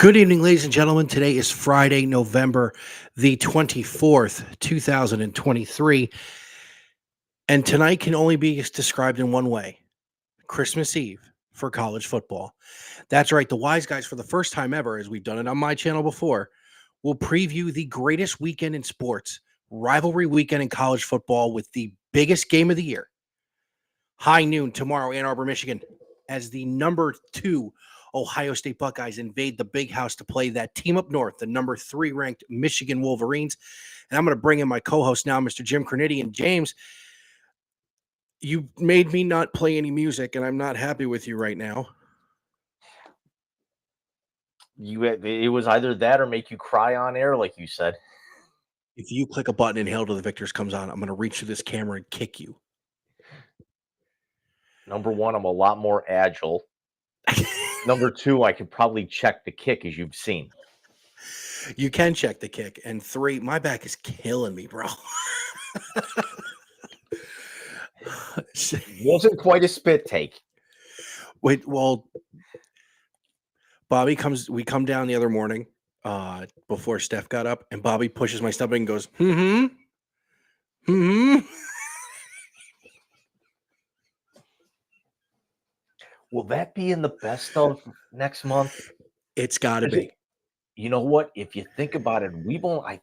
Good evening, ladies and gentlemen. Today is Friday, November the 24th, 2023. And tonight can only be described in one way: Christmas Eve for college football. That's right. The Wise Guys, for the first time ever, as we've done it on my channel before, will preview the greatest weekend in sports, rivalry weekend in college football, with the biggest game of the year. High noon tomorrow, Ann Arbor, Michigan, as the number 2 Ohio State Buckeyes invade the big house to play that team up north, the number 3 ranked Michigan Wolverines. And I'm going to bring in my co-host now, Mr. Jim Cornetti. And James, you made me not play any music, and I'm not happy with you right now. It was either that or make you cry on air, like you said. If you click a button and Hail to the Victors comes on, I'm going to reach to this camera and kick you. Number one, I'm a lot more agile. Number two, I could probably check the kick, as you've seen. You can check the kick. And 3, my back is killing me, bro. Wasn't quite a spit take. Wait, well, we come down the other morning before Steph got up, and Bobby pushes my stomach and goes, Will that be in the best of next month? It's got to be. You know what? If you think about it, I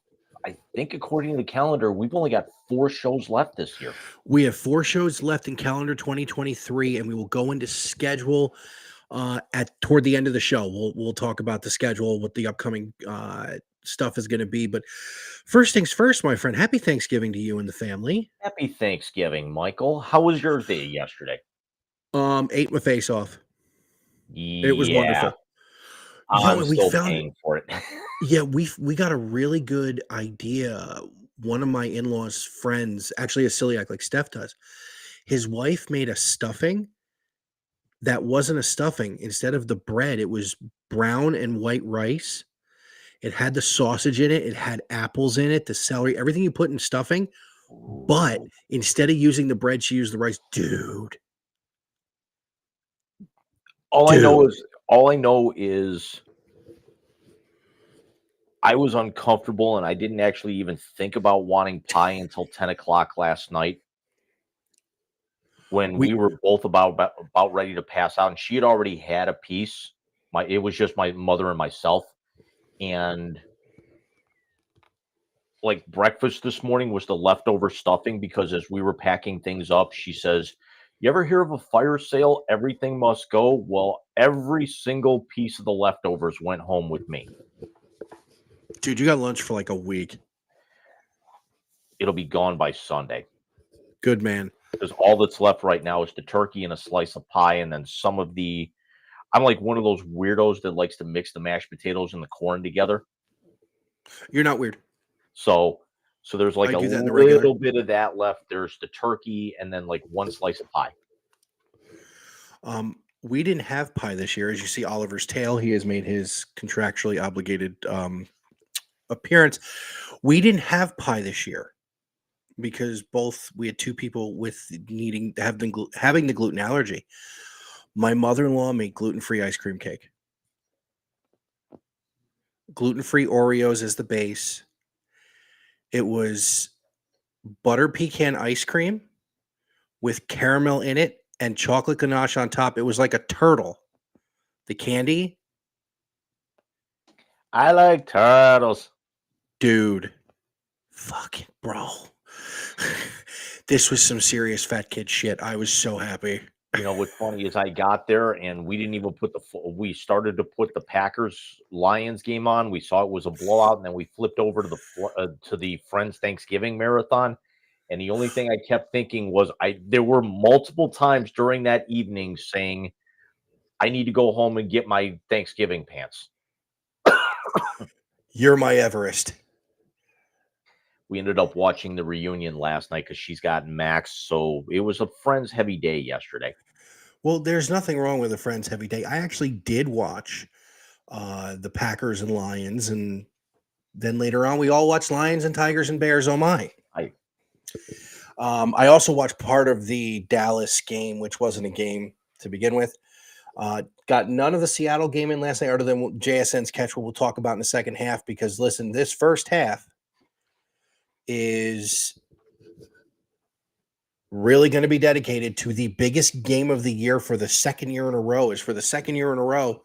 think according to the calendar, we've only got 4 shows left this year. We have 4 shows left in calendar 2023, and we will go into schedule toward the end of the show. We'll talk about the schedule, what the upcoming stuff is going to be. But first things first, my friend, happy Thanksgiving to you and the family. Happy Thanksgiving, Michael. How was your day yesterday? Ate my face off. Yeah, it was wonderful. I'm still paying for it. Yeah, we got a really good idea. One of my in-laws' friends, actually a celiac like Steph does, his wife made a stuffing that wasn't a stuffing. Instead of the bread, it was brown and white rice. It had the sausage in it. It had apples in it, the celery, everything you put in stuffing. But instead of using the bread, she used the rice. Dude. All I know is I was uncomfortable, and I didn't actually even think about wanting pie until 10 o'clock last night, when we were both about ready to pass out, and she had already had a piece. It was just my mother and myself, and like breakfast this morning was the leftover stuffing, because as we were packing things up, she says, "You ever hear of a fire sale? Everything must go." Well, every single piece of the leftovers went home with me. Dude, you got lunch for like a week. It'll be gone by Sunday. Good man. Because all that's left right now is the turkey and a slice of pie, and then some of the... I'm like one of those weirdos that likes to mix the mashed potatoes and the corn together. You're not weird. So there's like a little bit of that left. There's the turkey and then like one slice of pie. We didn't have pie this year. As you see Oliver's tail, he has made his contractually obligated appearance. We didn't have pie this year because we had 2 people with having the gluten allergy. My mother-in-law made gluten-free ice cream cake. Gluten-free Oreos as the base. It was butter pecan ice cream with caramel in it and chocolate ganache on top. It was like a turtle. The candy. I like turtles. Dude. Fucking bro. This was some serious fat kid shit. I was so happy. What's funny is I got there and we didn't even we started to put the Packers Lions game on. We saw it was a blowout, and then we flipped over to the Friends Thanksgiving marathon. And the only thing I kept thinking was there were multiple times during that evening saying, I need to go home and get my Thanksgiving pants. You're my Everest. We ended up watching the reunion last night because she's got Max. So it was a Friends heavy day yesterday. Well, there's nothing wrong with a Friends heavy day. I actually did watch the Packers and Lions, and then later on we all watched Lions and Tigers and Bears. Oh my! I also watched part of the Dallas game, which wasn't a game to begin with. Got none of the Seattle game in last night, other than JSN's catch, what we'll talk about in the second half. Because listen, this first half is really going to be dedicated to the biggest game of the year for the second year in a row. Is for the second year in a row,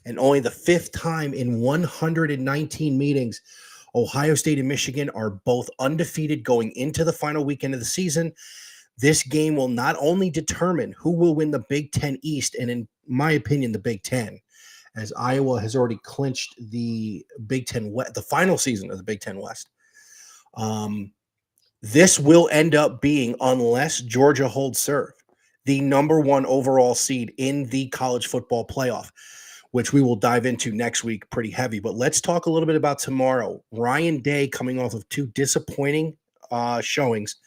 and only the fifth time in 119 meetings, Ohio State and Michigan are both undefeated going into the final weekend of the season. This game will not only determine who will win the Big Ten East, and in my opinion, the Big Ten, as Iowa has already clinched the Big Ten West, the final season of the Big Ten West. This will end up being, unless Georgia holds serve, the number one overall seed in the college football playoff, which we will dive into next week pretty heavy. But let's talk a little bit about tomorrow. Ryan Day coming off of two disappointing showings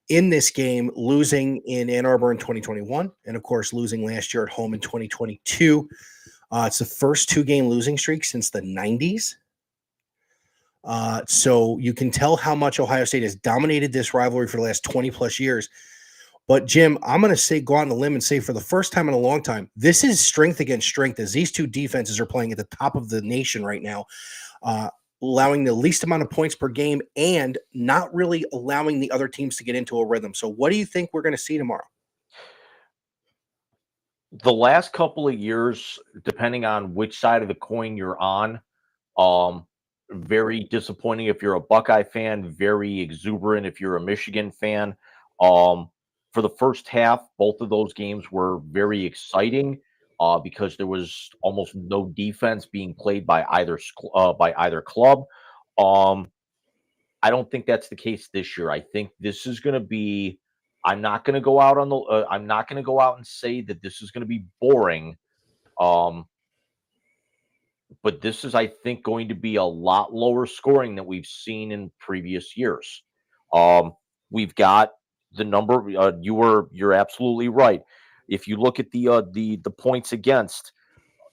in this game, losing in Ann Arbor in 2021, and of course, losing last year at home in 2022. It's the first two-game losing streak since the 90s. So you can tell how much Ohio State has dominated this rivalry for the last 20-plus years. But, Jim, I'm going to go out on a limb and say for the first time in a long time, this is strength against strength, as these two defenses are playing at the top of the nation right now, allowing the least amount of points per game and not really allowing the other teams to get into a rhythm. So what do you think we're going to see tomorrow? The last couple of years, depending on which side of the coin you're on, very disappointing if you're a Buckeye fan, very exuberant if you're a Michigan fan. For the first half, both of those games were very exciting because there was almost no defense being played by either club. I don't think that's the case this year. I think this is going to be. I'm not going to go out on the. I'm not going to go out and say that this is going to be boring. But this is, I think, going to be a lot lower scoring than we've seen in previous years. We've got the number. You're absolutely right. If you look at the points against,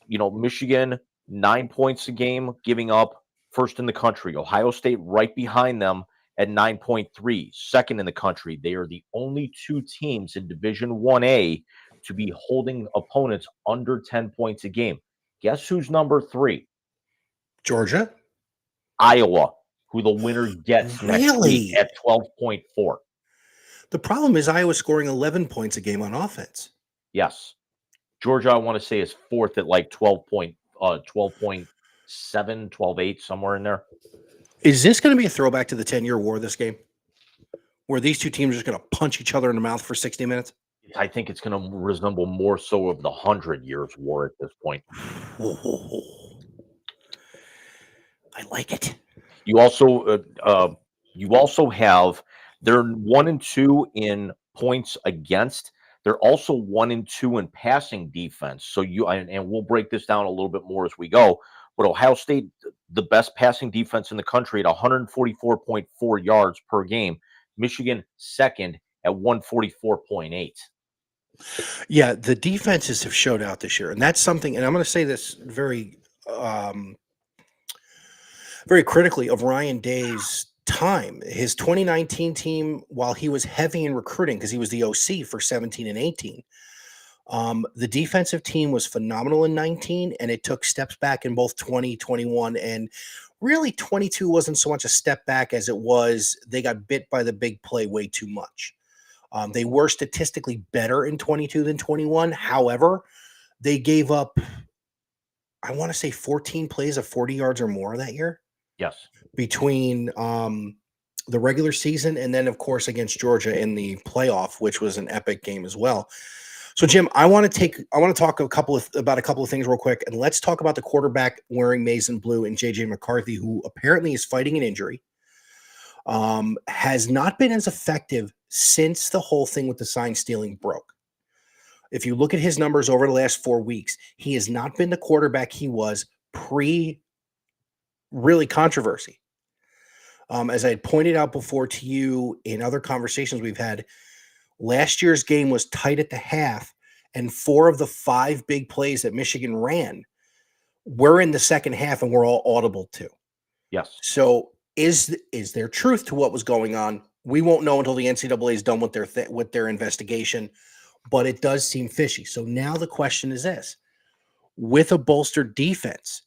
Michigan 9 points a game, giving up first in the country. Ohio State right behind them at 9.3, second in the country. They are the only two teams in Division 1A to be holding opponents under 10 points a game. Guess who's number 3? Georgia? Iowa, who the winner gets next week at 12.4. The problem is Iowa scoring 11 points a game on offense. Yes. Georgia, I want to say, is fourth at like 12.7, 12.8, somewhere in there. Is this going to be a throwback to the 10-year war, this game? Where these two teams are just going to punch each other in the mouth for 60 minutes? I think it's going to resemble more so of the 100 Years' War at this point. I like it. You also have, they're 1-2 in points against. They're also 1-2 in passing defense. So and we'll break this down a little bit more as we go. But Ohio State, the best passing defense in the country at 144.4 yards per game. Michigan second at 144.8. Yeah, the defenses have showed out this year, and that's something. And I'm going to say this very critically of Ryan Day's time. His 2019 team, while he was heavy in recruiting because he was the OC for 17 and 18, the defensive team was phenomenal in 19, and it took steps back in both 20, 21, and really 22 wasn't so much a step back as it was they got bit by the big play way too much. They were statistically better in 22 than 21. However, they gave up, I want to say 14 plays of 40 yards or more that year. Yes. Between the regular season and then, of course, against Georgia in the playoff, which was an epic game as well. So, Jim, I want to talk about a couple of things real quick, and let's talk about the quarterback wearing maize and blue and JJ McCarthy, who apparently is fighting an injury. Has not been as effective since the whole thing with the sign stealing broke. If you look at his numbers over the last 4 weeks, he has not been the quarterback he was pre really controversy. As I had pointed out before to you in other conversations we've had, last year's game was tight at the half, and 4 of the 5 big plays that Michigan ran were in the second half and were all audible too. Yes. So is there truth to what was going on? We won't know until the NCAA is done with their investigation, but it does seem fishy. So now the question is this: with a bolstered defense,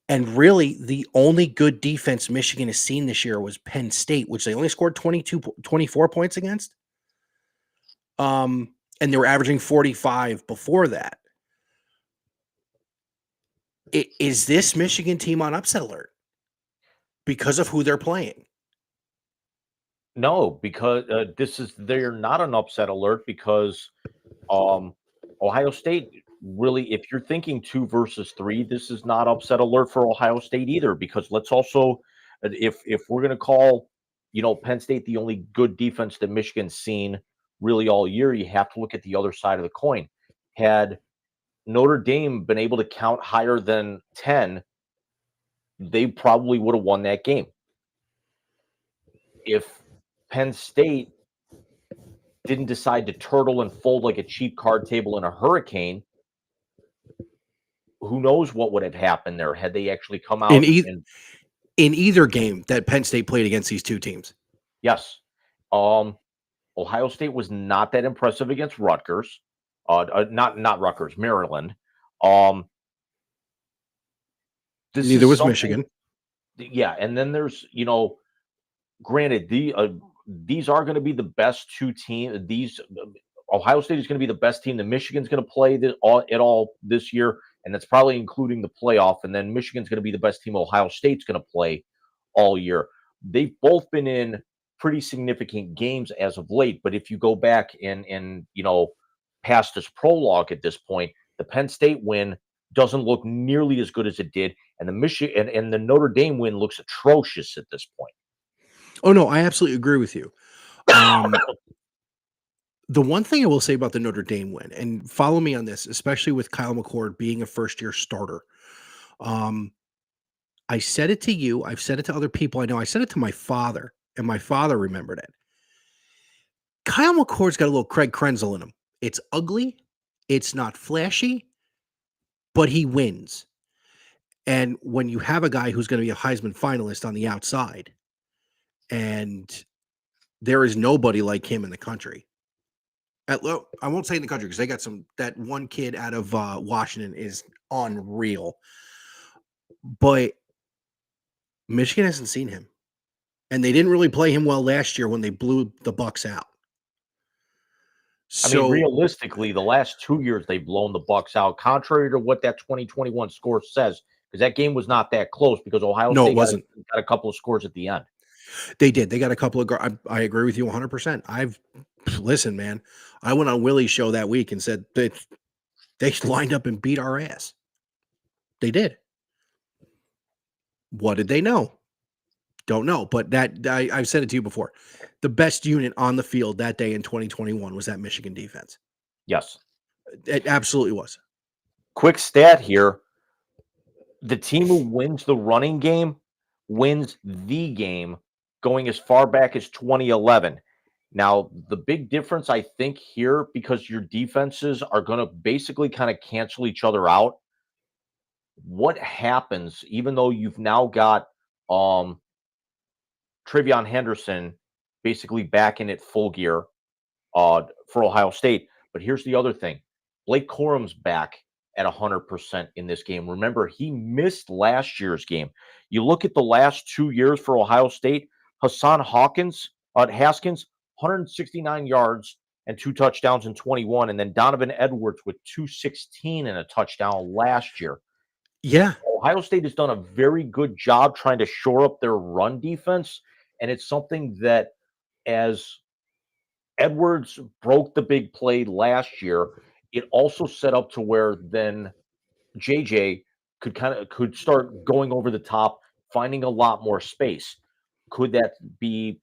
and really the only good defense Michigan has seen this year was Penn State, which they only scored 24 points against. And they were averaging 45 before that. Is this Michigan team on upset alert because of who they're playing? No, because they're not an upset alert because Ohio State really, if you're thinking 2 versus 3, this is not upset alert for Ohio State either. Because let's also, if we're going to call, Penn State the only good defense that Michigan's seen really all year, you have to look at the other side of the coin. Had Notre Dame been able to count higher than 10, they probably would have won that game. If Penn State didn't decide to turtle and fold like a cheap card table in a hurricane, who knows what would have happened there had they actually come out in either game that Penn State played against these two teams. Yes. Ohio State was not that impressive against Rutgers. Not Rutgers, Maryland. Neither was Michigan. Yeah, and then there's, granted, these are going to be the best 2 teams. Ohio State is going to be the best team that Michigan's going to play all this year, and that's probably including the playoff. And then Michigan's going to be the best team Ohio State's going to play all year. They've both been in pretty significant games as of late. But if you go back and past this prologue at this point, the Penn State win doesn't look nearly as good as it did, and the Michigan and the Notre Dame win looks atrocious at this point. Oh no, I absolutely agree with you. The one thing I will say about the Notre Dame win, and follow me on this, especially with Kyle McCord being a first-year starter. I said it to you. I've said it to other people I know. I said it to my father, and my father remembered it. Kyle McCord's got a little Craig Krenzel in him. It's ugly. It's not flashy, but he wins. And when you have a guy who's going to be a Heisman finalist on the outside, and there is nobody like him in the country. I won't say in the country because they got that one kid out of Washington is unreal. But Michigan hasn't seen him. And they didn't really play him well last year when they blew the Bucks out. So, I mean, realistically, the last 2 years they've blown the Bucks out, contrary to what that 2021 score says, because that game was not that close because Ohio State got a couple of scores at the end. They did. They got a couple of I agree with you 100%. Listen, man, I went on Willie's show that week and said that they lined up and beat our ass. They did. What did they know? Don't know. But I've said it to you before. The best unit on the field that day in 2021 was that Michigan defense. Yes. It absolutely was. Quick stat here. The team who wins the running game wins the game going as far back as 2011. Now, the big difference, I think, here, because your defenses are going to basically kind of cancel each other out, what happens, even though you've now got TreVeyon Henderson basically back in at full gear for Ohio State. But here's the other thing. Blake Corum's back at 100% in this game. Remember, he missed last year's game. You look at the last 2 years for Ohio State, Hassan Haskins, 169 yards and 2 touchdowns in 21, and then Donovan Edwards with 216 and a touchdown last year. Yeah. Ohio State has done a very good job trying to shore up their run defense, and it's something that, as Edwards broke the big play last year, it also set up to where then JJ could start going over the top, finding a lot more space. Could that be,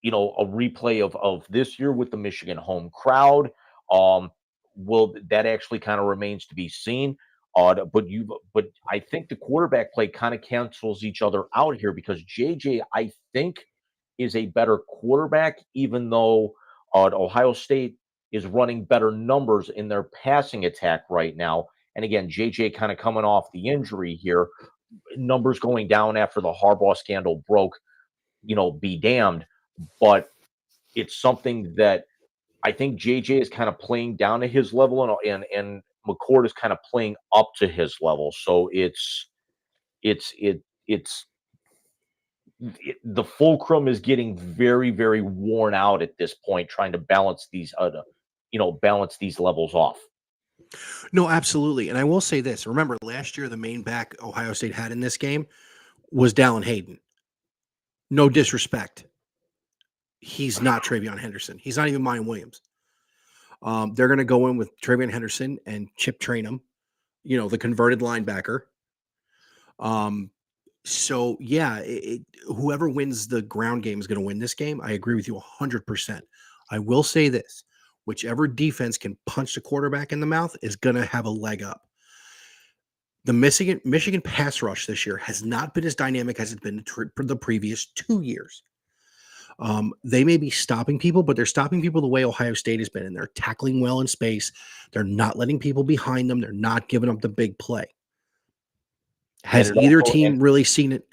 a replay of this year with the Michigan home crowd? Um, will that actually kind of remains to be seen? But I think the quarterback play kind of cancels each other out here because JJ, I think, is a better quarterback, even though Ohio State is running better numbers in their passing attack right now. And again, JJ kind of coming off the injury here, numbers going down after the Harbaugh scandal broke, be damned. But it's something that I think JJ is kind of playing down to his level, and McCord is kind of playing up to his level. So it's the fulcrum is getting very, very worn out at this point, trying to balance these levels off. No, absolutely. And I will say this. Remember, last year, the main back Ohio State had in this game was Dallin Hayden. No disrespect. He's not Travion Henderson. He's not even Mayan Williams. They're going to go in with Travion Henderson and Chip Trainum, the converted linebacker. So, yeah, whoever wins the ground game is going to win this game. I agree with you 100%. I will say this. Whichever defense can punch the quarterback in the mouth is going to have a leg up. The Michigan pass rush this year has not been as dynamic as it's been for the previous 2 years. They may be stopping people, but they're stopping people the way Ohio State has been, and they're tackling well in space. They're not letting people behind them. They're not giving up the big play. Has either team really seen it?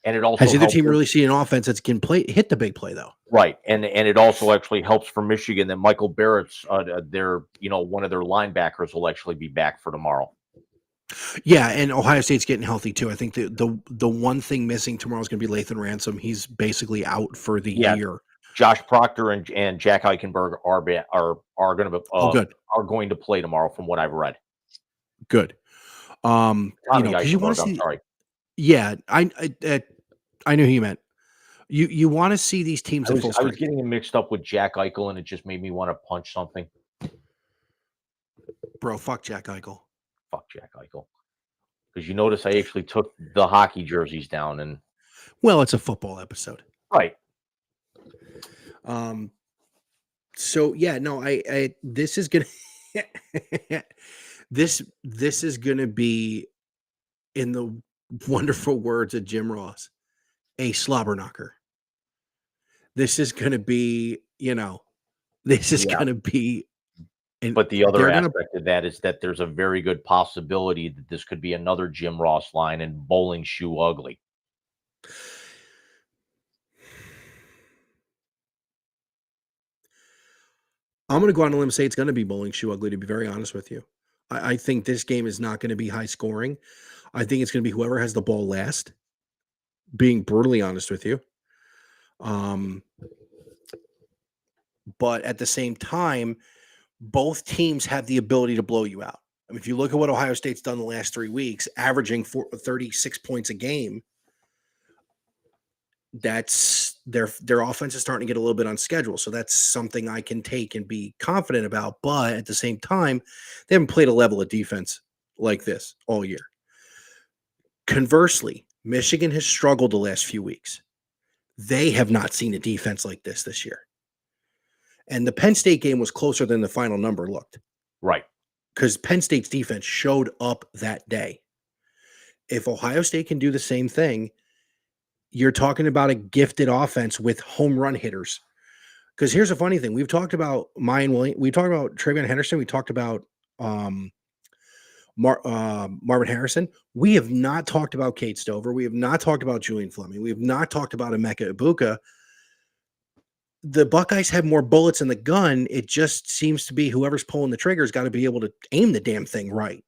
And it also has either team really seen an offense that can hit the big play though? Right, and it also actually helps for Michigan that Michael Barrett's their one of their linebackers will actually be back for tomorrow. Yeah, and Ohio State's getting healthy too. I think the one thing missing tomorrow is going to be Lathan Ransom. He's basically out for the year. Josh Proctor and Jack Eichenberg are going to are going to play tomorrow, from what I've read. Good. Because you want to see. I'm sorry. Yeah, I knew who you meant. You want to see these teams at full strength. I was getting it mixed up with Jack Eichel, and it just made me want to punch something. Bro, fuck Jack Eichel. Fuck Jack Eichel. Because you notice I actually took the hockey jerseys down, and well, it's a football episode, right? So yeah, no, I this is gonna this is gonna be, in the wonderful words of Jim Ross, a slobber knocker. This is gonna be, this is gonna be. But the other aspect of that is that there's a very good possibility that this could be another Jim Ross line and bowling shoe ugly. I'm going to go on a limb and say it's going to be bowling shoe ugly, to be very honest with you. I think this game is not going to be high scoring. I think it's going to be whoever has the ball last, being brutally honest with you. But at the same time, both teams have the ability to blow you out. I mean, if you look at what Ohio State's done the last 3 weeks, averaging 36 points a game, that's their offense is starting to get a little bit on schedule. So that's something I can take and be confident about. But at the same time, they haven't played a level of defense like this all year. Conversely, Michigan has struggled the last few weeks. They have not seen a defense like this year. And the Penn State game was closer than the final number looked. Right. Because Penn State's defense showed up that day. If Ohio State can do the same thing, you're talking about a gifted offense with home run hitters. Because here's a funny thing. We've talked about Mayan Williams. We talked about Travion Henderson. We talked about Marvin Harrison. We have not talked about Kate Stover. We have not talked about Julian Fleming. We have not talked about Emeka Ibuka. The Buckeyes have more bullets in the gun. It just seems to be whoever's pulling the trigger's got to be able to aim the damn thing right.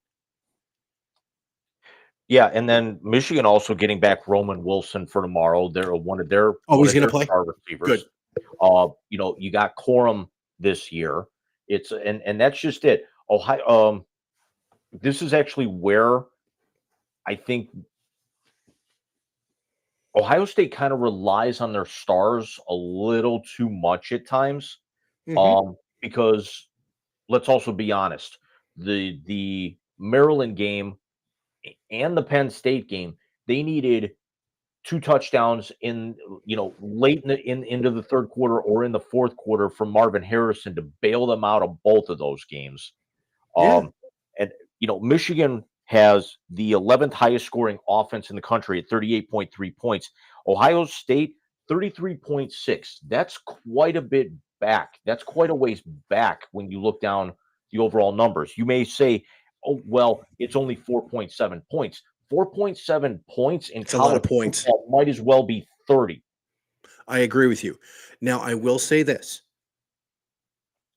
Yeah, and then Michigan also getting back Roman Wilson for tomorrow. They're one of their he's going to play star receivers. Good. You got Corum this year. It's and that's just it. Ohio. This is actually where I think Ohio State kind of relies on their stars a little too much at times. Because let's also be honest. The Maryland game and the Penn State game, they needed 2 touchdowns in, late into the 3rd quarter or in the 4th quarter from Marvin Harrison to bail them out of both of those games. Yeah. And Michigan has the 11th highest scoring offense in the country at 38.3 points. Ohio State 33.6. That's quite a bit back. That's quite a ways back when you look down the overall numbers. You may say, "Oh, well, it's only 4.7 points." 4.7 points in It's a lot of college points. football might as well be 30. I agree with you. Now, I will say this,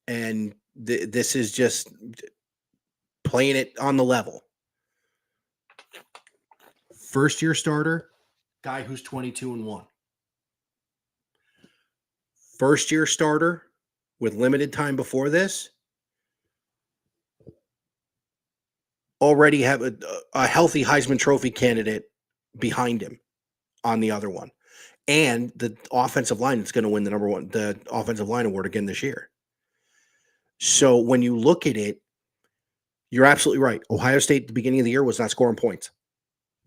and this is just playing it on the level. First year starter, guy who's 22-1. First year starter with limited time before this, already have a healthy Heisman Trophy candidate behind him on the other one. And the offensive line is going to win the offensive line award again this year. So when you look at it, you're absolutely right. Ohio State at the beginning of the year was not scoring points.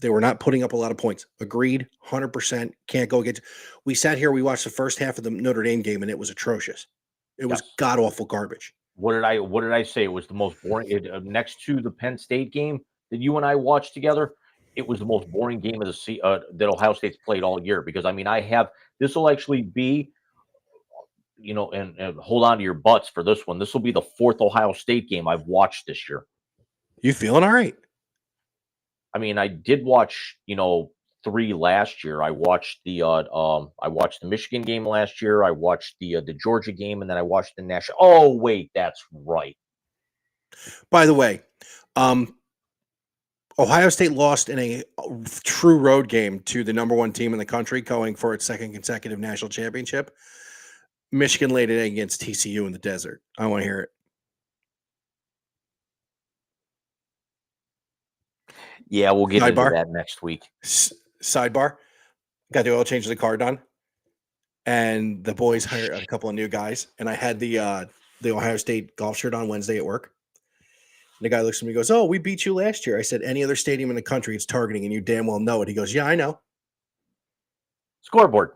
They were not putting up a lot of points. Agreed, 100%. Can't go against. We sat here, we watched the first half of the Notre Dame game, and it was atrocious. It was Yes. god awful garbage. What did I say? It was the most boring. Next to the Penn State game that you and I watched together, it was the most boring game of that Ohio State's played all year. Because I mean, this will actually be, and hold on to your butts for this one. This will be the 4th Ohio State game I've watched this year. You feeling all right? I mean, I did watch, 3 last year. I watched the Michigan game last year. I watched the Georgia game, and then I watched the national. Oh wait, that's right. By the way, Ohio State lost in a true road game to the number 1 team in the country, going for its 2nd consecutive national championship. Michigan laid it against TCU in the desert. I want to hear it. Yeah, we'll get into that next week. Sidebar, got the oil change of the car done, and the boys hired a couple of new guys, and I had the Ohio State golf shirt on Wednesday at work. And the guy looks at me and goes, "Oh, we beat you last year." I said, "Any other stadium in the country it's targeting, and you damn well know it." He goes, "Yeah, I know." Scoreboard.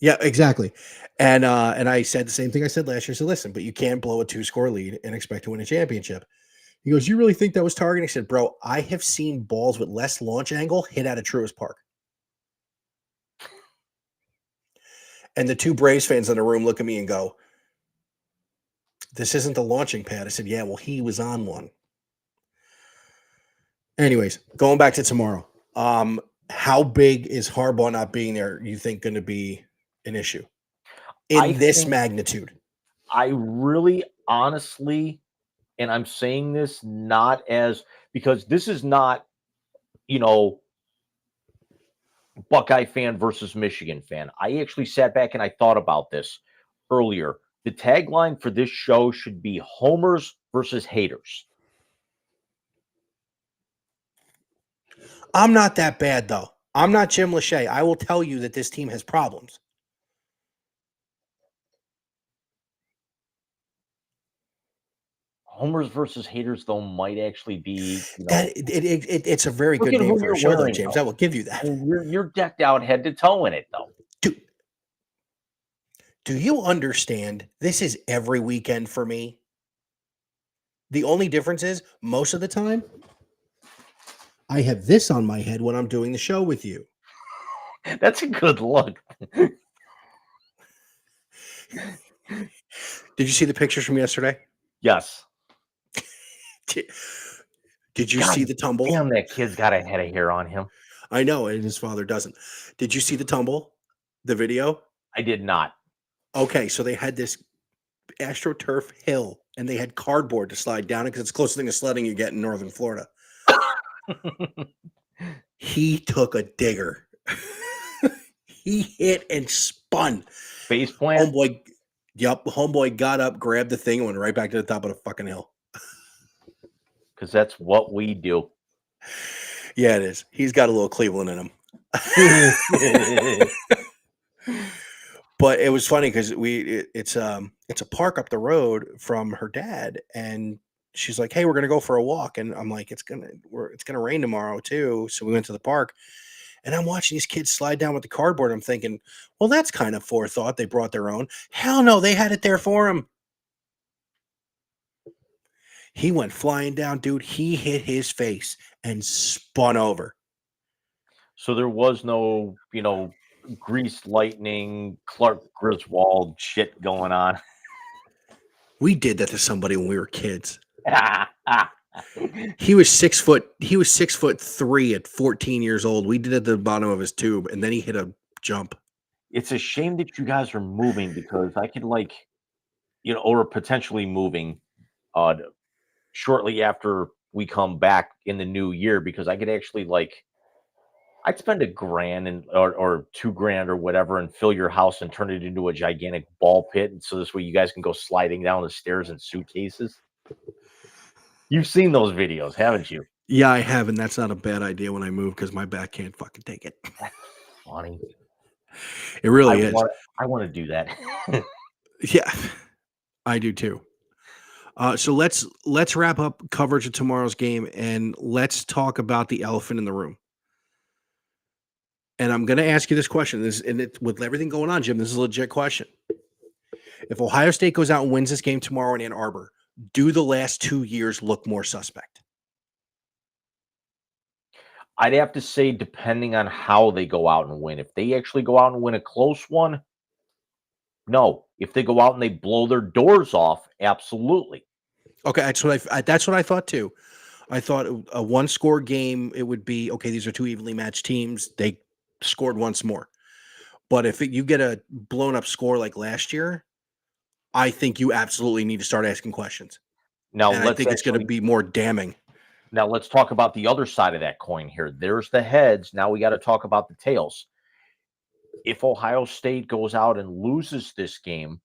Yeah, exactly. And I said the same thing I said last year. I said, "Listen, but you can't blow a 2-score lead and expect to win a championship." He goes, "You really think that was targeting?" I said, "Bro, I have seen balls with less launch angle hit out of Truist Park." And the 2 Braves fans in the room look at me and go, "This isn't the launching pad." I said, "Yeah, well, he was on one." Anyways, going back to tomorrow. How big is Harbaugh not being there, you think, going to be an issue in this magnitude? I really honestly, and I'm saying this not as because this is not, Buckeye fan versus Michigan fan. I actually sat back and I thought about this earlier. The tagline for this show should be homers versus haters. I'm not that bad, though. I'm not Jim Lachey. I will tell you that this team has problems. Homers versus haters, though, might actually be, It's a very look good at name who for you're a show, though, wearing, James. though. I will give you that. I mean, you're decked out head to toe in it, though. Dude, do you understand? This is every weekend for me. The only difference is most of the time, I have this on my head when I'm doing the show with you. That's a good look. Did you see the pictures from yesterday? Yes. Did you see the tumble? Damn, that kid's got a head of hair on him. I know, and his father doesn't. Did you see the tumble? The video? I did not. Okay, so they had this AstroTurf hill, and they had cardboard to slide down it because it's the closest thing to sledding you get in northern Florida. He took a digger. He hit and spun. Face plant? Homeboy got up, grabbed the thing, and went right back to the top of the fucking hill. Because that's what we do. Yeah, it is. He's got a little Cleveland in him. But it was funny because it's a park up the road from her dad, and she's like, "Hey, we're gonna go for a walk," and I'm like, "It's gonna rain tomorrow too," so we went to the park, and I'm watching these kids slide down with the cardboard. I'm thinking, well, that's kind of forethought. They brought their own. Hell no, they had it there for him. He went flying down, dude. He hit his face and spun over. So there was no, Greased Lightning, Clark Griswold shit going on. We did that to somebody when we were kids. He was 6 foot. He was 6'3" at 14 years old. We did it at the bottom of his tube, and then he hit a jump. It's a shame that you guys are moving because I could or potentially moving uh shortly after we come back in the new year because I could actually I'd spend $1,000 or $2,000 or whatever and fill your house and turn it into a gigantic ball pit, and so this way you guys can go sliding down the stairs in suitcases. You've seen those videos, haven't you? Yeah, I have, and that's not a bad idea when I move because my back can't fucking take it. Funny. It really is. I want to do that. Yeah, I do too. So let's wrap up coverage of tomorrow's game and let's talk about the elephant in the room. And I'm going to ask you this question. With everything going on, Jim, this is a legit question. If Ohio State goes out and wins this game tomorrow in Ann Arbor, do the last 2 years look more suspect? I'd have to say, depending on how they go out and win. If they actually go out and win a close one, no. If they go out and they blow their doors off, absolutely. Okay, that's what I thought too. I thought a one-score game, it would be, okay, these are two evenly matched teams. They scored once more. But if you get a blown-up score like last year, I think you absolutely need to start asking questions. Now, And I think it's going to be more damning. Now, let's talk about the other side of that coin here. There's the heads. Now we got to talk about the tails. If Ohio State goes out and loses this game,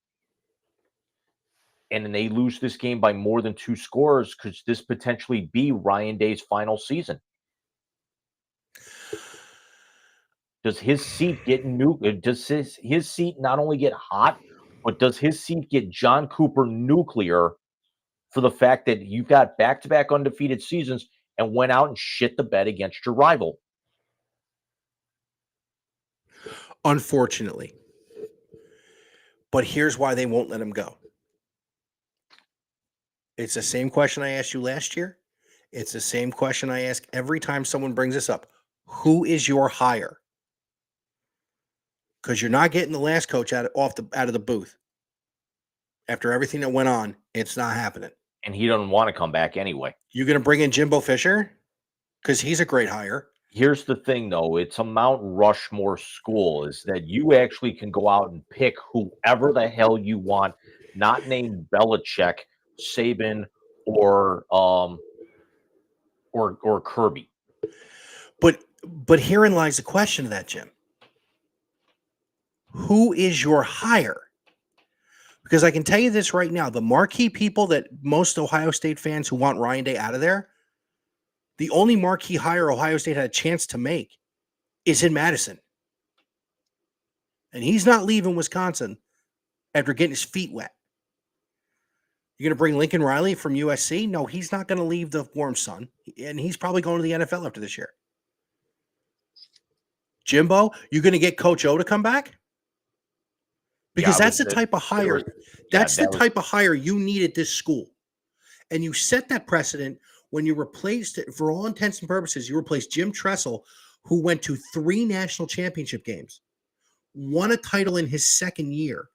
and then they lose this game by more than 2 scores, could this potentially be Ryan Day's final season? Does his seat get Does his seat not only get hot, but does his seat get John Cooper nuclear for the fact that you've got back-to-back undefeated seasons and went out and shit the bed against your rival? Unfortunately. But here's why they won't let him go. It's the same question I asked you last year. It's the same question I ask every time someone brings this up. Who is your hire? Because you're not getting the last coach out of the booth. After everything that went on, it's not happening. And he doesn't want to come back anyway. You're going to bring in Jimbo Fisher? Because he's a great hire. Here's the thing, though. It's a Mount Rushmore school, is that you actually can go out and pick whoever the hell you want, not named Belichick, Saban, or Kirby. But herein lies the question of that, Jim. Who is your hire? Because I can tell you this right now, the marquee people that most Ohio State fans who want Ryan Day out of there, the only marquee hire Ohio State had a chance to make is in Madison. And he's not leaving Wisconsin after getting his feet wet. You're going to bring Lincoln Riley from USC? No, he's not going to leave the warm sun. And he's probably going to the NFL after this year. Jimbo, you're going to get Coach O to come back? Because that's the type of hire. That's the type of hire you need at this school. And you set that precedent when you replaced it, for all intents and purposes, you replaced Jim Tressel, who went to 3 national championship games, won a title in his second year,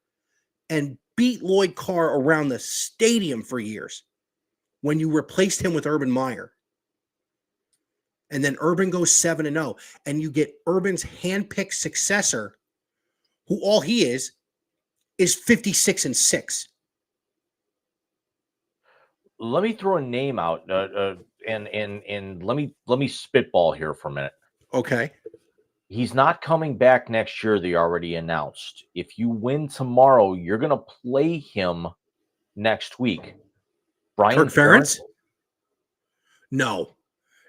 and beat Lloyd Carr around the stadium for years when you replaced him with Urban Meyer. And then Urban goes 7-0, and you get Urban's handpicked successor, who all he is 56-6. Let me throw a name out, and let me spitball here for a minute. Okay. He's not coming back next year. They already announced. If you win tomorrow, you're going to play him next week. Brian Ferentz? No.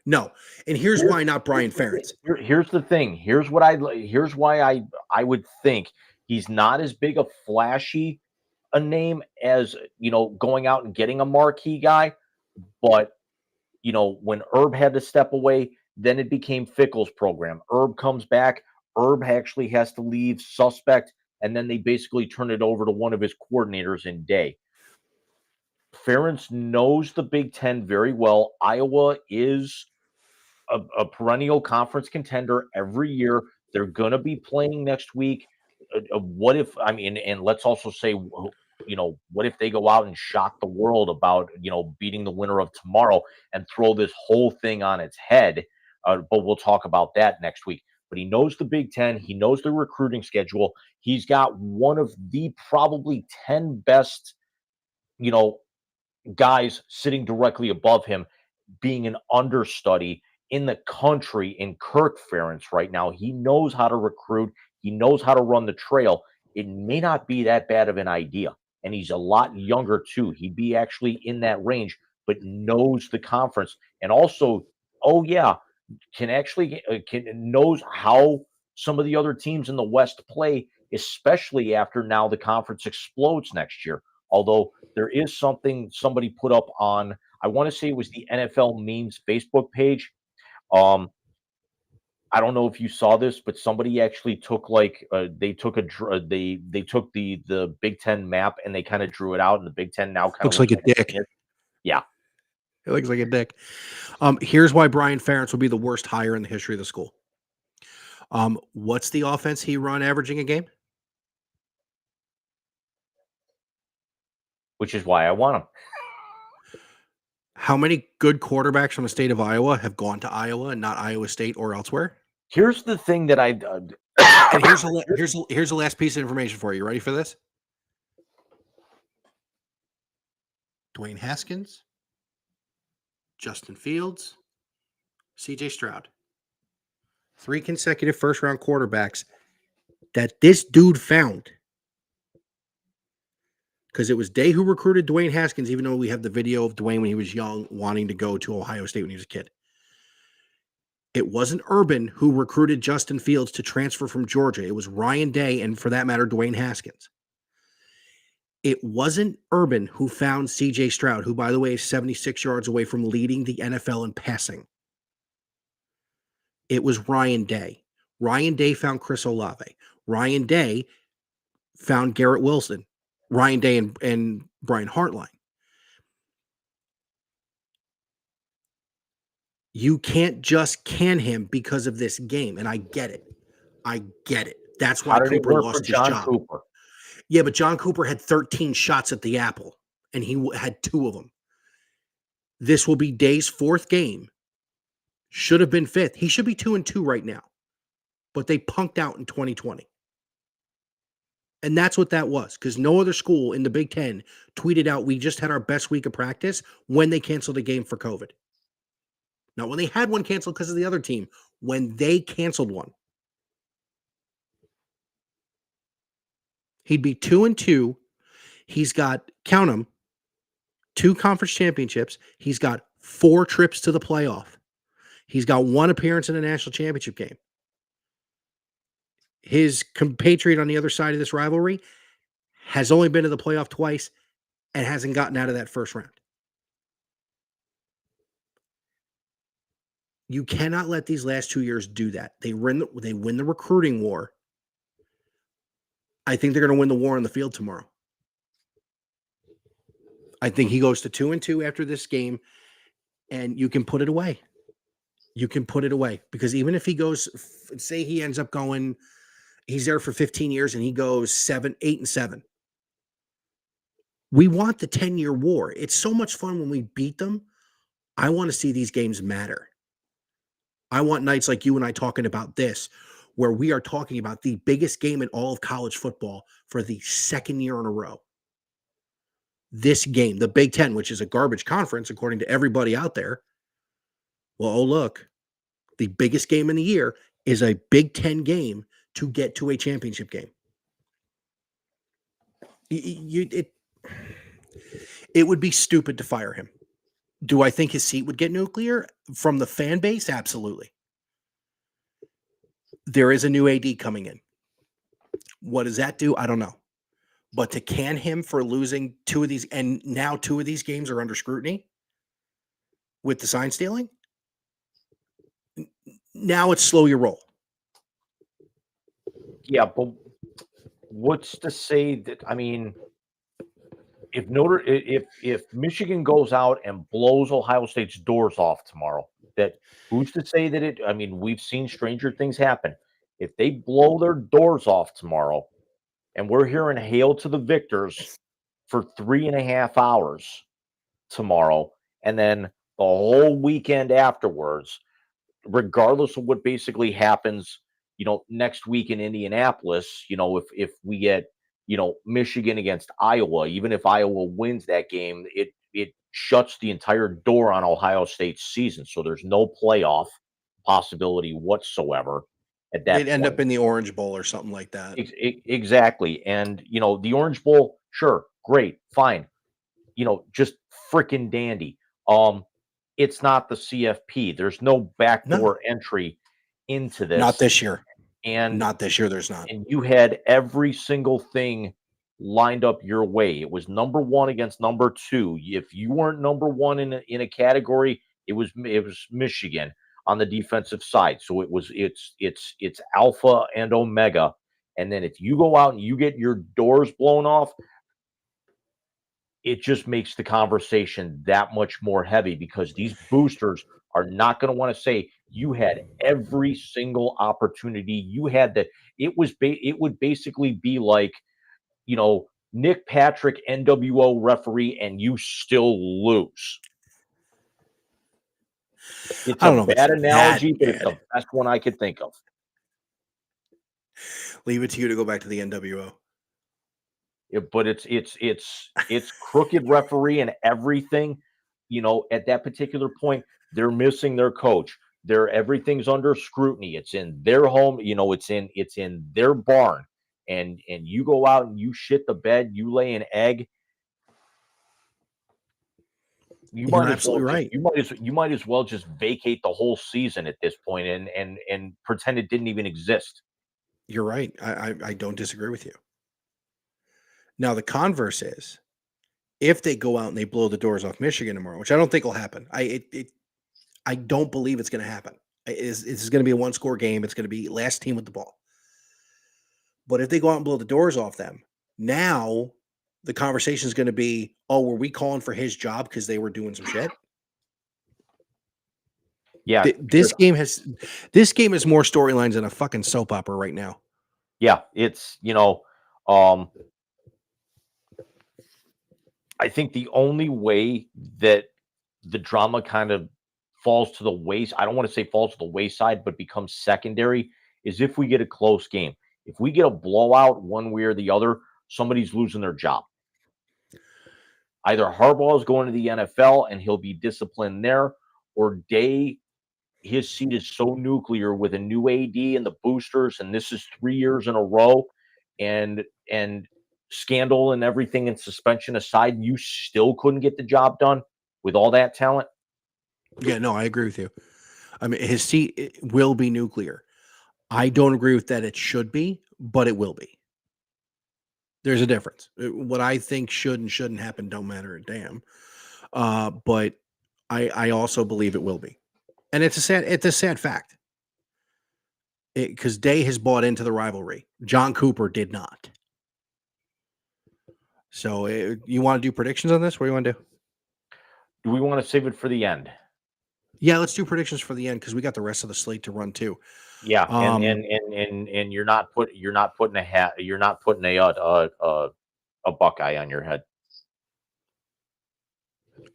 And here's why not Brian Ferentz. Here's the thing. Here's why I would think He's not as big a flashy a name as, going out and getting a marquee guy, but when Herb had to step away, then it became Fickle's program. Herb comes back. Herb actually has to leave suspect, and then they basically turn it over to one of his coordinators in Day. Ferentz knows the Big Ten very well. Iowa is a perennial conference contender every year. They're going to be playing next week. What if, I mean, and let's also say, what if they go out and shock the world about, beating the winner of tomorrow and throw this whole thing on its head? But we'll talk about that next week. But he knows the Big Ten. He knows the recruiting schedule. He's got one of the probably 10 best, guys sitting directly above him, being an understudy in the country in Kirk Ferentz right now. He knows how to recruit. He knows how to run the trail. It may not be that bad of an idea. And he's a lot younger too. He'd be actually in that range, but knows the conference. And also, oh yeah, knows how some of the other teams in the West play, especially after now the conference explodes next year. Although there is something somebody put up on, I want to say it was the NFL Memes Facebook page. I don't know if you saw this, but somebody actually took they took they took the Big Ten map and they kind of drew it out, and the Big Ten now kind of Looks like a dick. Yeah, It looks like a dick. Here's why Brian Ferentz will be the worst hire in the history of the school. What's the offense he run averaging a game? which is why I want him. How many good quarterbacks from the state of Iowa have gone to Iowa and not Iowa State or elsewhere? Here's the thing that and here's the last piece of information for you. Ready for this? Dwayne Haskins, Justin Fields, CJ Stroud. 3 consecutive first-round quarterbacks that this dude found. Because it was Day who recruited Dwayne Haskins, even though we have the video of Dwayne when he was young, wanting to go to Ohio State when he was a kid. It wasn't Urban who recruited Justin Fields to transfer from Georgia. It was Ryan Day and, for that matter, Dwayne Haskins. It wasn't Urban who found CJ Stroud, who, by the way, is 76 yards away from leading the NFL in passing. It was Ryan Day. Ryan Day found Chris Olave. Ryan Day found Garrett Wilson. Ryan Day and Brian Hartline. You can't just can him because of this game, and I get it. That's why Cooper lost his job. Cooper? Yeah, but John Cooper had 13 shots at the apple, and he had 2 of them. This will be Day's 4th game. Should have been 5th. He should be 2-2 right now, but they punked out in 2020. And that's what that was, because no other school in the Big Ten tweeted out, we just had our best week of practice when they canceled a game for COVID. Not when they had one canceled because of the other team, when they canceled one. He'd be 2-2. He's got, count them, 2 conference championships. He's got 4 trips to the playoff. He's got 1 appearance in a national championship game. His compatriot on the other side of this rivalry has only been to the playoff twice and hasn't gotten out of that first round. You cannot let these last 2 years do that. They win the recruiting war. I think they're going to win the war on the field tomorrow. I think he goes to 2-2 after this game, and you can put it away. You can put it away, because even if he goes, say he ends up going, he's there for 15 years and he goes 8-7. We want the 10-year war. It's so much fun when we beat them. I want to see these games matter. I want nights like you and I talking about this, where we are talking about the biggest game in all of college football for the 2nd year in a row. This game, the Big Ten, which is a garbage conference, according to everybody out there. Well, oh, look, the biggest game in the year is a Big Ten game to get to a championship game. It would be stupid to fire him. Do I think his seat would get nuclear from the fan base? Absolutely. There is a new AD coming in. What does that do? I don't know. But to can him for losing two of these, and now two of these games are under scrutiny with the sign stealing. Now it's slow your roll. Yeah, but what's to say that? I mean, if Michigan goes out and blows Ohio State's doors off tomorrow, that who's to say that it? I mean, we've seen stranger things happen. If they blow their doors off tomorrow, and we're hearing "Hail to the Victors" for 3.5 hours tomorrow, and then the whole weekend afterwards, regardless of what basically happens, next week in Indianapolis, if we get, Michigan against Iowa, even if Iowa wins that game, it shuts the entire door on Ohio State's season. So there's no playoff possibility whatsoever at They'd that end point. up in the Orange Bowl or something like that. Exactly. And, the Orange Bowl, sure, great, fine. Just freaking dandy. It's not the CFP. There's no No, backdoor entry into not this. this year. And Not this year. There's not. and you had every single thing lined up your way. It was number one against number two. If you weren't number one in a category, it was Michigan on the defensive side. So it's alpha and omega. And then if you go out and you get your doors blown off, it just makes the conversation that much more heavy because these boosters are not going to want to say you had every single opportunity. You had that. It would basically be like, Nick Patrick NWO referee and you still lose. It's I a don't know if it's bad that analogy, but it's bad. the best one I could think of. Leave it to you to go back to the NWO. But it's crooked referee and everything. At that particular point, they're missing their coach. Everything's under scrutiny. It's in their home. It's in their barn, and you go out and you shit the bed. You lay an egg. You You're might as well absolutely just right. you might as well just vacate the whole season at this point and pretend it didn't even exist. You're right. I don't disagree with you. Now the converse is, if they go out and they blow the doors off Michigan tomorrow, which I don't think will happen. I don't believe it's going to happen. It's going to be a one-score game. It's going to be last team with the ball. But if they go out and blow the doors off them, now the conversation is going to be, oh, were we calling for his job because they were doing some shit? Yeah, This game has more storylines than a fucking soap opera right now. yeah, um, I think the only way that the drama kind of falls to the ways I don't want to say falls to the wayside, but becomes secondary is if we get a close game. If we get a blowout one way or the other, somebody's losing their job. Either Harbaugh is going to the NFL and he'll be disciplined there, or his seat is so nuclear with a new AD and the boosters, and this is 3 years in a row, and scandal and everything and suspension aside, you still couldn't get the job done with all that talent. Yeah, no, I agree with you. I mean, his seat will be nuclear. I don't agree with that. It should be, but it will be. There's a difference. What I think should and shouldn't happen don't matter a damn. But I also believe it will be, and it's a sad fact because Day has bought into the rivalry. John Cooper did not. So you want to do predictions on this? What do you want to do? Do we want to save it for the end? Yeah, let's do predictions for the end because we got the rest of the slate to run too. Yeah, and you're not putting a Buckeye on your head.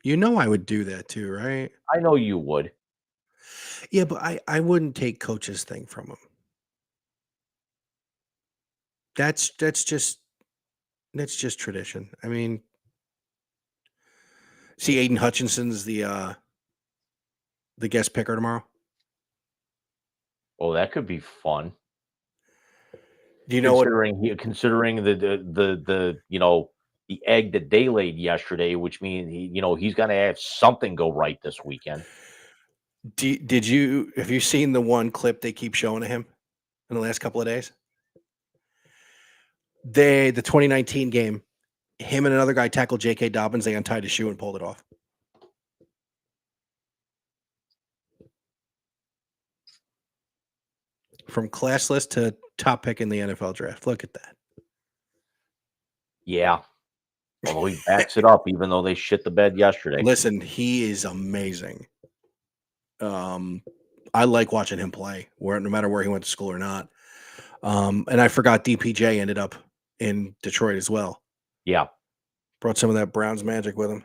You know I would do that too, right? I know you would. Yeah, but I wouldn't take coach's thing from him. That's just tradition. I mean, see, Aiden Hutchinson's the guest picker tomorrow. Oh, that could be fun. Do you know what? Considering the egg that they laid yesterday, which means he's going to have something go right this weekend. Have you seen the one clip they keep showing of him in the last couple of days? The 2019 game, him and another guy tackled J.K. Dobbins. They untied his shoe and pulled it off. From classless to top pick in the NFL draft. Look at that. Yeah. Although he backs it up, even though they shit the bed yesterday. Listen, he is amazing. I like watching him play, no matter where he went to school or not. And I forgot DPJ ended up in Detroit as well. Yeah. Brought some of that Browns magic with him.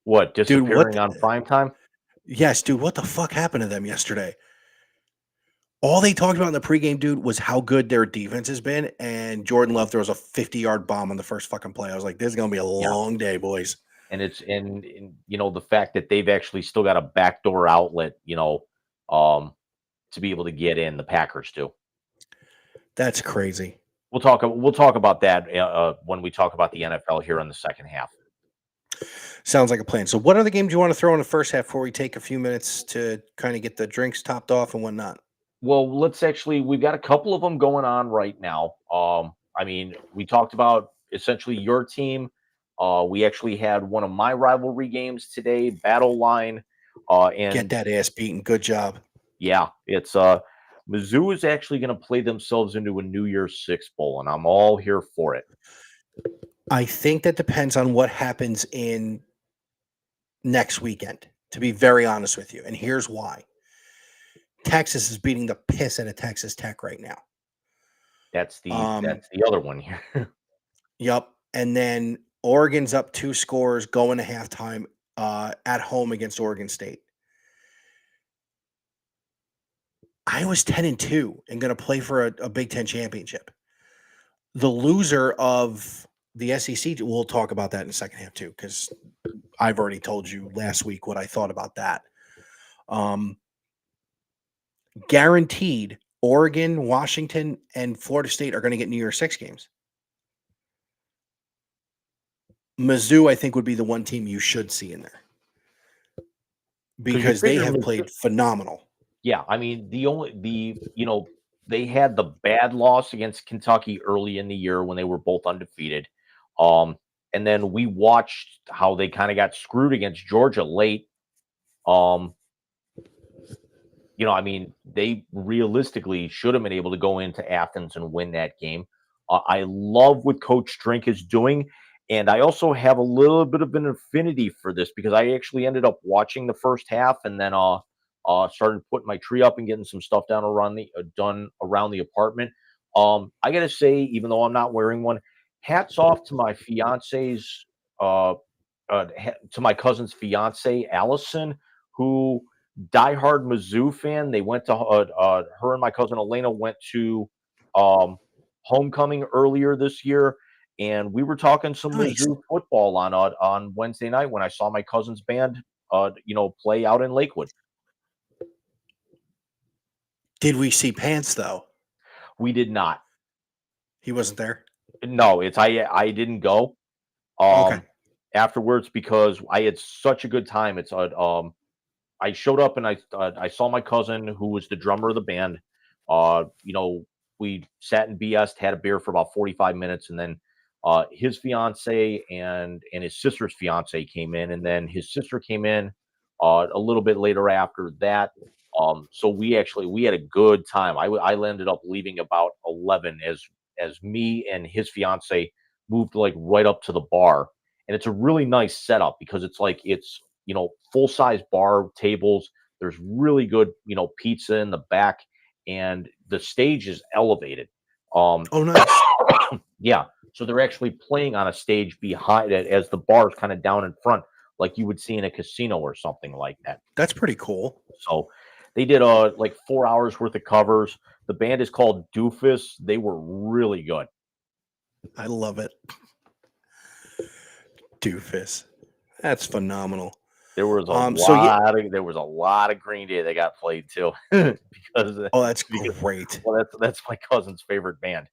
What, disappearing on primetime? Yes, dude. What the fuck happened to them yesterday? All they talked about in the pregame, dude, was how good their defense has been. And Jordan Love throws a 50-yard bomb on the first fucking play. I was like, this is going to be a long day, boys. And it's and the fact that they've actually still got a backdoor outlet, to be able to get in, the Packers do. That's crazy. We'll talk about that when we talk about the NFL here in the second half. Sounds like a plan. So what other games do you want to throw in the first half before we take a few minutes to kind of get the drinks topped off and whatnot? Well, we've got a couple of them going on right now. We talked about essentially your team. We actually had one of my rivalry games today, Battle Line. And get that ass beaten. Good job. Yeah, it's Mizzou is actually going to play themselves into a New Year's Six bowl, and I'm all here for it. I think that depends on what happens in next weekend, to be very honest with you. And here's why. Texas is beating the piss out of Texas Tech right now. That's the other one here. Yep. And then Oregon's up 2 scores going to halftime at home against Oregon State. Iowa's 10-2 and going to play for a Big Ten championship. The loser of the SEC, we'll talk about that in the second half too, because I've already told you last week what I thought about that. Guaranteed, Oregon, Washington, and Florida State are going to get New Year's Six games. Mizzou, I think, would be the one team you should see in there because they have played phenomenal. Yeah, I mean, they had the bad loss against Kentucky early in the year when they were both undefeated. And then we watched how they kind of got screwed against Georgia late. They realistically should have been able to go into Athens and win that game. I love what Coach Drink is doing. And I also have a little bit of an affinity for this because I actually ended up watching the first half and then started putting my tree up and getting some stuff done around the apartment. I gotta say, even though I'm not wearing one, hats off to my fiance's to my cousin's fiance, Allison, who diehard Mizzou fan. They went to her and my cousin Elena went to homecoming earlier this year, and we were talking some Mizzou football on Wednesday night when I saw my cousin's band play out in Lakewood. Did we see Pants though? We did not. He wasn't there? No, I didn't go. Okay. Afterwards because I had such a good time. I showed up and I saw my cousin who was the drummer of the band. We sat and BS'd, had a beer for about 45 minutes, and then his fiance and his sister's fiance came in, and then his sister came in a little bit later after that. So we had a good time. I ended up leaving about 11 as me and his fiance moved like right up to the bar, and it's a really nice setup because it's full size bar tables. There's really good pizza in the back, and the stage is elevated. Oh, nice. Yeah. So they're actually playing on a stage behind it as the bar is kind of down in front, like you would see in a casino or something like that. That's pretty cool. So they did like 4 hours worth of covers. The band is called Doofus. They were really good. I love it. Doofus. That's phenomenal. There was a lot of Green Day that got played too. That's great. Well, that's my cousin's favorite band.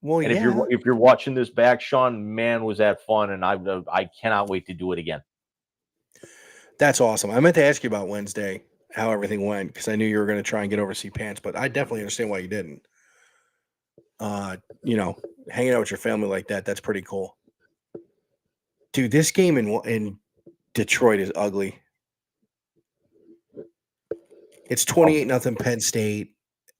Well, and if you're watching this back, Sean, man, was that fun, and I cannot wait to do it again. That's awesome. I meant to ask you about Wednesday, how everything went, because I knew you were going to try and get over to see Pants, but I definitely understand why you didn't. You know, hanging out with your family like that, that's pretty cool. Dude, this game in Detroit is ugly. It's 28-0 Penn State,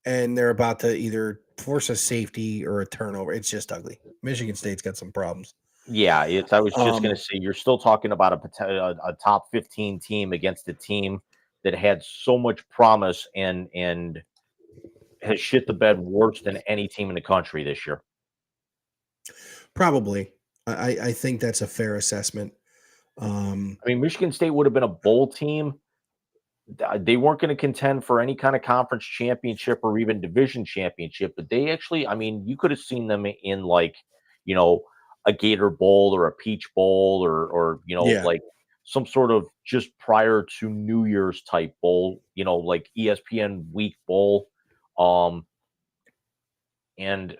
and they're about to either force a safety or a turnover. It's just ugly. Michigan State's got some problems. Yeah, I was just Um, gonna say, you're still talking about a top 15 team against a team that had so much promise and has shit the bed worse than any team in the country this year. Probably. I think that's a fair assessment. Um, I mean, Michigan State would have been a bowl team. They weren't going to contend for any kind of conference championship or even division championship, but they actually, I mean, you could have seen them in like, you know, a Gator Bowl or a Peach Bowl or yeah. like some sort of just prior to New Year's type bowl, like ESPN Week Bowl. Um, and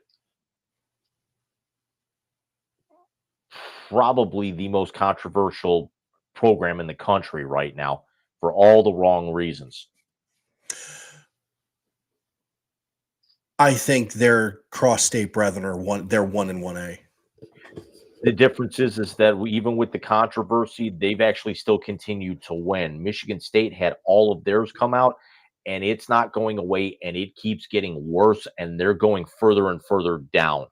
probably the most controversial program in the country right now for all the wrong reasons. I think their cross-state brethren are one. They're 1-1A. The difference is that even with the controversy, they've actually still continued to win. Michigan State had all of theirs come out, and it's not going away, and it keeps getting worse, and they're going further and further down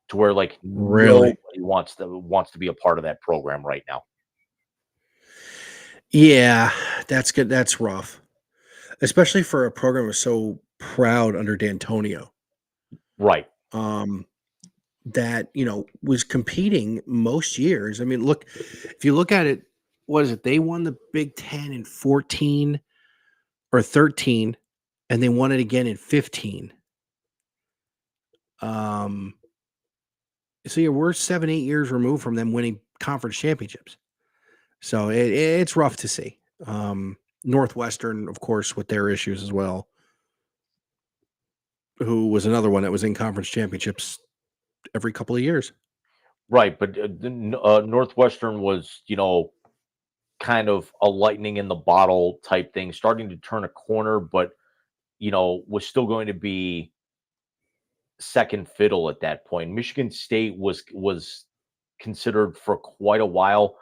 to where like Really? nobody wants to be a part of that program right now. Yeah, that's good. That's rough, especially for a program that's so proud under D'Antonio. Right. Um, that was competing most years. I mean, look, if you look at it, what is it? They won the Big Ten in 14 or 13, and they won it again in 15. Um, so yeah, we're 7, 8 years removed from them winning conference championships. So it's rough to see. Northwestern, of course, with their issues as well, who was another one that was in conference championships every couple of years. Right, but Northwestern was, kind of a lightning in the bottle type thing, starting to turn a corner, but was still going to be second fiddle at that point. Michigan State was considered for quite a while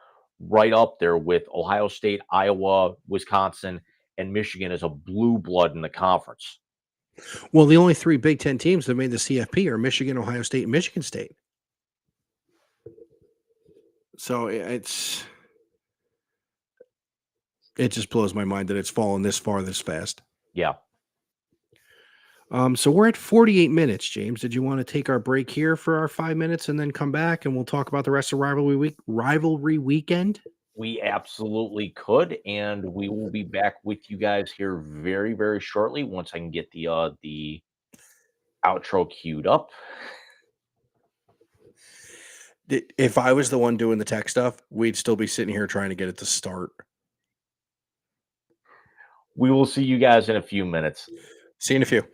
right up there with Ohio State, Iowa, Wisconsin, and Michigan as a blue blood in the conference. Well, the only three Big Ten teams that made the CFP are Michigan, Ohio State, and Michigan State. So it just blows my mind that it's fallen this far this fast. Yeah. So we're at 48 minutes, James. Did you want to take our break here for our 5 minutes and then come back and we'll talk about the rest of rivalry weekend? We absolutely could, and we will be back with you guys here very, very shortly once I can get the outro queued up. If I was the one doing the tech stuff, we'd still be sitting here trying to get it to start. We will see you guys in a few minutes. See you in a few.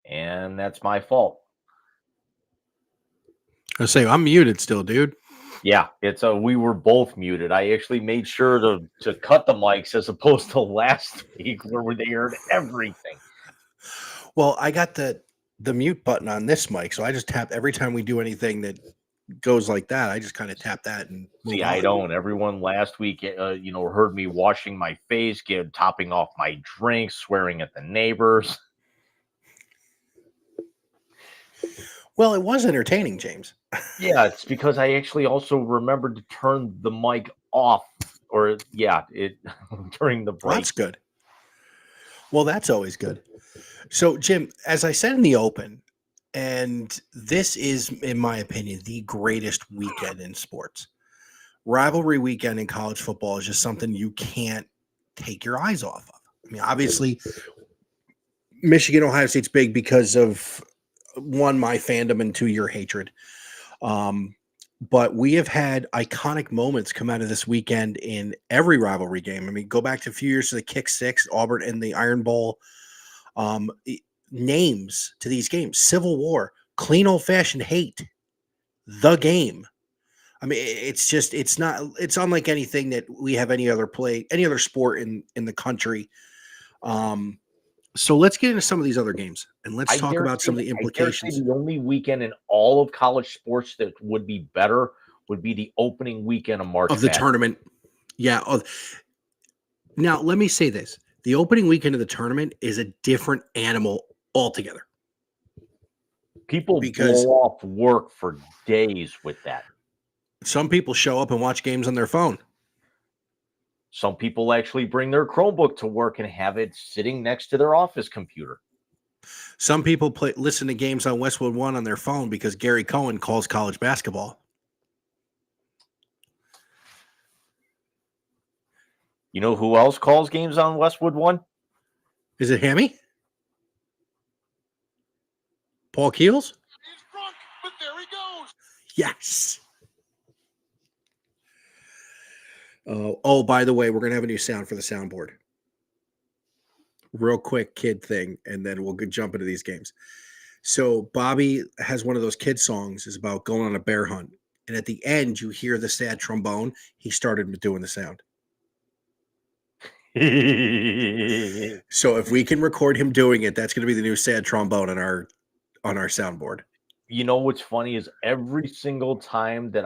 and that's my fault. I say I'm muted still, dude. Yeah, it's we were both muted. I actually made sure to cut the mics as opposed to last week where they heard everything. Well, I got the mute button on this mic, so I just tap every time we do anything that goes like that. I just kind of tap that and move See, on. I don't. Everyone last week, heard me washing my face, topping off my drinks, swearing at the neighbors. Well, it was entertaining, James. Yeah, it's because I actually also remembered to turn the mic off, or it during the Well, break. that's good. Well, that's always good. So, Jim, as I said in the open, and this is, in my opinion, the greatest weekend in sports. Rivalry weekend in college football is just something you can't take your eyes off of. I mean, obviously, Michigan, Ohio State's big because of one, my fandom, and two, your hatred. But we have had iconic moments come out of this weekend in every rivalry game. I mean, go back to a few years to the Kick Six, Auburn, and the Iron Bowl. Names to these games: Civil War, clean old fashioned hate, the game. I mean, it's unlike anything that we have any other sport in the country. So let's get into some of these other games and let's talk about some of the I dare say implications the only weekend in all of college sports that would be better would be the opening weekend of March of the Madness. tournament. Yeah. Now, let me say this. The opening weekend of the tournament is a different animal altogether. People blow off work for days with that. Some people show up and watch games on their phone. Some people actually bring their Chromebook to work and have it sitting next to their office computer. Some people listen to games on Westwood One on their phone because Gary Cohen calls college basketball. You know who else calls games on Westwood One? Is it Hammy? Paul Keels? He's drunk, but there he goes. Yes. Oh, by the way, we're going to have a new sound for the soundboard. Real quick kid thing, and then we'll jump into these games. So Bobby has one of those kid songs is about going on a bear hunt. And at the end, you hear the sad trombone. He started doing the sound. So if we can record him doing it, that's going to be the new sad trombone on our soundboard. You know what's funny is every single time that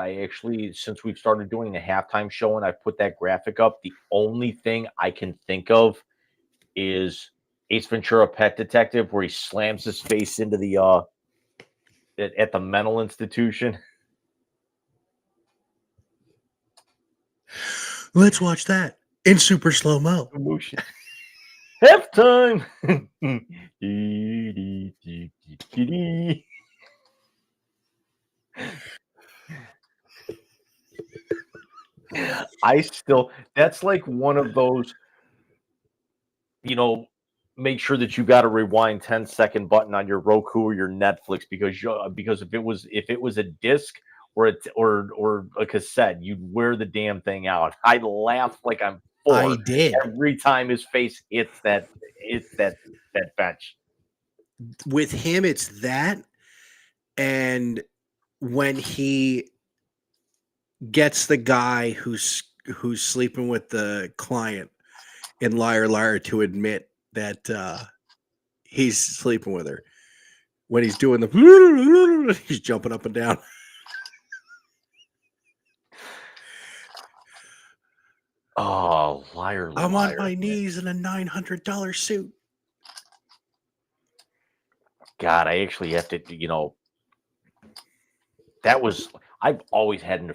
since we've started doing the halftime show and I put that graphic up, the only thing I can think of is Ace Ventura: Pet Detective, where he slams his face into the at the mental institution. Let's watch that in super slow mo. Halftime. That's like one of those, make sure that you got a rewind 10-second button on your Roku or your Netflix because if it was a disc or a cassette, you'd wear the damn thing out. I laugh like I'm four. I did every time his face hits that bench. With him, it's that, and when he gets the guy who's sleeping with the client in Liar Liar to admit that he's sleeping with her. When he's doing he's jumping up and down. Oh, liar! I'm on my knees in a $900 suit. God, I actually have to, I've always had an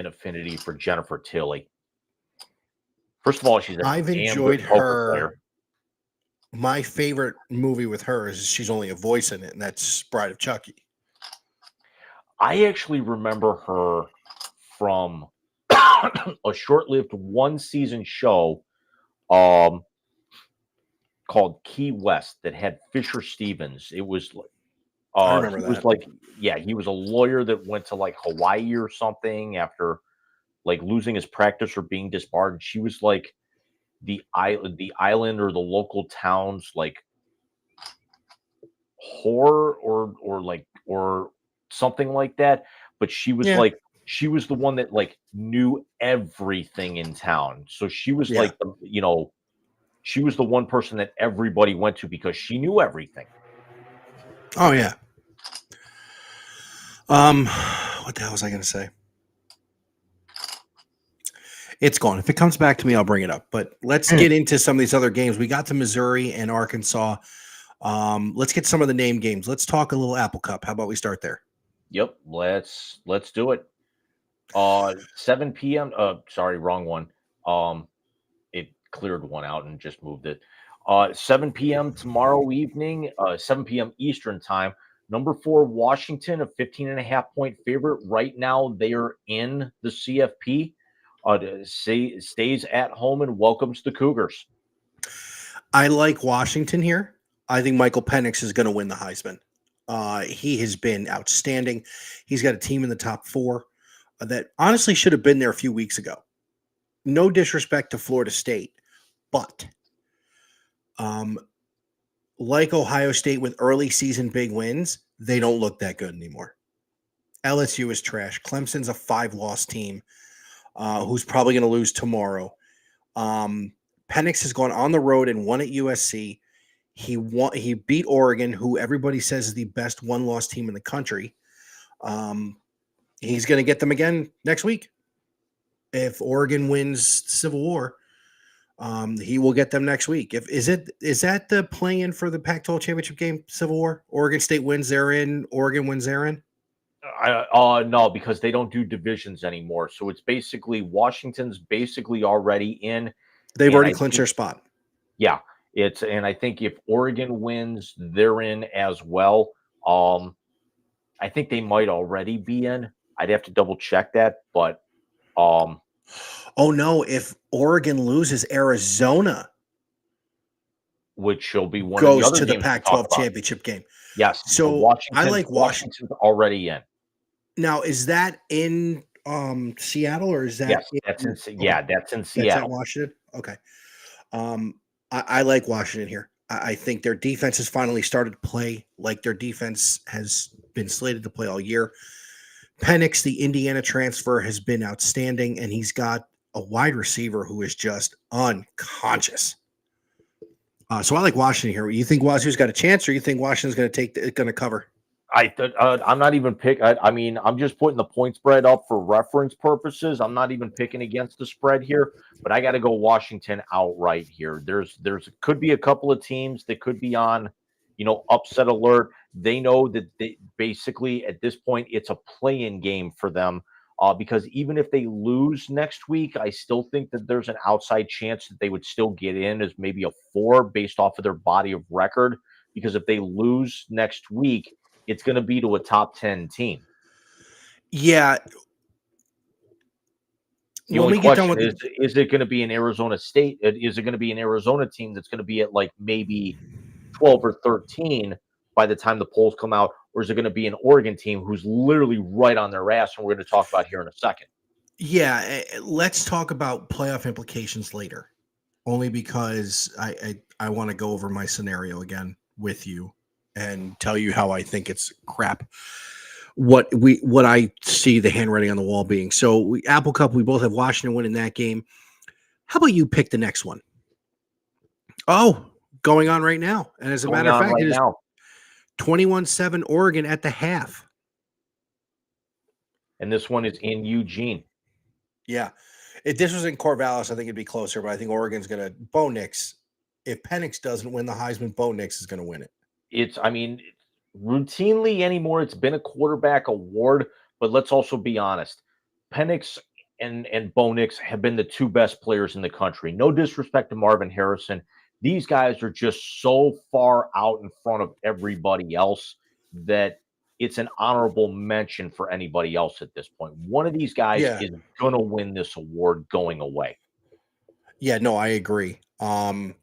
affinity for Jennifer Tilly. First of all, I've enjoyed her. Player. My favorite movie with her is she's only a voice in it, and that's Bride of Chucky. I actually remember her from a short-lived one-season show called Key West that had Fisher Stevens. It was I remember that. He was a lawyer that went to like Hawaii or something after like losing his practice or being disbarred. And she was like the island or the local town's like whore or something like that, but Yeah. she was the one that like knew everything in town. So she was Yeah. like she was the one person that everybody went to because she knew everything. Oh yeah. What the hell was I going to say? It's gone. If it comes back to me, I'll bring it up. But let's get into some of these other games. We got to Missouri and Arkansas. Let's get some of the name games. Let's talk a little Apple Cup. How about we start there? Yep, let's do it. 7 p.m. Sorry, wrong one. It cleared one out and just moved it. 7 p.m. tomorrow evening, 7 p.m. Eastern time. Number 4, Washington, a 15.5 point favorite. Right now, they are in the CFP. Stays at home and welcomes the Cougars. I like Washington here. I think Michael Penix is going to win the Heisman. He has been outstanding. He's got a team in the top 4 that honestly should have been there a few weeks ago. No disrespect to Florida State, but like Ohio State with early season big wins, they don't look that good anymore. LSU is trash. Clemson's a 5-loss team who's probably going to lose tomorrow. Penix has gone on the road and won at USC. He beat Oregon, who everybody says is the best 1-loss team in the country. He's going to get them again next week. If Oregon wins Civil War, he will get them next week. Is that the play-in for the Pac-12 championship game? Civil War. Oregon State wins, they're in. Oregon wins, they're in. No, because they don't do divisions anymore. So it's basically Washington's basically already in. They've And already I clinched think, their spot. yeah, and I think if Oregon wins, they're in as well. I think they might already be in. I'd have to double check that, but Oh no! If Oregon loses, Arizona which will be one of the goes other to the games to talk Pac-12 about. championship game. Yes, So I like Washington. Washington's already in. Now, is that in Seattle or is that Yes, in, that's in that's at Seattle. Washington? Okay. I like Washington here. I think their defense has finally started to play like their defense has been slated to play all year. Penix, the Indiana transfer, has been outstanding, and he's got a wide receiver who is just unconscious. So I like Washington here. You think Wazoo's got a chance, or you think Washington's going to cover? I'm not even pick. I mean, I'm just putting the point spread up for reference purposes. I'm not even picking against the spread here, but I got to go Washington outright here. There's could be a couple of teams that could be on, upset alert. They know that they basically at this point it's a play-in game for them. Because even if they lose next week, I still think that there's an outside chance that they would still get in as maybe a 4 based off of their body of record. Because if they lose next week, it's going to be to a top 10 team. Yeah. The only question is it going to be an Arizona State? Is it going to be an Arizona team that's going to be at like maybe 12 or 13 by the time the polls come out? Or is it going to be an Oregon team who's literally right on their ass? And we're going to talk about here in a second. Yeah. Let's talk about playoff implications later, only because I want to go over my scenario again with you and tell you how I think it's crap. What I see the handwriting on the wall being. So Apple Cup, we both have Washington winning that game. How about you pick the next one? Oh, going on right now. And as a matter of fact, it is 21-7 Oregon at the half. And this one is in Eugene. Yeah. If this was in Corvallis, I think it'd be closer, but I think Oregon's going to Bo Nix. If Penix doesn't win the Heisman, Bo Nix is going to win it. Routinely anymore, it's been a quarterback award, but let's also be honest. Penix and Bo Nix have been the 2 best players in the country. No disrespect to Marvin Harrison. These guys are just so far out in front of everybody else that it's an honorable mention for anybody else at this point. One of these guys is going to win this award going away. Yeah, no, I agree. I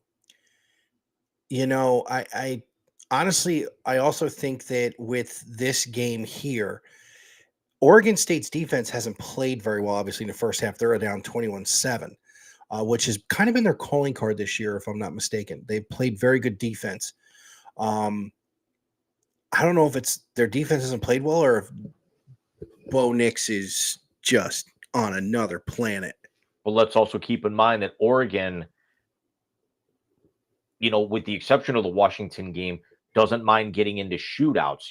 honestly, I also think that with this game here, Oregon State's defense hasn't played very well, obviously, in the first half. They're down 21-7, which has kind of been their calling card this year, if I'm not mistaken. They've played very good defense. I don't know if it's their defense hasn't played well or if Bo Nix is just on another planet. But let's also keep in mind that Oregon, with the exception of the Washington game, doesn't mind getting into shootouts.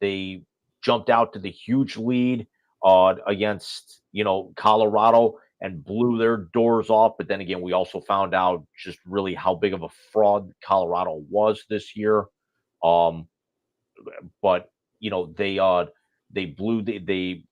They jumped out to the huge lead against Colorado and blew their doors off. But then again, we also found out just really how big of a fraud Colorado was this year. Um, but they blew they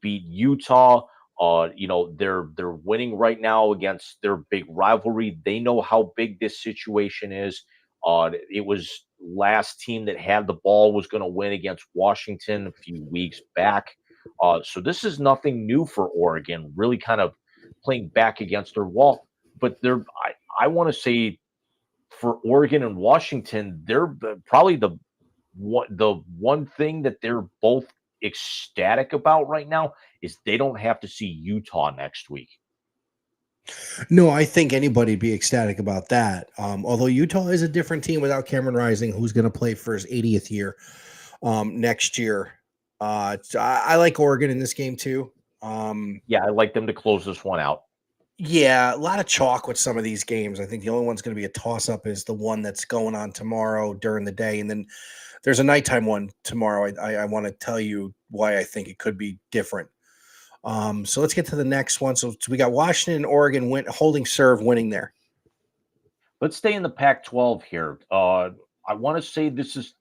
beat Utah. They're winning right now against their big rivalry. They know how big this situation is. It was last team that had the ball was going to win against Washington a few weeks back. So this is nothing new for Oregon, really kind of playing back against their wall. But I want to say for Oregon and Washington, they're probably the one thing that they're both ecstatic about right now is they don't have to see Utah next week. No, I think anybody'd be ecstatic about that. Although Utah is a different team without Cameron Rising, who's going to play for his 80th year next year. I like Oregon in this game too. Yeah, I'd like them to close this one out. Yeah, a lot of chalk with some of these games. I think the only one's going to be a toss-up is the one that's going on tomorrow during the day, and then there's a nighttime one tomorrow. I want to tell you why I think it could be different. So let's get to the next one. So we got Washington and Oregon holding serve, winning there. Let's stay in the Pac-12 here. I want to say this is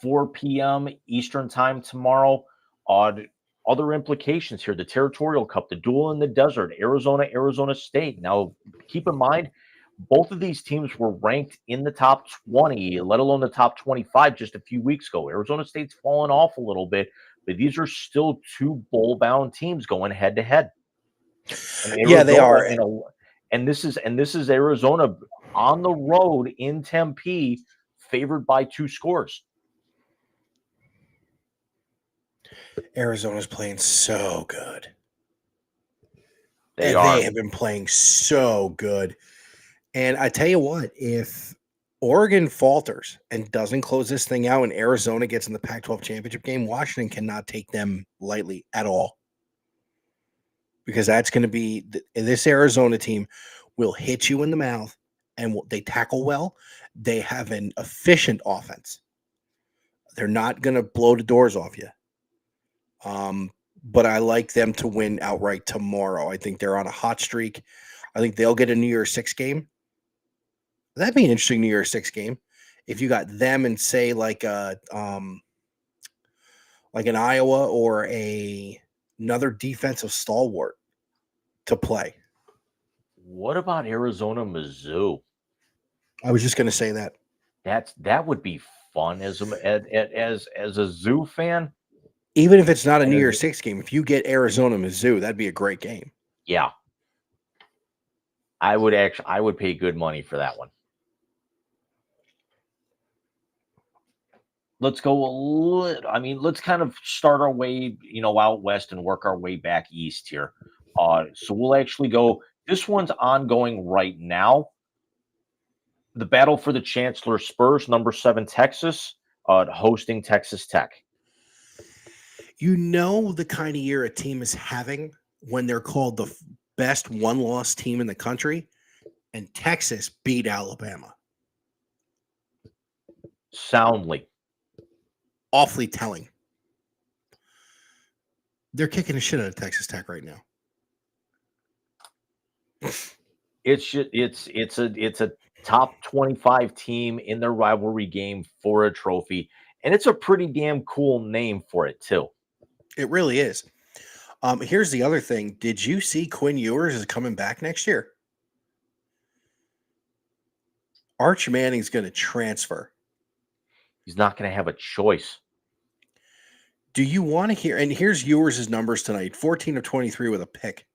4 p.m. Eastern time tomorrow. Other implications here: the Territorial Cup, the duel in the desert, Arizona State. Now, keep in mind, both of these teams were ranked in the top 20, let alone the top 25 just a few weeks ago. Arizona State's fallen off a little bit, but these are still two bowl-bound teams going head-to-head. Yeah, they are. And this is Arizona on the road in Tempe, favored by 2 scores. Arizona's playing so good. They have been playing so good. And I tell you what, if Oregon falters and doesn't close this thing out and Arizona gets in the Pac-12 championship game, Washington cannot take them lightly at all. Because that's going to be this Arizona team will hit you in the mouth, and they tackle well. They have an efficient offense. They're not going to blow the doors off you. But I like them to win outright tomorrow. I think they're on a hot streak. I think they'll get a New Year's Six game. That'd be an interesting New Year's Six game if you got them and say like an Iowa or another defensive stalwart to play. What about Arizona Mizzou? I was just going to say that. That would be fun as a Zoo fan. Even if it's not a New Year's Six game, if you get Arizona Mizzou, that'd be a great game. Yeah, I would pay good money for that one. Let's go let's kind of start our way, out west and work our way back east here. So we'll actually go. This one's ongoing right now. The battle for the Chancellor Spurs, number 7 Texas, hosting Texas Tech. You know the kind of year a team is having when they're called the best one-loss team in the country, and Texas beat Alabama. Soundly. Awfully telling. They're kicking the shit out of Texas Tech right now. It's a top 25 team in their rivalry game for a trophy, and it's a pretty damn cool name for it too. It really is. Here's the other thing. Did you see Quinn Ewers is coming back next year? Arch Manning's going to transfer. He's not going to have a choice. Do you want to hear? And here's Ewers' numbers tonight: 14 of 23 with a pick.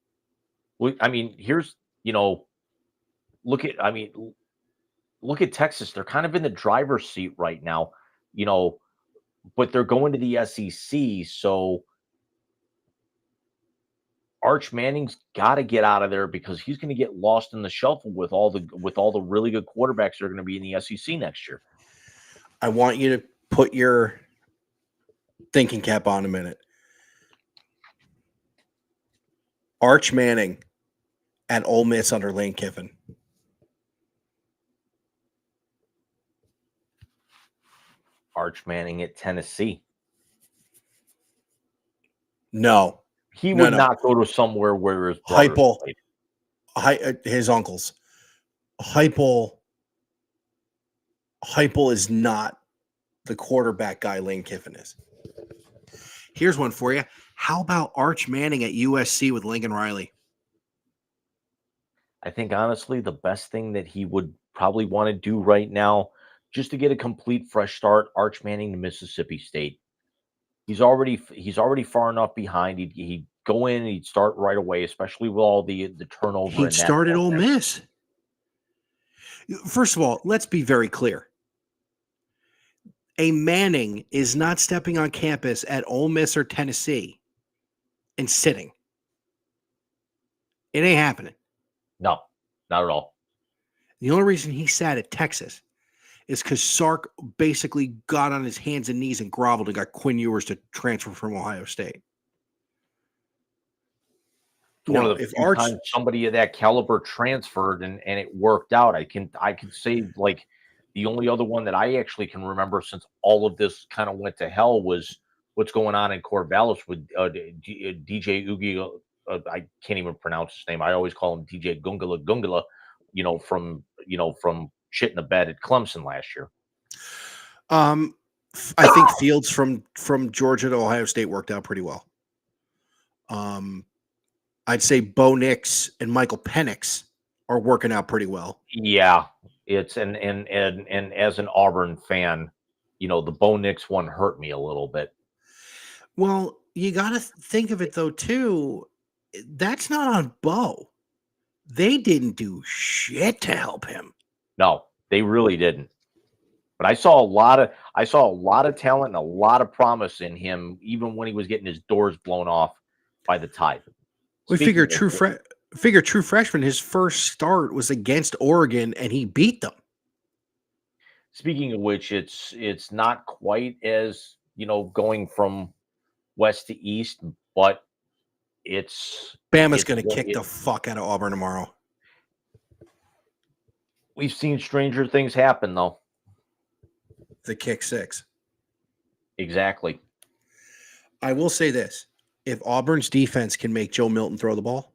Well, here's look at Texas. They're kind of in the driver's seat right now, but they're going to the SEC, so Arch Manning's got to get out of there because he's going to get lost in the shuffle with all the really good quarterbacks that are going to be in the SEC next year. I want you to put your thinking cap on a minute. Arch Manning at Ole Miss under Lane Kiffin. Arch Manning at Tennessee. No. He No, would no. not go to somewhere where his brothers played. His uncles. Heupel is not the quarterback guy Lane Kiffin is. Here's one for you. How about Arch Manning at USC with Lincoln Riley? I think, honestly, the best thing that he would probably want to do right now, just to get a complete fresh start, Arch Manning to Mississippi State. He's already far enough behind. He'd go in and he'd start right away, especially with all the turnover. He started Ole Miss. First of all, let's be very clear. A Manning is not stepping on campus at Ole Miss or Tennessee and sitting. It ain't happening. No, not at all. The only reason he sat at Texas is because Sark basically got on his hands and knees and groveled and got Quinn Ewers to transfer from Ohio State. One of the few times somebody of that caliber transferred and it worked out. I can say, like, the only other one that I actually can remember since all of this kind of went to hell was what's going on in Corvallis with DJ Ugi. I can't even pronounce his name. I always call him DJ Gungala, from shit in the bed at Clemson last year. I think Fields from Georgia to Ohio State worked out pretty well. I'd say Bo Nix and Michael Penix are working out pretty well. Yeah, it's and as an Auburn fan, the Bo Nix one hurt me a little bit. Well, you got to think of it though too. That's not on Bo. They didn't do shit to help him. No, they really didn't. But I saw a lot of talent and a lot of promise in him, even when he was getting his doors blown off by the Tide. We figure true freshman. His first start was against Oregon, and he beat them. Speaking of which, it's not quite as going from west to east, but Bama's going to kick the fuck out of Auburn tomorrow. We've seen stranger things happen, though. The kick six. Exactly. I will say this. If Auburn's defense can make Joe Milton throw the ball,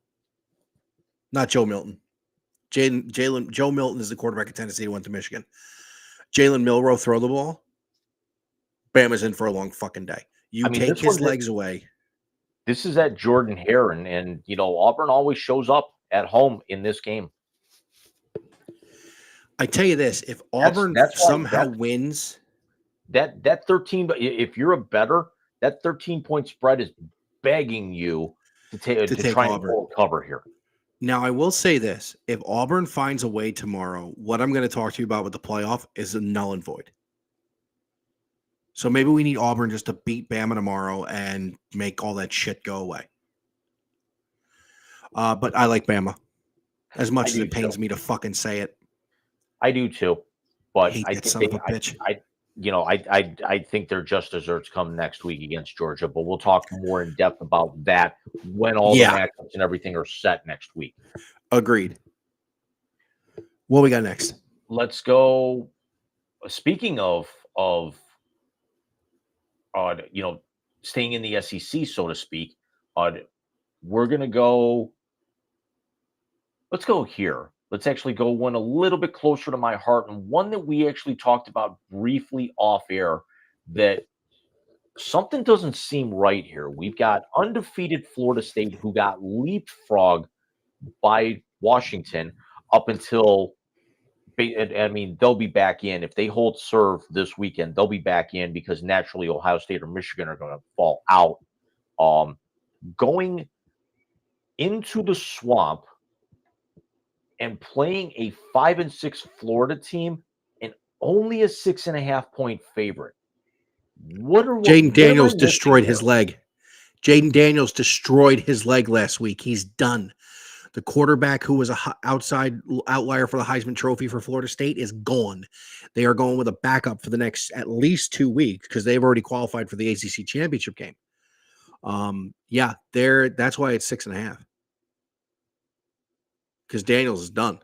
not Joe Milton. Joe Milton is the quarterback of Tennessee who went to Michigan. Jalen Milroe throw the ball, Bama's in for a long fucking day. Take his legs away. This is at Jordan Hare, and Auburn always shows up at home in this game. I tell you this, if Auburn somehow wins, that 13, if you're a bettor, that 13-point spread is begging you to try and pull cover here. Now, I will say this. If Auburn finds a way tomorrow, what I'm going to talk to you about with the playoff is a null and void. So maybe we need Auburn just to beat Bama tomorrow and make all that shit go away. But I like Bama. As much as it pains me to fucking say it. I do too. But I think their just desserts come next week against Georgia, but we'll talk more in depth about that when all the matchups and everything are set next week. Agreed. What we got next? Let's go. Speaking of staying in the SEC, so to speak, we're going to go. Let's go here. Let's actually go one a little bit closer to my heart, and one that we actually talked about briefly off air, that something doesn't seem right here. We've got undefeated Florida State who got leapfrogged by Washington up until, they'll be back in. If they hold serve this weekend, they'll be back in because naturally Ohio State or Michigan are going to fall out. Going into the swamp and playing a 5-6 Florida team and only a 6.5-point favorite. Jaden Daniels destroyed his leg. Jaden Daniels destroyed his leg last week. He's done. The quarterback who was a outside outlier for the Heisman Trophy for Florida State is gone. They are going with a backup for the next at least 2 weeks because they've already qualified for the ACC championship game. Yeah, that's why it's 6.5. Because Daniels is done.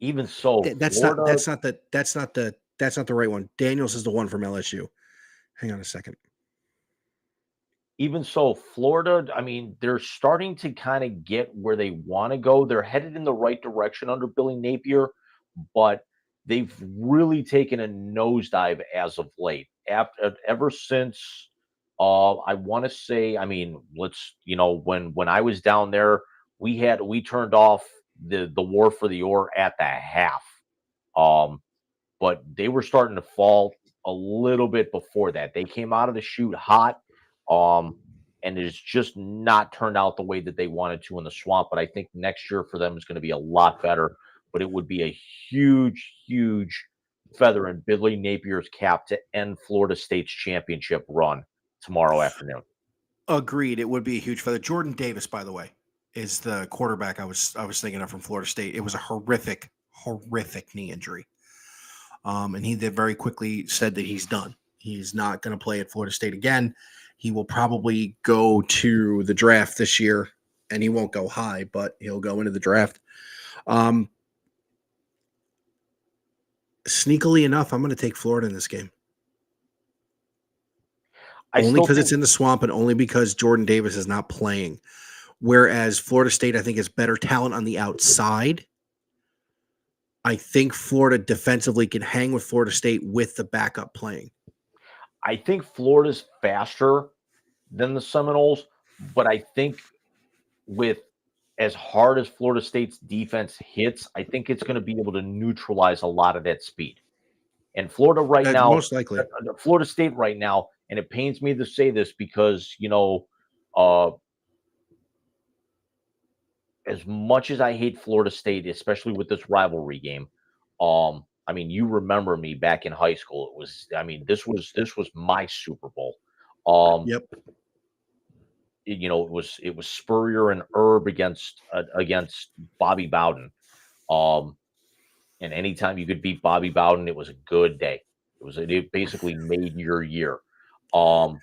Even so, That's Florida, not the right one. Daniels is the one from LSU. Hang on a second. even so, Florida, I mean, they're starting to kind of get where they want to go. They're headed in the right direction under Billy Napier, but they've really taken a nosedive as of late. Ever since, I want to say, I mean, when I was down there, we turned off the war for the oar at the half. Um, but they were starting to fall a little bit before that. They came out of the chute hot, um, and it's just not turned out the way that they wanted to in the swamp. But I think next year for them is going to be a lot better. But it would be a huge, huge feather in Billy Napier's cap to end Florida State's championship run tomorrow afternoon. Agreed. It would be a huge feather. Jordan Davis, by the way, is the quarterback I was thinking of from Florida State. It was a horrific knee injury. And he then very quickly said that he's done. He's not going to play at Florida State again. He will probably go to the draft this year, and he won't go high, but he'll go into the draft. Sneakily enough, I'm going to take Florida in this game. Only because it's in the swamp and only because Jordan Davis is not playing. Whereas Florida State, I think, is better talent on the outside. I think Florida defensively can hang with Florida State with the backup playing. I think Florida's faster than the Seminoles, but I think with as hard as Florida State's defense hits, I think it's going to be able to neutralize a lot of that speed. And Florida right now, most likely, Florida State right now, and it pains me to say this because, as much as I hate Florida State, especially with this rivalry game, I mean, you remember me back in high school. It was, I mean, this was my Super Bowl. Yep. It was Spurrier and Herb against Bobby Bowden. And anytime you could beat Bobby Bowden, it was a good day. It basically made your year. But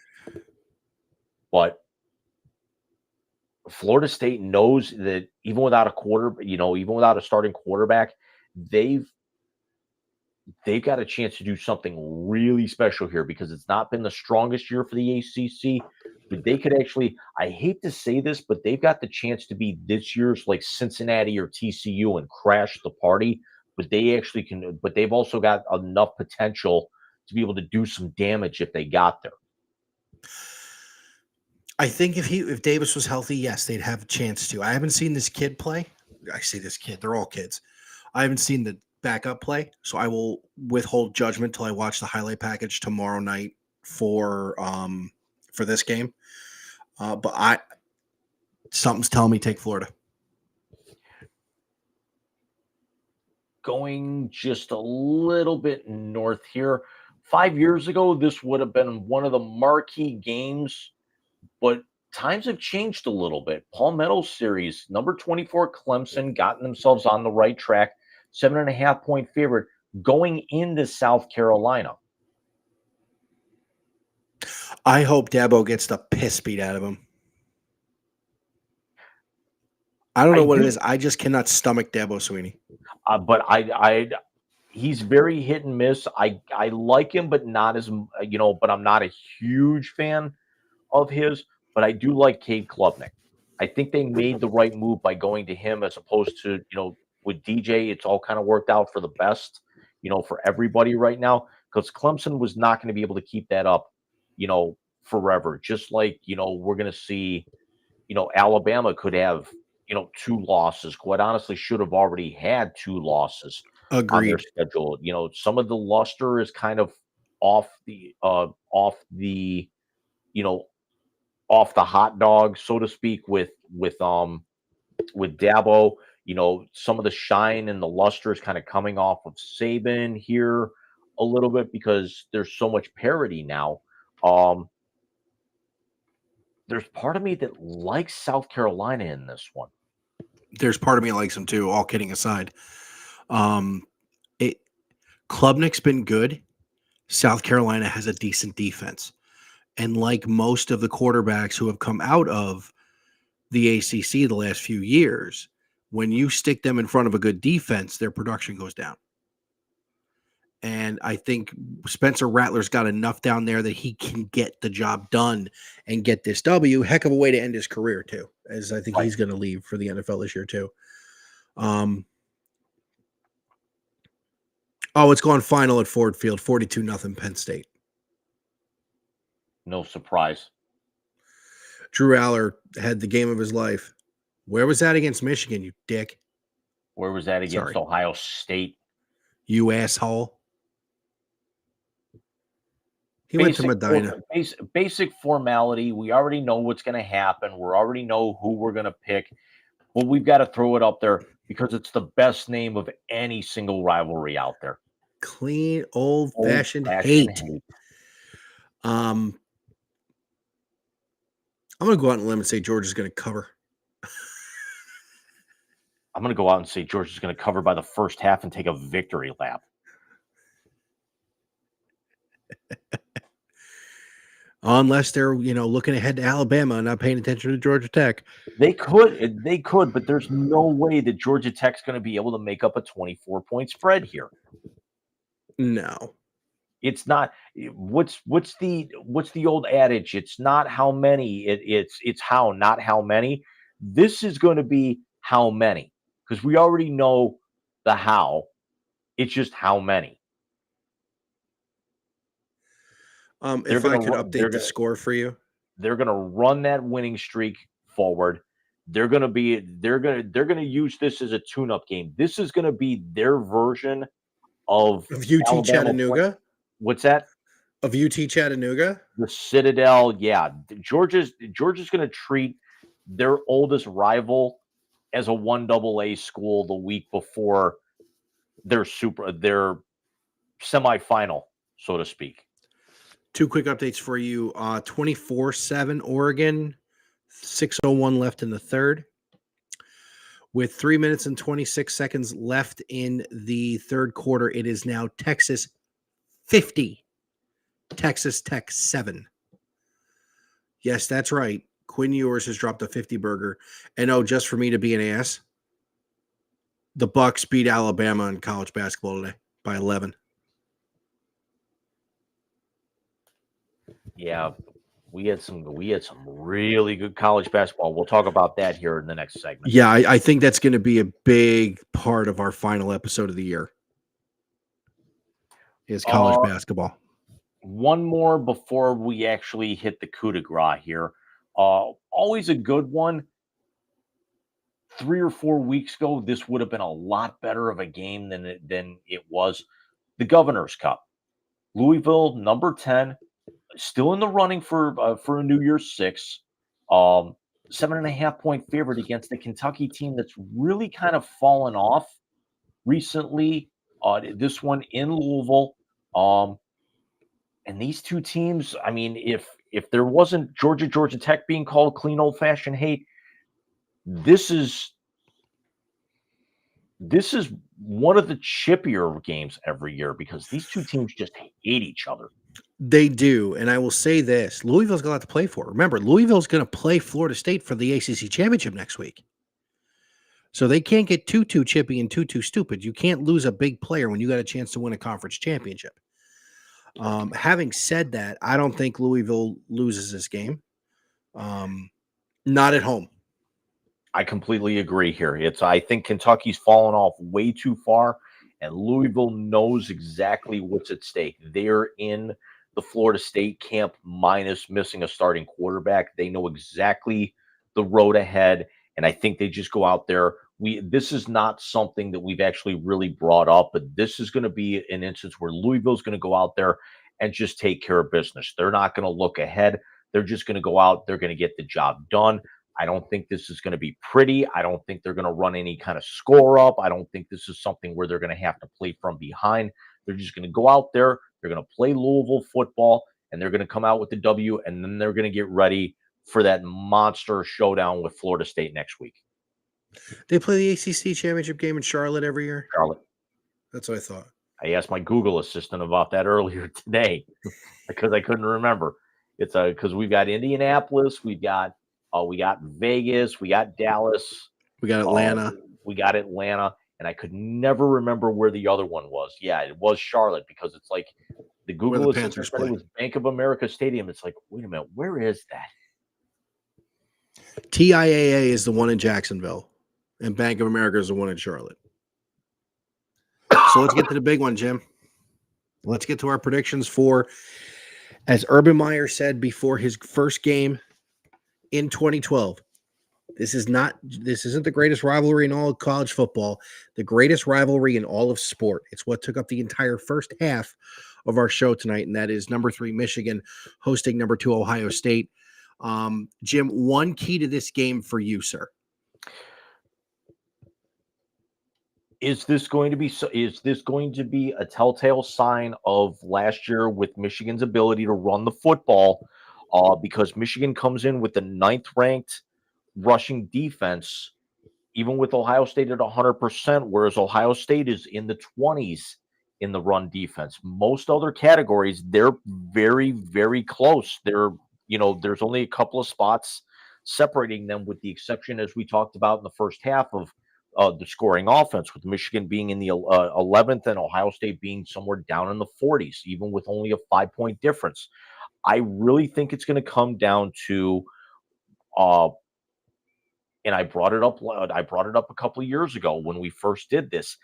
Florida State knows that even without a starting quarterback, they've got a chance to do something really special here because it's not been the strongest year for the ACC. But they could actually, I hate to say this, but they've got the chance to be this year's like Cincinnati or TCU and crash the party. But they actually can, but they've also got enough potential to be able to do some damage if they got there. I think if Davis was healthy, yes, they'd have a chance to. I haven't seen this kid play. I say this kid, they're all kids. I haven't seen the backup play, so I will withhold judgment till I watch the highlight package tomorrow night for this game. But something's telling me take Florida. Going just a little bit north here. 5 years ago, this would have been one of the marquee games, but times have changed a little bit. Palmetto Series, number 24 Clemson, gotten themselves on the right track, 7.5-point favorite going into South Carolina. I hope Dabo gets the piss beat out of him. I don't know what it is. I just cannot stomach Dabo Swinney. But he's very hit and miss. I like him, but not as but I'm not a huge fan of his. But I do like Cade Klubnik. I think they made the right move by going to him as opposed to with DJ. It's all kind of worked out for the best, for everybody right now because Clemson was not going to be able to keep that up, forever. Just like we're going to see, Alabama could have 2 losses. Quite honestly, should have already had 2 losses. Agreed. On their schedule. Some of the luster is kind of off the hot dog, so to speak, with Dabo. Some of the shine and the luster is kind of coming off of Saban here a little bit because there's so much parity now. there's part of me that likes South Carolina in this one. There's part of me that likes them too, all kidding aside. Klubnik's been good. South Carolina has a decent defense. And like most of the quarterbacks who have come out of the ACC the last few years, when you stick them in front of a good defense, their production goes down. And I think Spencer Rattler's got enough down there that he can get the job done and get this W. Heck of a way to end his career, too, as I think he's going to leave for the NFL this year, too. It's going final at Ford Field, 42-0 Penn State. No surprise. Drew Aller had the game of his life. Where was that against Michigan, you dick? Where was that against Ohio State? You asshole. He went to Medina. Basic formality. We already know what's going to happen. We already know who we're going to pick. But we've got to throw it up there because it's the best name of any single rivalry out there. Clean, old-fashioned hate. I'm going to go out on a limb and say Georgia's going to cover. I'm going to go out and say Georgia's going to cover by the first half and take a victory lap. Unless they're, looking ahead to Alabama and not paying attention to Georgia Tech. They could, but there's no way that Georgia Tech's going to be able to make up a 24-point spread here. No. It's not. What's the old adage? It's not how many. It's how, not how many. This is going to be how many, because we already know the how. It's just how many. If I could update the score for you, they're going to run that winning streak forward. They're going to use this as a tune-up game. This is going to be their version of UT Alabama Chattanooga. What's that? Of UT Chattanooga? The Citadel, yeah. Georgia's going to treat their oldest rival as a 1AA school the week before their semifinal, so to speak. Two quick updates for you. 24-7 Oregon, 6:01 left in the third. With 3 minutes and 26 seconds left in the third quarter, it is now Texas 50, Texas Tech 7. Yes, that's right. Quinn Ewers has dropped a 50 burger. And just for me to be an ass, the Bucks beat Alabama in college basketball today by 11. Yeah, we had some really good college basketball. We'll talk about that here in the next segment. Yeah, I think that's going to be a big part of our final episode of the year. Is college basketball. One more before we actually hit the coup de grace here. Always a good one. 3 or 4 weeks ago, this would have been a lot better of a game than it was. The Governor's Cup. Louisville, number 10, still in the running for a New Year's 6. 7.5-point favorite against the Kentucky team that's really kind of fallen off recently. This one in Louisville. And these two teams, I mean, if there wasn't Georgia Tech being called clean old-fashioned hate, this is one of the chippier games every year because these two teams just hate each other. They do, and I will say this. Louisville's got a lot to play for. Remember, Louisville's going to play Florida State for the ACC Championship next week. So they can't get too chippy and too stupid. You can't lose a big player when you got a chance to win a conference championship. Having said that, I don't think Louisville loses this game. Not at home. I completely agree here. I think Kentucky's fallen off way too far, and Louisville knows exactly what's at stake. They're in the Florida State camp minus missing a starting quarterback. They know exactly the road ahead, and I think they just go out there. This is not something that we've actually really brought up, but this is going to be an instance where Louisville's going to go out there and just take care of business. They're not going to look ahead. They're just going to go out. They're going to get the job done. I don't think this is going to be pretty. I don't think they're going to run any kind of score up. I don't think this is something where they're going to have to play from behind. They're just going to go out there. They're going to play Louisville football, and they're going to come out with the W, and then they're going to get ready for that monster showdown with Florida State next week. They play the ACC championship game in Charlotte every year. Charlotte. That's what I thought. I asked my Google assistant about that earlier today because I couldn't remember. It's because we've got Indianapolis, we got Vegas, we got Dallas, We got Atlanta. we got Atlanta, and I could never remember where the other one was. Yeah, it was Charlotte because it's like the Google assistant Panthers said play. it was Bank of America Stadium. It's like, wait a minute, where is that? TIAA is the one in Jacksonville, and Bank of America is the one in Charlotte. So let's get to the big one, Jim. Let's get to our predictions for, as Urban Meyer said before his first game in 2012. This isn't the greatest rivalry in all of college football, the greatest rivalry in all of sport. It's what took up the entire first half of our show tonight, and that is number 3 Michigan hosting number 2 Ohio State. Jim, one key to this game for you, sir. Is this going to be a telltale sign of last year with Michigan's ability to run the football? Because Michigan comes in with the 9th ranked rushing defense, even with Ohio State at 100%, whereas Ohio State is in the 20s in the run defense. Most other categories, they're very, very close. There's only a couple of spots separating them, with the exception, as we talked about in the first half, of the scoring offense, with Michigan being in the 11th and Ohio State being somewhere down in the 40s, even with only a 5-point difference. I really think it's going to come down to, and I brought it up a couple of years ago when we first did this.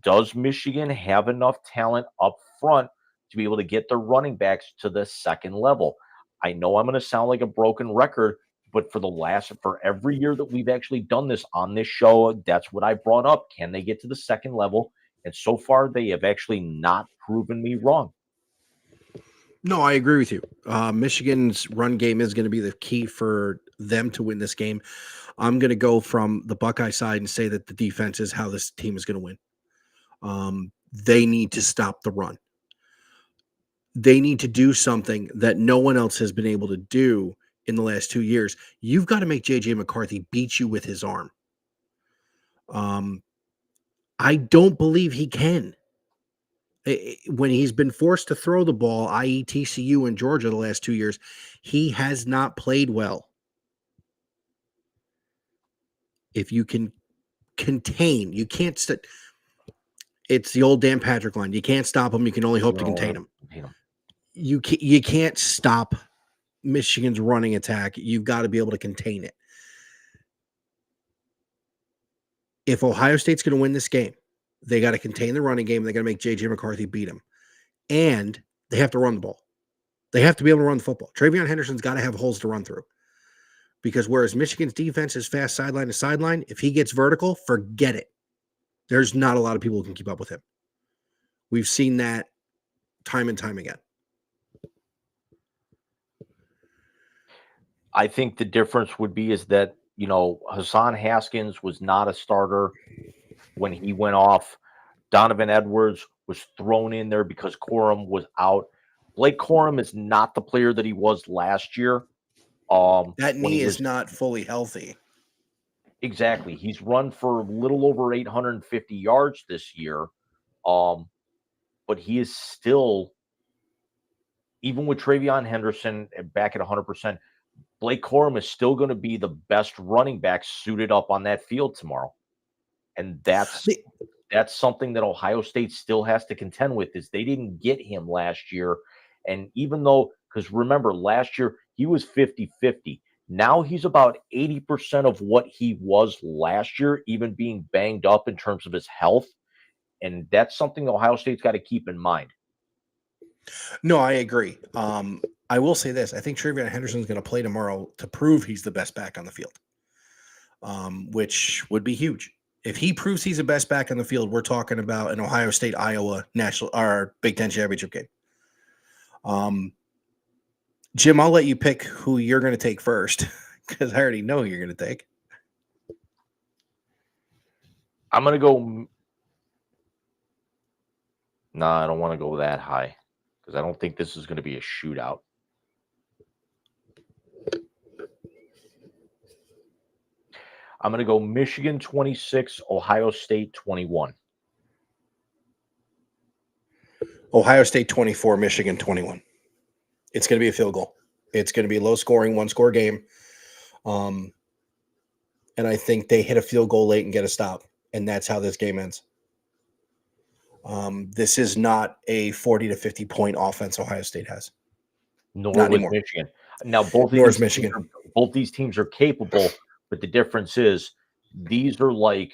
Does Michigan have enough talent up front to be able to get their running backs to the second level? I know I'm going to sound like a broken record, but for every year that we've actually done this on this show, that's what I brought up. Can they get to the second level? And so far, they have actually not proven me wrong. No, I agree with you. Michigan's run game is going to be the key for them to win this game. I'm going to go from the Buckeye side and say that the defense is how this team is going to win. They need to stop the run. They need to do something that no one else has been able to do in the last 2 years. You've got to make J.J. McCarthy beat you with his arm. I don't believe he can. When he's been forced to throw the ball, i.e. TCU and Georgia the last 2 years, he has not played well. If you can contain, you can't it's the old Dan Patrick line. You can't stop him. You can only hope to contain him. You can't stop Michigan's running attack. You've got to be able to contain it. If Ohio State's going to win this game, they got to contain the running game. They got to make J.J. McCarthy beat him. And they have to run the ball. They have to be able to run the football. Travion Henderson's got to have holes to run through. Because whereas Michigan's defense is fast sideline to sideline, if he gets vertical, forget it. There's not a lot of people who can keep up with him. We've seen that time and time again. I think the difference would be is that, Hassan Haskins was not a starter when he went off. Donovan Edwards was thrown in there because Corum was out. Blake Corum is not the player that he was last year. That knee is not fully healthy. Exactly. He's run for a little over 850 yards this year. But he is still, even with Travion Henderson back at 100%, Blake Corum is still going to be the best running back suited up on that field tomorrow. And that's something that Ohio State still has to contend with, is they didn't get him last year. And even though, because remember, last year he was 50-50. Now he's about 80% of what he was last year, even being banged up in terms of his health. And that's something Ohio State's got to keep in mind. No, I agree. I will say this. I think Travion Henderson's going to play tomorrow to prove he's the best back on the field, which would be huge. If he proves he's the best back on the field, we're talking about an Ohio State-Iowa national or Big Ten championship game. Jim, I'll let you pick who you're going to take first because I already know who you're going to take. I'm going to go. No, I don't want to go that high because I don't think this is going to be a shootout. I'm going to go Michigan 26, Ohio State 21. Ohio State 24, Michigan 21. It's going to be a field goal. It's going to be a low-scoring, one-score game. And I think they hit a field goal late and get a stop, and that's how this game ends. This is not a 40 to 50-point offense Ohio State has. Nor Not with anymore. Michigan. Now, both Nor is of Michigan. these teams are capable, but the difference is these are like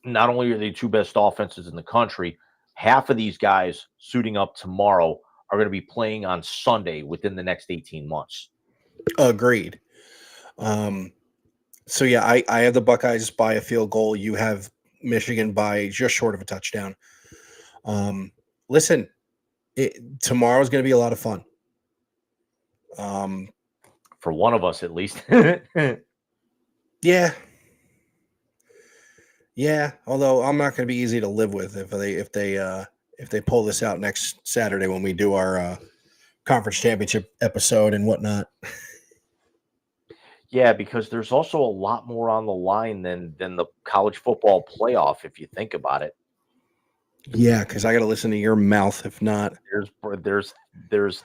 not only are they two best offenses in the country, half of these guys suiting up tomorrow are going to be playing on Sunday within the next 18 months. Agreed. So, yeah, I have the Buckeyes by a field goal. You have Michigan by just short of a touchdown. Listen, tomorrow's going to be a lot of fun. For one of us, at least. Yeah. Yeah, although I'm not going to be easy to live with if they pull this out next Saturday when we do our conference championship episode and whatnot. Yeah, because there's also a lot more on the line than the college football playoff, if you think about it. Yeah, because I got to listen to your mouth if not. There's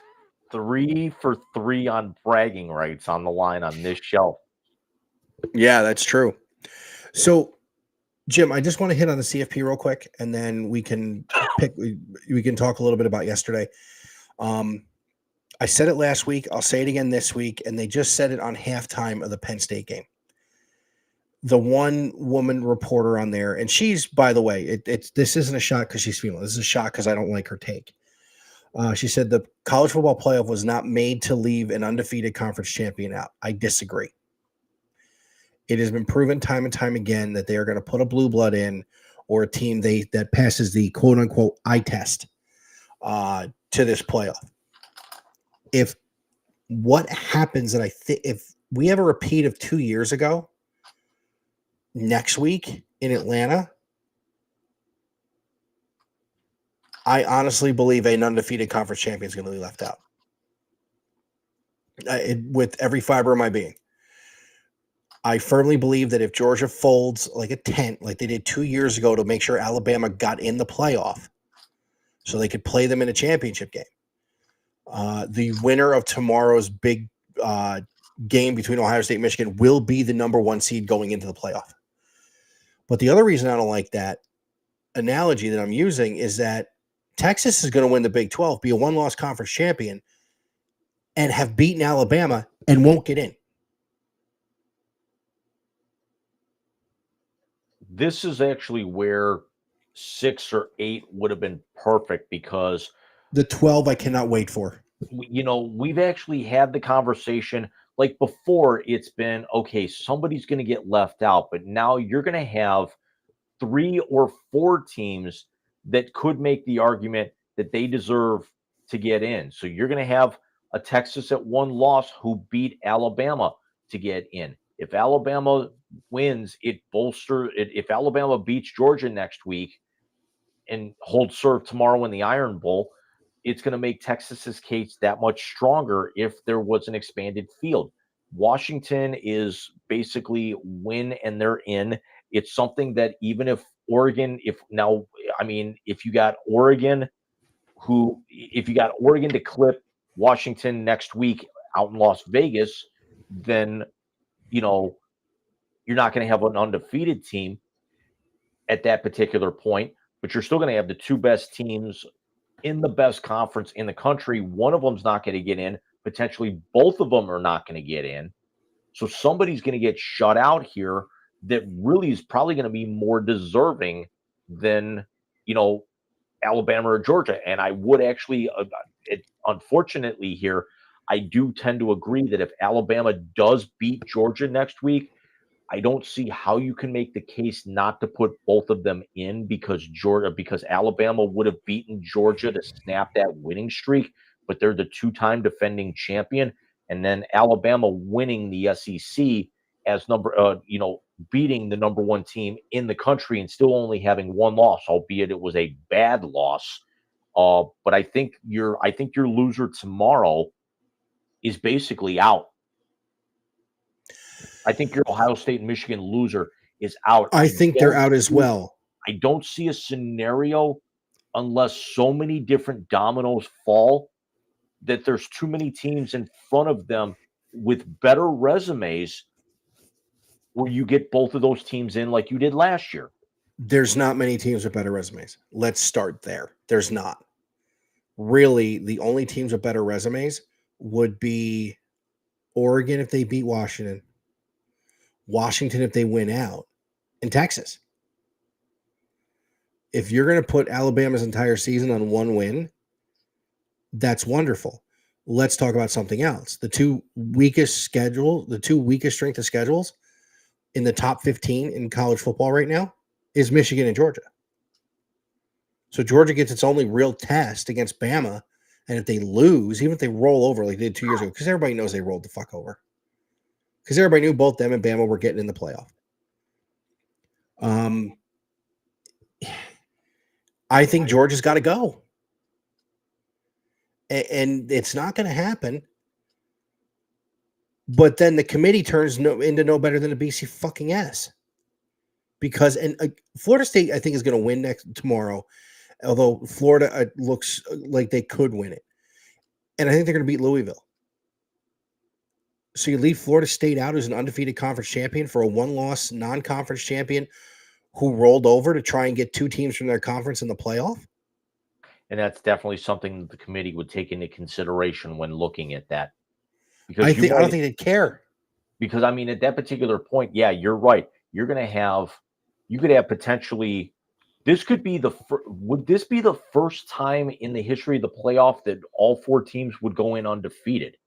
3 for 3 on bragging rights on the line on this show. Yeah, that's true. So, Jim, I just want to hit on the CFP real quick, and then we can talk a little bit about yesterday. I said it last week. I'll say it again this week, and they just said it on halftime of the Penn State game. The one woman reporter on there, and she's, by the way, this isn't a shot because she's female. This is a shot because I don't like her take. She said the college football playoff was not made to leave an undefeated conference champion out. I disagree. It has been proven time and time again that they are going to put a blue blood in or a team that passes the quote unquote eye test to this playoff. If what happens, and I think if we have a repeat of 2 years ago next week in Atlanta, I honestly believe an undefeated conference champion is going to be left out. With every fiber of my being. I firmly believe that if Georgia folds like a tent, like they did 2 years ago to make sure Alabama got in the playoff so they could play them in a championship game, the winner of tomorrow's big game between Ohio State and Michigan will be the number 1 seed going into the playoff. But the other reason I don't like that analogy that I'm using is that Texas is going to win the Big 12, be a one-loss conference champion, and have beaten Alabama and won't get in. This is actually where 6 or 8 would have been perfect because the 12 I cannot wait for. We've actually had the conversation like before. It's been, okay, somebody's going to get left out, but now you're going to have 3 or 4 teams that could make the argument that they deserve to get in. So you're going to have a Texas at 1 loss who beat Alabama to get in. If Alabama wins, it bolsters it. If Alabama beats Georgia next week and holds serve tomorrow in the Iron Bowl, it's going to make Texas's case that much stronger if there was an expanded field. Washington is basically win and they're in. It's something that even if Oregon, if you got Oregon to clip Washington next week out in Las Vegas, then you're not going to have an undefeated team at that particular point, but you're still going to have the 2 best teams in the best conference in the country. One of them's not going to get in. Potentially both of them are not going to get in. So somebody's going to get shut out here that really is probably going to be more deserving than, Alabama or Georgia. And I would actually, unfortunately here, I do tend to agree that if Alabama does beat Georgia next week, I don't see how you can make the case not to put both of them in because Alabama would have beaten Georgia to snap that winning streak, but they're the 2-time defending champion. And then Alabama winning the SEC as beating the number 1 team in the country and still only having 1 loss, albeit it was a bad loss. But I think your loser tomorrow is basically out. I think your Ohio State and Michigan loser is out. I think they're out as well. I don't see a scenario unless so many different dominoes fall that there's too many teams in front of them with better resumes where you get both of those teams in like you did last year. There's not many teams with better resumes. Let's start there. There's not. Really, the only teams with better resumes would be Oregon if they beat Washington, Washington if they win out, and Texas. If you're going to put Alabama's entire season on one win, that's wonderful. Let's talk about something else. The two weakest strength of schedules in the top 15 in college football right now is Michigan and Georgia. So Georgia gets its only real test against Bama, and if they lose, even if they roll over like they did 2 years ago, because everybody knows they rolled the fuck over, because everybody knew both them and Bama were getting in the playoff. I think Georgia's got to go, and it's not going to happen. But then the committee turns into no better than a BC fucking S, because Florida State I think is going to win tomorrow. Although Florida looks like they could win it. And I think they're going to beat Louisville. So you leave Florida State out as an undefeated conference champion for a one-loss non-conference champion who rolled over to try and get two teams from their conference in the playoff? And that's definitely something that the committee would take into consideration when looking at that. Because I don't think they'd care. Because, I mean, at that particular point, yeah, you're right. You could have potentially... Would this be the first time in the history of the playoff that all four teams would go in undefeated?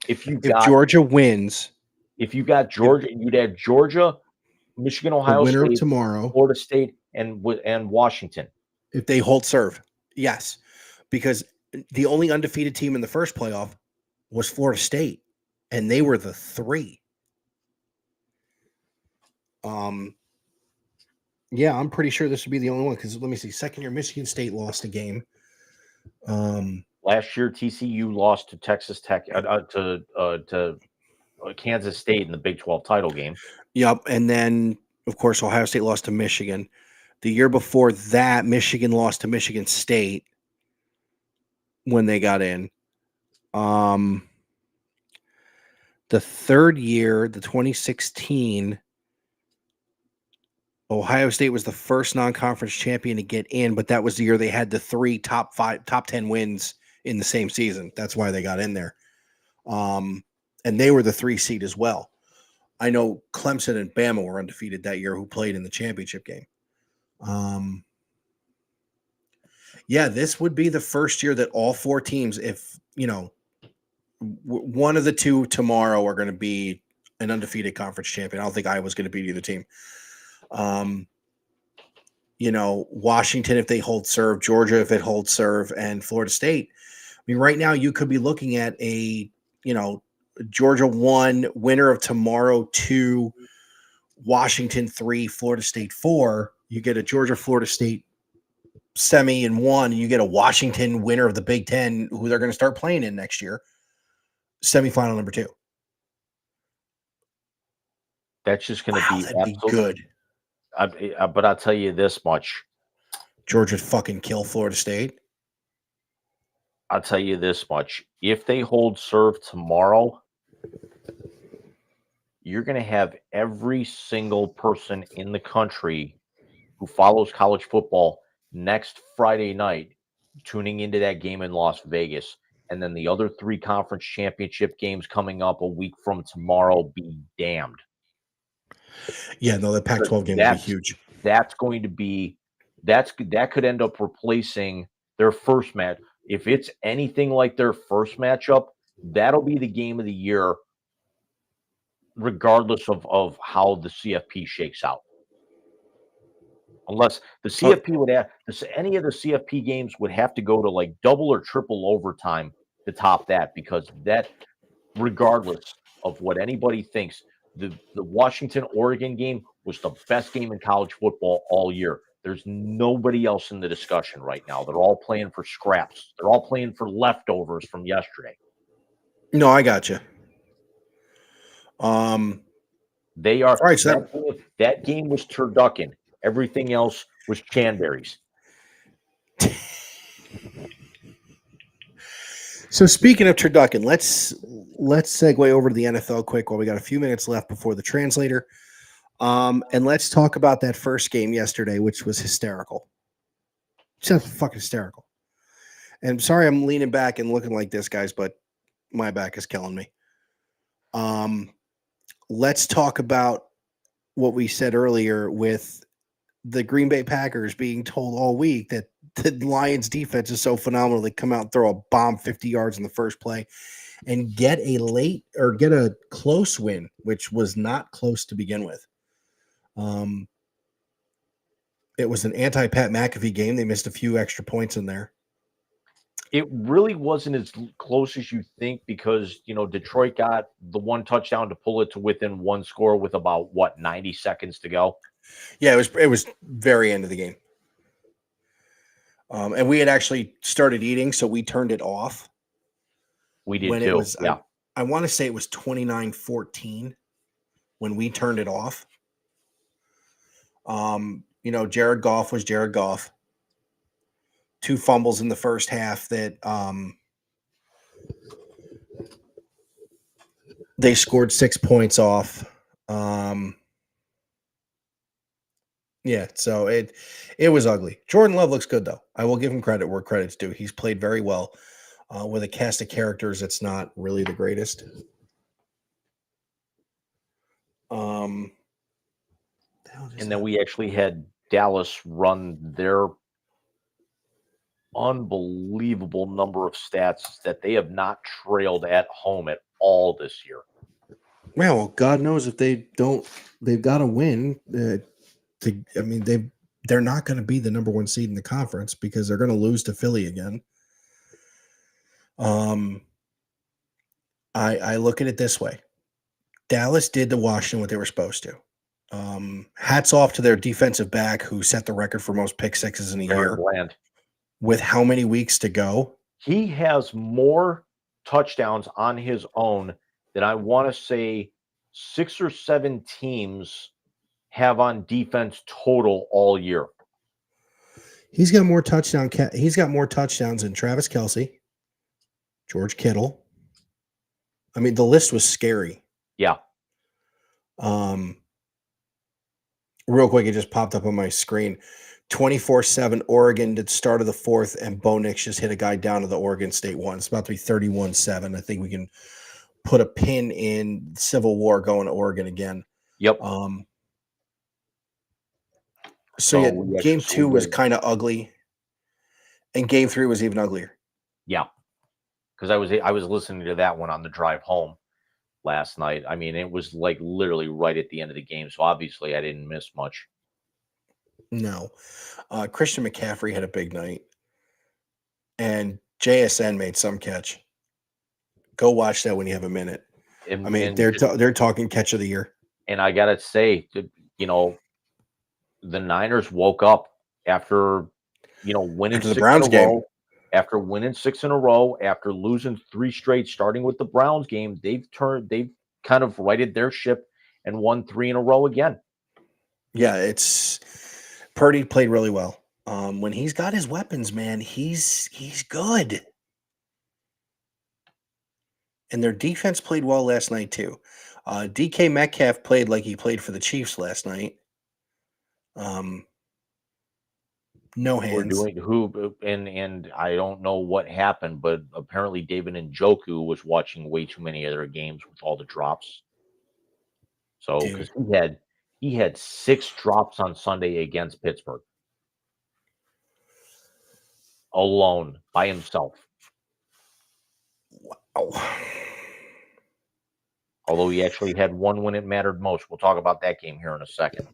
If Georgia wins, if you got Georgia, you'd have Georgia, Michigan, Ohio State, State, tomorrow, Florida State, and Washington. If they hold serve, yes, because the only undefeated team in the first playoff was Florida State, and they were the 3. Yeah, I'm pretty sure this would be the only one because let me see. Second year, Michigan State lost a game. Last year, TCU lost to Texas Tech to Kansas State in the Big 12 title game. Yep, and then of course Ohio State lost to Michigan. The year before that, Michigan lost to Michigan State when they got in. The third year, the 2016. Ohio State was the first non-conference champion to get in, but that was the year they had the 3 top 10 wins in the same season. That's why they got in there. And they were the 3 seed as well. I know Clemson and Bama were undefeated that year who played in the championship game. Yeah, this would be the first year that all 4 teams, if, one of the 2 tomorrow are going to be an undefeated conference champion. I don't think Iowa's going to beat either team. Washington if they hold serve, Georgia if it holds serve, and Florida State. I mean, right now you could be looking at a, Georgia 1, winner of tomorrow 2, Washington 3, Florida State 4. You get a Georgia Florida State semi in 1, and you get a Washington winner of the Big Ten who they're going to start playing in next year. Semifinal number 2. That's just going to be good. But I'll tell you this much. Georgia would fucking kill Florida State. I'll tell you this much. If they hold serve tomorrow, you're going to have every single person in the country who follows college football next Friday night tuning into that game in Las Vegas. And then the other 3 conference championship games coming up a week from tomorrow, be damned. Yeah, no, the Pac-12 game would be huge. That could end up replacing their first match. If it's anything like their first matchup, that'll be the game of the year, regardless of how the CFP shakes out. Unless the CFP would have any of the CFP games would have to go to like double or triple overtime to top that, because that, regardless of what anybody thinks, the Washington-Oregon game was the best game in college football all year. There's nobody else in the discussion right now. They're all playing for scraps. They're all playing for leftovers from yesterday. No, I got you. They are. All right, so That game was turducken. Everything else was cranberries. So speaking of turducken, let's segue over to the NFL quick while we got a few minutes left before the translator. And let's talk about that first game yesterday, which was hysterical. Just fucking hysterical. And I'm sorry I'm leaning back and looking like this, guys, but my back is killing me. Let's talk about what we said earlier with the Green Bay Packers being told all week that the Lions defense is so phenomenal. They come out and throw a bomb 50 yards in the first play and get a close win, which was not close to begin with. It was an anti-Pat McAfee game. They missed a few extra points in there. It really wasn't as close as you think because, Detroit got the one touchdown to pull it to within one score with about 90 seconds to go. Yeah, it was very end of the game. And we had actually started eating, so we turned it off. We did when too. It was, yeah. I want to say it was 29-14 when we turned it off. Jared Goff was Jared Goff. 2 fumbles in the first half that they scored 6 points off. Yeah, so it was ugly. Jordan Love looks good, though. I will give him credit where credit's due. He's played very well with a cast of characters that's not really the greatest. And then we actually had Dallas run their unbelievable number of stats that they have not trailed at home at all this year. Well, God knows if they don't, they've got to win. They're not going to be the number 1 seed in the conference because they're going to lose to Philly again. I look at it this way. Dallas did to Washington what they were supposed to. Hats off to their defensive back who set the record for most pick sixes in a year. Bland. With how many weeks to go? He has more touchdowns on his own than I want to say 6 or 7 teams have on defense total all year. He's got more touchdowns than Travis Kelce, George Kittle. I mean, the list was scary. Yeah. Real quick, it just popped up on my screen. 24-7 Oregon at the start of the 4th, and Bo Nix just hit a guy down to the Oregon State one. It's about to be 31-7. I think we can put a pin in Civil War going to Oregon again. Yep. Game 2 was kind of ugly, and game 3 was even uglier. Yeah, because I was listening to that one on the drive home last night. I mean, it was like literally right at the end of the game, so obviously I didn't miss much. No. Christian McCaffrey had a big night, and JSN made some catch. Go watch that when you have a minute. They're talking catch of the year. And I gotta say, the Niners woke up after winning the Browns game. After winning 6 in a row, after losing 3 straight, starting with the Browns game, they've kind of righted their ship and won 3 in a row again. Yeah, Purdy played really well. When he's got his weapons, man, he's good. And their defense played well last night too. DK Metcalf played like he played for the Chiefs last night. No hands. And I don't know what happened, but apparently David Njoku was watching way too many other games with all the drops. So because he had 6 drops on Sunday against Pittsburgh alone by himself. Wow. Although he actually had one when it mattered most. We'll talk about that game here in a second.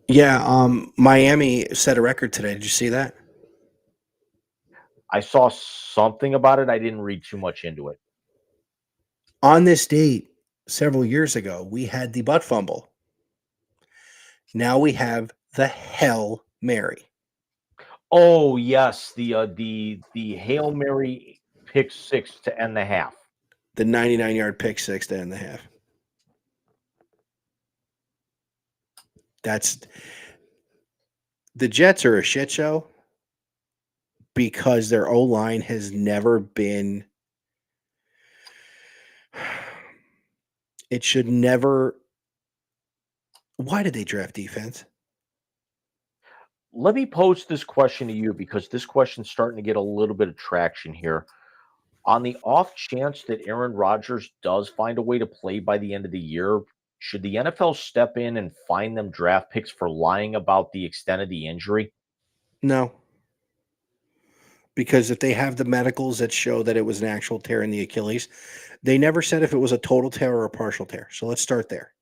Yeah, Miami set a record today. Did you see that? I saw something about it. I didn't read too much into it. On this date, several years ago, we had the butt fumble. Now we have the Hail Mary. Oh, yes. The Hail Mary pick 6 to end the half. The 99-yard pick 6 to end the half. The Jets are a shit show because their O-line has never been it should never why did they draft defense? Let me pose this question to you because this question's starting to get a little bit of traction here. On the off chance that Aaron Rodgers does find a way to play by the end of the year, should the NFL step in and fine them draft picks for lying about the extent of the injury? No. Because if they have the medicals that show that it was an actual tear in the Achilles, they never said if it was a total tear or a partial tear. So let's start there.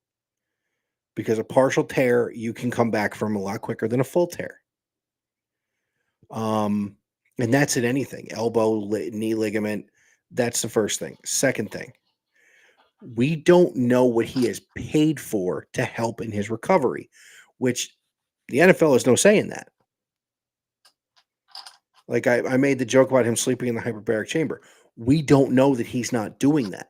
Because a partial tear, you can come back from a lot quicker than a full tear. And that's in anything, elbow, knee ligament. That's the first thing. Second thing, we don't know what he has paid for to help in his recovery, which the NFL has no say in that. Like I made the joke about him sleeping in the hyperbaric chamber. We don't know that he's not doing that.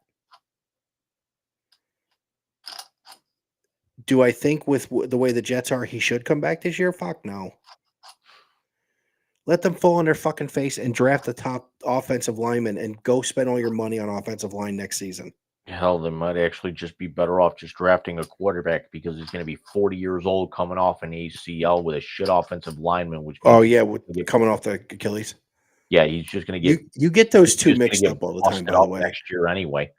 Do I think with the way the Jets are, he should come back this year? Fuck no. Let them fall on their fucking face and draft the top offensive lineman and go spend all your money on offensive line next season. Hell, they might actually just be better off just drafting a quarterback because he's going to be 40 years old coming off an ACL with a shit offensive lineman. Which coming off the Achilles. Yeah, he's just going to get. You get those two mixed up all the time. By the way, next year anyway.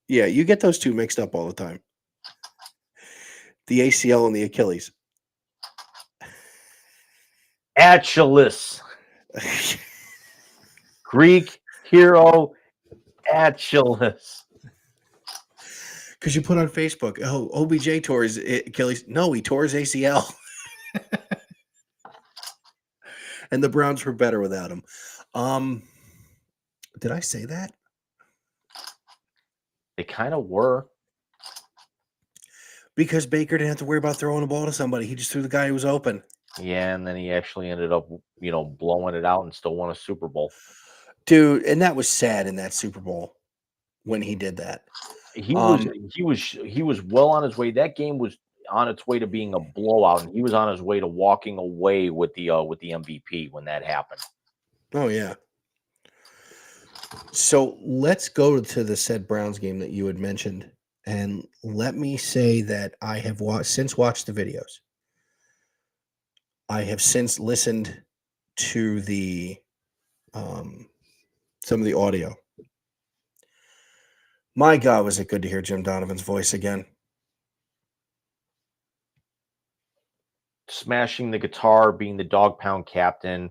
Yeah, you get those two mixed up all the time. The ACL and the Achilles. Achilles. Greek hero Achilles. Because you put on Facebook, oh, OBJ tore his Achilles. No, he tore his ACL. And the Browns were better without him. Did I say that? They kind of were. Because Baker didn't have to worry about throwing a ball to somebody. He just threw the guy who was open. Yeah, and then he actually ended up, blowing it out and still won a Super Bowl. Dude, and that was sad in that Super Bowl when he did that. He was well on his way. That game was on its way to being a blowout, and he was on his way to walking away with the MVP when that happened. Oh yeah. So let's go to the said Browns game that you had mentioned, and let me say that I have since watched the videos. I have since listened to the some of the audio. My God, was it good to hear Jim Donovan's voice again. Smashing the guitar, being the dog pound captain.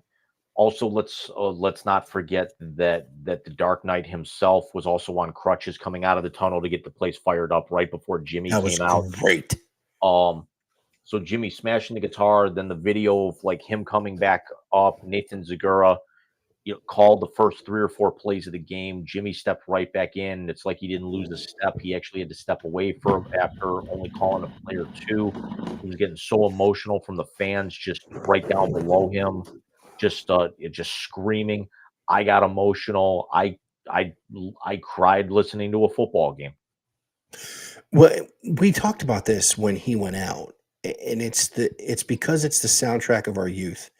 Also, let's not forget that the Dark Knight himself was also on crutches coming out of the tunnel to get the place fired up right before Jimmy came out. Great. So Jimmy smashing the guitar, then the video of like him coming back up, Nathan Zagura, called the first 3 or 4 plays of the game. Jimmy stepped right back in. It's like he didn't lose a step. He actually had to step away after only calling a play or 2. He was getting so emotional from the fans just right down below him, just screaming. I got emotional. I cried listening to a football game. Well, we talked about this when he went out, and it's because it's the soundtrack of our youth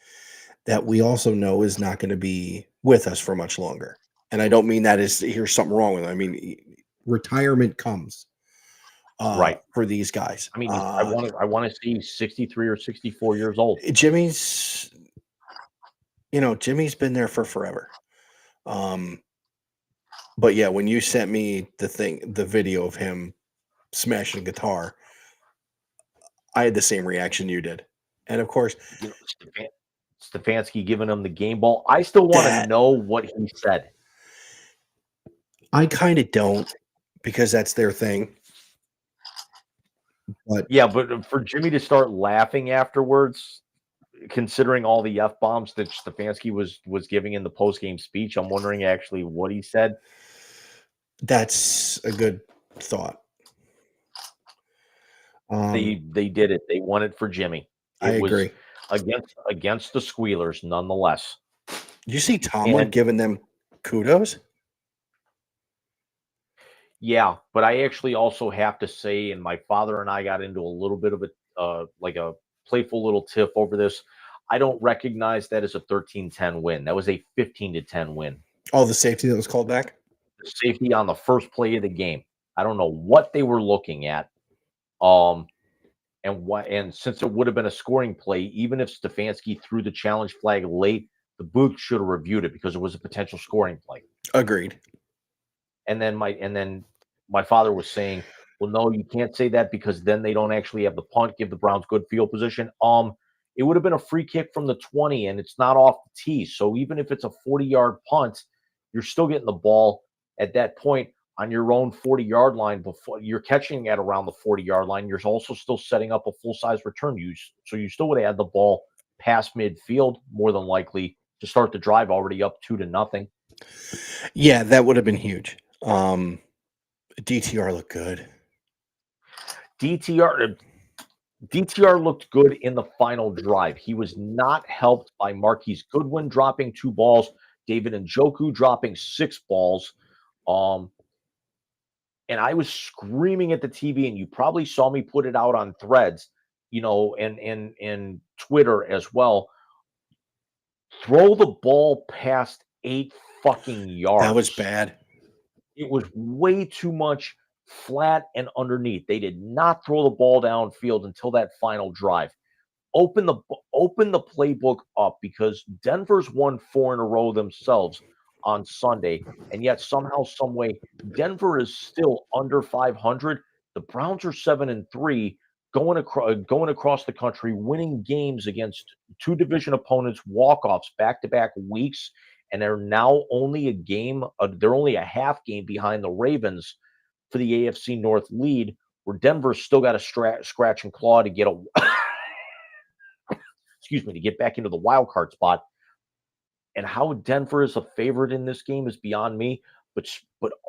that we also know is not going to be with us for much longer. And I don't mean that as here's something wrong with it. I mean, retirement comes right for these guys. I mean, I want to see 63 or 64 years old. Jimmy's been there for forever. But yeah, when you sent me the video of him smashing guitar, I had the same reaction you did. And of course, Stefanski giving him the game ball. I still want to know what he said. I kind of don't, because that's their thing. But yeah, but for Jimmy to start laughing afterwards, considering all the F-bombs that Stefanski was giving in the post-game speech, I'm wondering actually what he said. That's a good thought. They did it. They won it for Jimmy. I agree. Against the Squealers, nonetheless. Did you see Tomlin giving them kudos? Yeah, but I actually also have to say, and my father and I got into a little bit of a playful little tiff over this. I don't recognize that as a 13-10 win. That was a 15-10 win. Oh, the safety that was called back? The safety on the first play of the game. I don't know what they were looking at. And since it would have been a scoring play, even if Stefanski threw the challenge flag late, the booth should have reviewed it because it was a potential scoring play. Agreed. And then my father was saying, well, no, you can't say that because then they don't actually have the punt, give the Browns good field position. It would have been a free kick from the 20 and it's not off the tee. So even if it's a 40-yard punt, you're still getting the ball at that point on your own 40-yard line. Before you're catching at around the 40-yard line, you're also still setting up a full-size return. So you still would have had the ball past midfield, more than likely, to start the drive already up 2-0. Yeah, that would have been huge. DTR looked good. DTR looked good in the final drive. He was not helped by Marquise Goodwin dropping 2 balls, David Njoku dropping 6 balls. And I was screaming at the TV, and you probably saw me put it out on Threads, and Twitter as well. Throw the ball past 8 fucking yards. That was bad. It was way too much flat and underneath. They did not throw the ball downfield until that final drive. Open the playbook up because Denver's won 4 in a row themselves on Sunday, and yet somehow, some way, Denver is still under 500. The Browns are 7-3, going across the country, winning games against 2 division opponents, walk-offs back-to-back weeks, and they're now only a game. They're only a half game behind the Ravens for the AFC North lead, where Denver's still got to scratch and claw to get a to get back into the wild card spot. And how Denver is a favorite in this game is beyond me. But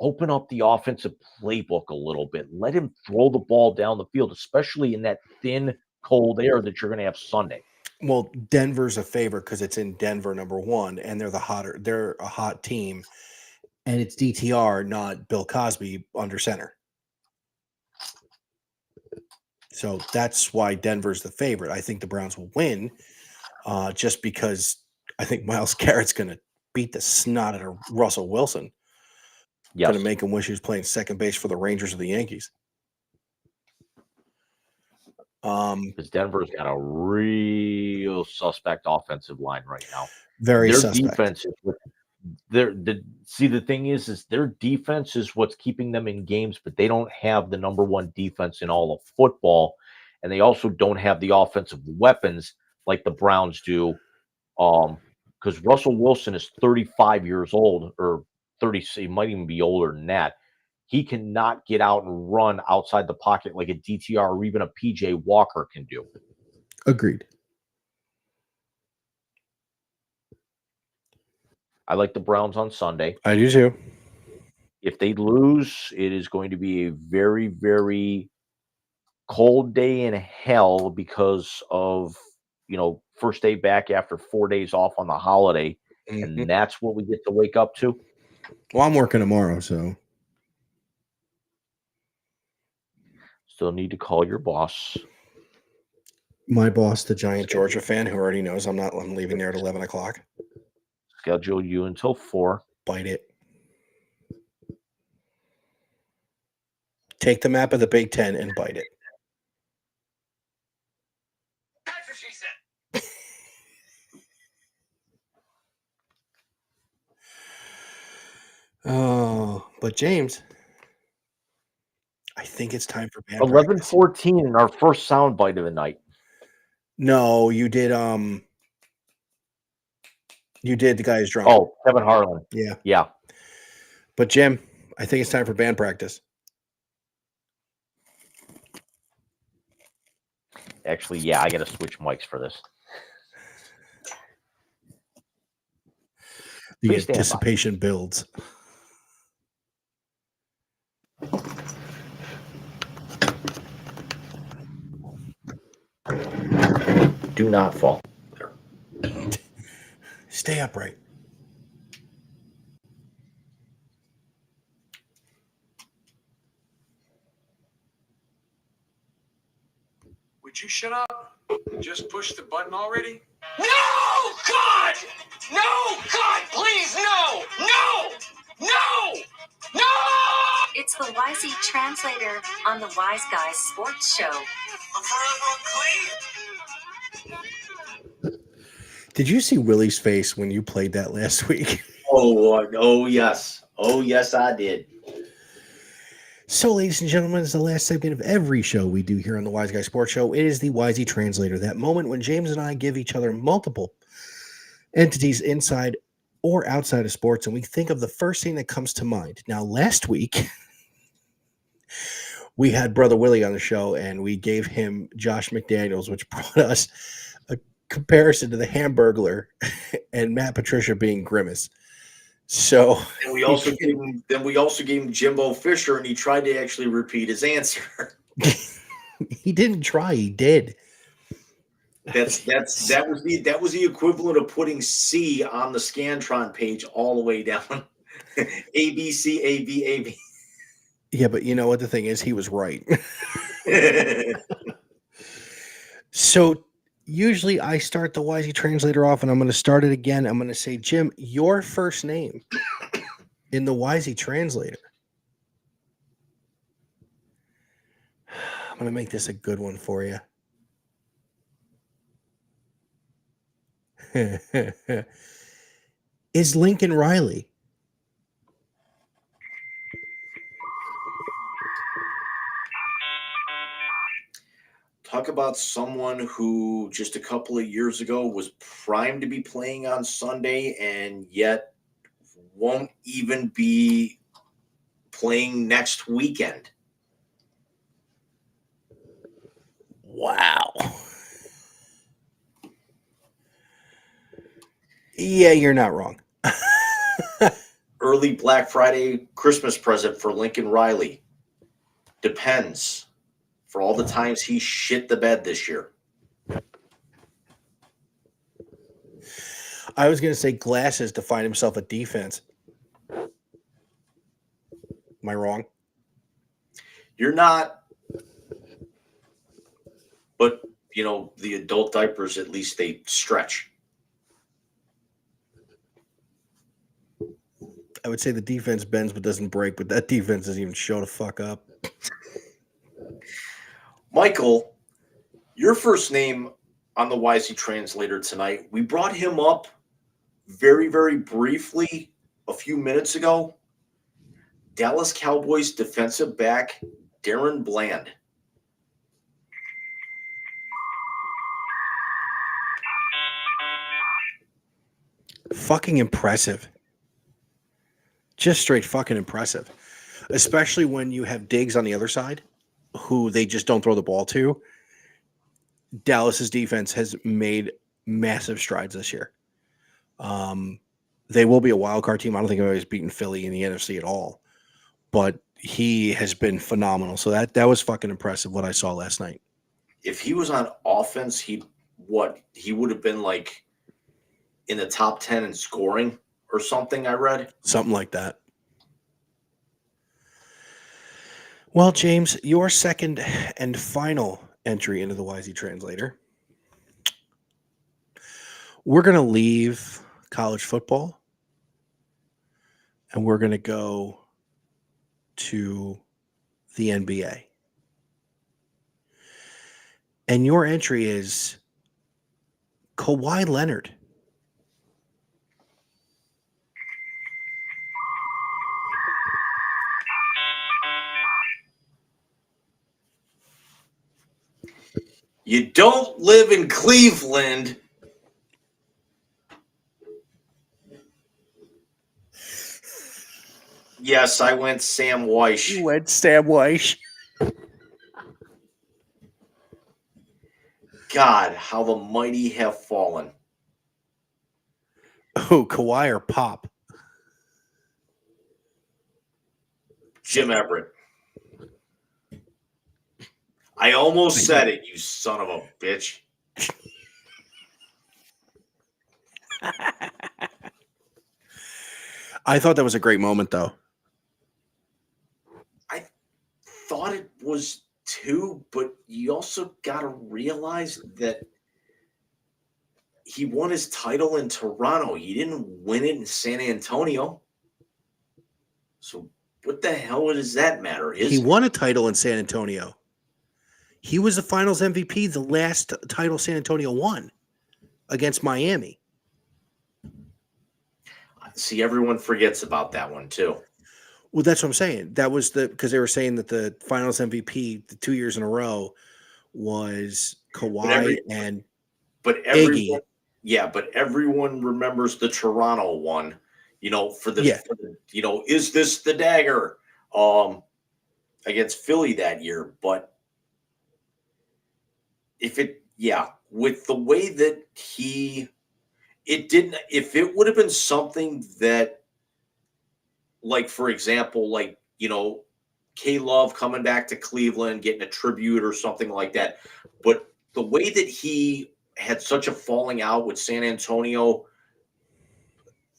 open up the offensive playbook a little bit. Let him throw the ball down the field, especially in that thin, cold air that you're going to have Sunday. Well, Denver's a favorite because it's in Denver, number one, and they're a hot team, and it's DTR, not Bill Cosby under center. So that's why Denver's the favorite. I think the Browns will win, just because I think Myles Garrett's going to beat the snot out of Russell Wilson. Yes. Going to make him wish he was playing second base for the Rangers or the Yankees. Because Denver's got a real suspect offensive line right now. Very their suspect. Defense is the thing is their defense is what's keeping them in games, but they don't have the number one defense in all of football, and they also don't have the offensive weapons like the Browns do. Because Russell Wilson is 35 years old, or 30, he might even be older than that. He cannot get out and run outside the pocket like a DTR or even a PJ Walker can do. Agreed. I like the Browns on Sunday. I do too. If they lose, it is going to be a very, very cold day in hell because of, first day back after 4 days off on the holiday. Mm-hmm. And that's what we get to wake up to. Well, I'm working tomorrow, so. Still need to call your boss. My boss, the giant Georgia fan, who already knows I'm leaving there at 11 o'clock. Schedule you until 4. Bite it. Take the map of the Big Ten and bite it. That's what she said. Oh, but James, I think it's time for band 11:14 in our first sound bite of the night. No, you did. You did the guy who's drunk. Oh, Kevin Harlan. Yeah. But Jim, I think it's time for band practice. Actually, yeah, I got to switch mics for this. The anticipation builds. Do not fall. Stay upright. Would you shut up? Just push the button already? No! God! No! God, please, no! No! No! No! It's the YZ Translator on the Wise Guys Sports Show. I'm forever clean. Did you see Willie's face when you played that last week? Oh yes. Oh yes, I did. So, ladies and gentlemen, it's the last segment of every show we do here on the Wise Guy Sports Show. It is the YZ Translator, that moment when James and I give each other multiple entities inside or outside of sports, and we think of the first thing that comes to mind. Now, last week, we had Brother Willie on the show, and we gave him Josh McDaniels, which brought us a comparison to the Hamburglar and Matt Patricia being Grimace. So And we also gave him Jimbo Fisher, and he tried to actually repeat his answer. he didn't try, he did. That was the equivalent of putting C on the Scantron page all the way down. A B C A B A B. Yeah, but you know what the thing is? He was right. So usually I start the YZ Translator off, and I'm going to start it again. I'm going to say, Jim, your first name in the YZ Translator. I'm going to make this a good one for you. Is Lincoln Riley. Talk about someone who just a couple of years ago was primed to be playing on Sunday and yet won't even be playing next weekend. Wow. Yeah, you're not wrong. Early Black Friday Christmas present for Lincoln Riley. Depends. For all the times he shit the bed this year. I was going to say glasses to find himself a defense. Am I wrong? You're not. But, the adult diapers, at least they stretch. I would say the defense bends but doesn't break, but that defense doesn't even show the fuck up. Michael, your first name on the YC Translator tonight, we brought him up very, very briefly a few minutes ago. Dallas Cowboys defensive back Darren Bland. Fucking impressive. Just straight fucking impressive. Especially when you have Diggs on the other side, who they just don't throw the ball to. Dallas's defense has made massive strides this year. They will be a wild card team. I don't think anybody's beaten Philly in the NFC at all. But he has been phenomenal. So that was fucking impressive what I saw last night. If he was on offense, he would have been like in the top 10 in scoring or something, I read. Something like that. Well, James, your second and final entry into the YZ Translator. We're going to leave college football and we're going to go to the NBA. And your entry is Kawhi Leonard. You don't live in Cleveland. Yes, I went Sam Weish. You went Sam Weish. God, how the mighty have fallen. Oh, Kawhi or Pop? Jim Everett. I almost said it, you son of a bitch. I thought that was a great moment, though. I thought it was too, but you also got to realize that he won his title in Toronto. He didn't win it in San Antonio. So what the hell does that matter? He won a title in San Antonio. He was the Finals MVP the last title San Antonio won against Miami. See, everyone forgets about that one too. Well, that's what I'm saying. That was because they were saying that the Finals MVP the 2 years in a row was Kawhi and Iggy. But everyone remembers the Toronto one. For the is this the dagger against Philly that year? But with the way that it didn't. If it would have been something that, like, for example, K-Love coming back to Cleveland, getting a tribute or something like that. But the way that he had such a falling out with San Antonio,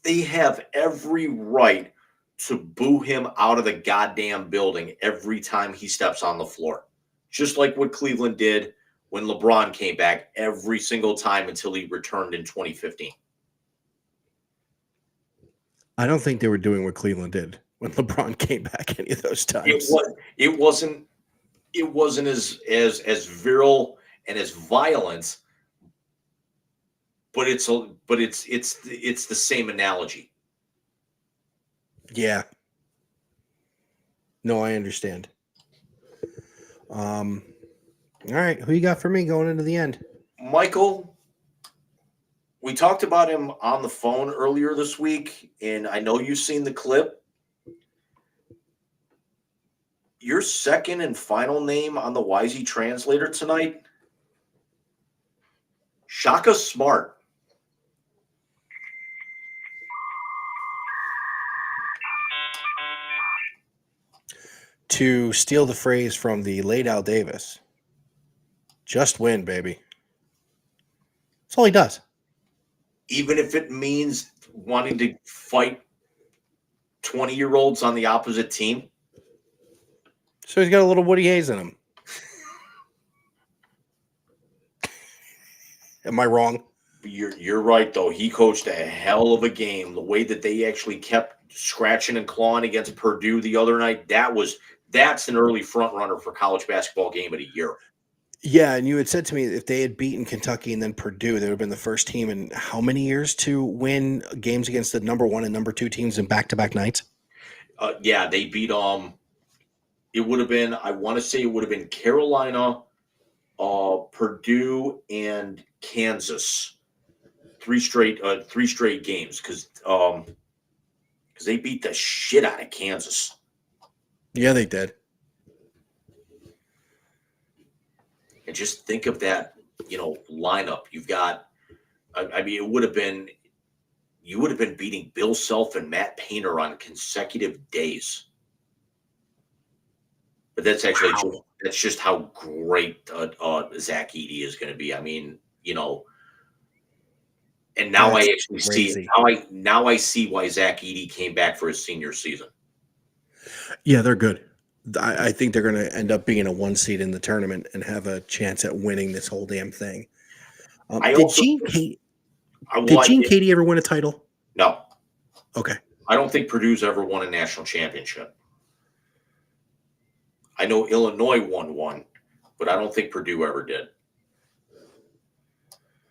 they have every right to boo him out of the goddamn building every time he steps on the floor. Just like what Cleveland did when LeBron came back every single time until he returned in 2015. I don't think they were doing what Cleveland did when LeBron came back any of those times. It wasn't as virile and as violent, but it's the same analogy. Yeah. No, I understand. All right, who you got for me going into the end? Michael, we talked about him on the phone earlier this week, and I know you've seen the clip. Your second and final name on the Wisey translator tonight, Shaka Smart. To steal the phrase from the late Al Davis, just win, baby. That's all he does. Even if it means wanting to fight 20-year-olds on the opposite team. So he's got a little Woody Hayes in him. Am I wrong? You're right, though. He coached a hell of a game. The way that they actually kept scratching and clawing against Purdue the other night, that's an early front runner for college basketball game of the year. Yeah, and you had said to me if they had beaten Kentucky and then Purdue, they would have been the first team in how many years to win games against the number 1 and number 2 teams in back-to-back nights? They beat it would have been, I want to say it would have been Carolina, Purdue, and Kansas. Three straight games because they beat the shit out of Kansas. Yeah, they did. And just think of that, lineup. You've got, you would have been beating Bill Self and Matt Painter on consecutive days. But that's actually that's just how great Zach Edey is going to be. And now I actually see now I see why Zach Edey came back for his senior season. Yeah, they're good. I think they're going to end up being a 1 seed in the tournament and have a chance at winning this whole damn thing. Did Gene Katie ever win a title? No. Okay. I don't think Purdue's ever won a national championship. I know Illinois won one, but I don't think Purdue ever did.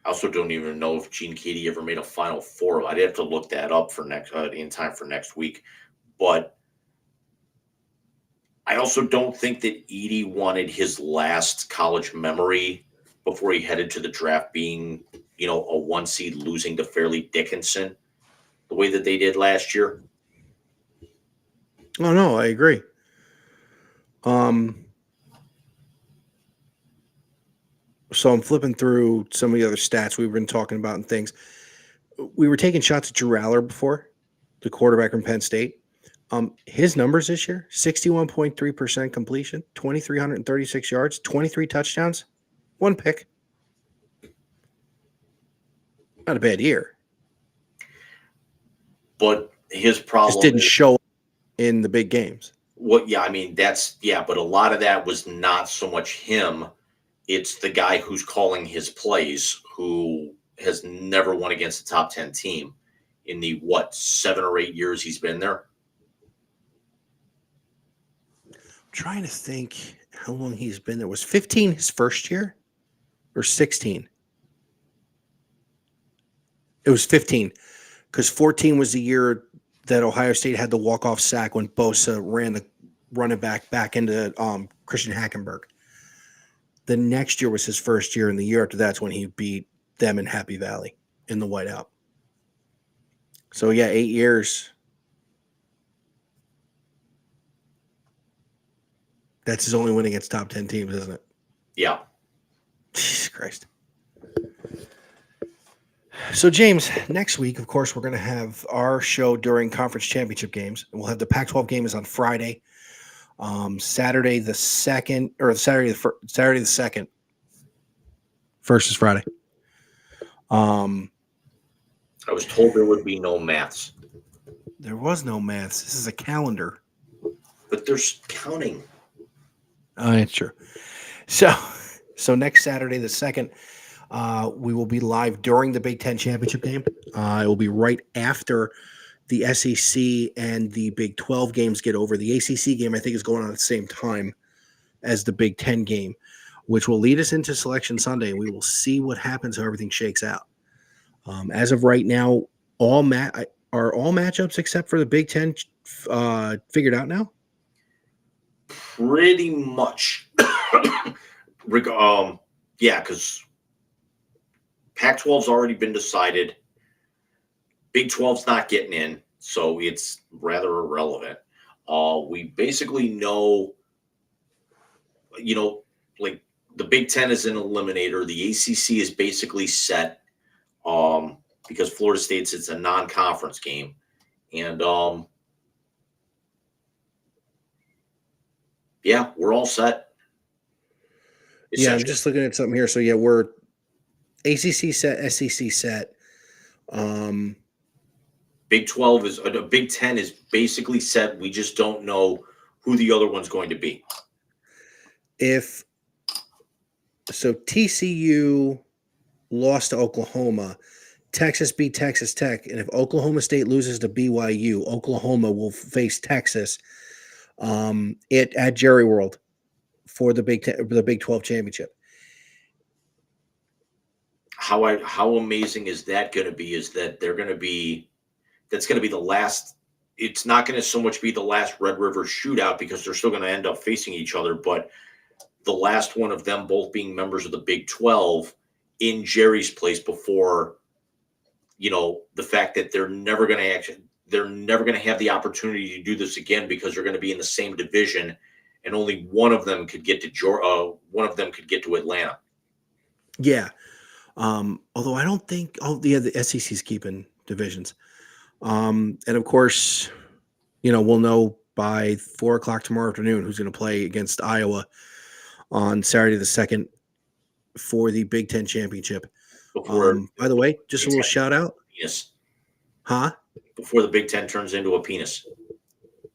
I also don't even know if Gene Katie ever made a Final Four. I'd have to look that up for in time for next week. But I also don't think that Edey wanted his last college memory before he headed to the draft being, a 1 seed losing to Fairleigh Dickinson the way that they did last year. Oh, no, I agree. So I'm flipping through some of the other stats we've been talking about and things. We were taking shots at Drew Aller before, the quarterback from Penn State. His numbers this year, 61.3% completion, 2,336 yards, 23 touchdowns, 1 pick. Not a bad year. But his problem just didn't show up in the big games. Well, yeah, I mean, but a lot of that was not so much him. It's the guy who's calling his plays who has never won against a top 10 team in the, 7 or 8 years he's been there. I'm trying to think how long he's been there. Was 15 his first year or 16? It was 15 because 14 was the year that Ohio State had the walk-off sack when Bosa ran the running back into Christian Hackenberg. The next year was his first year, and the year after that's when he beat them in Happy Valley in the whiteout. So, yeah, 8 years. That's his only win against top 10 teams, isn't it? Yeah. Jesus Christ. So, James, next week, of course, we're going to have our show during conference championship games. We'll have the Pac-12 game is on Friday. Saturday the 2nd, or Saturday the 2nd. First is Friday. I was told there would be no maths. There was no maths. This is a calendar. But there's counting. Oh, it's true. So next Saturday the 2nd, we will be live during the Big Ten championship game. It will be right after the SEC and the Big 12 games get over. The ACC game, I think, is going on at the same time as the Big Ten game, which will lead us into Selection Sunday. We will see what happens, how everything shakes out. As of right now, are all matchups except for the Big Ten figured out now? Pretty much. Yeah, because Pac-12's already been decided. Big 12's not getting in, so it's rather irrelevant. We basically know, like the Big Ten is an eliminator. The ACC is basically set because Florida State's it's a non-conference game. And yeah, we're all set. Yeah, I'm just looking at something here. So yeah, we're ACC set, SEC set. Big 12 is Big 10 is basically set. We just don't know who the other one's going to be. If so, TCU lost to Oklahoma. Texas beat Texas Tech, and if Oklahoma State loses to BYU, Oklahoma will face Texas at Jerry World for the Big 12 championship. How amazing is that going to be? Is that that's going to be the last. It's not going to so much be the last Red River shootout because they're still going to end up facing each other, but the last one of them both being members of the Big 12 in Jerry's place before, the fact that they're never going to have the opportunity to do this again because they're going to be in the same division, and only one of them could get to Atlanta. Yeah. Although I don't think the SEC's keeping divisions. And of course, we'll know by 4:00 tomorrow afternoon who's going to play against Iowa on Saturday the 2nd for the Big Ten championship. By the way, just a little shout out. Penis. Huh? Before the Big Ten turns into a penis.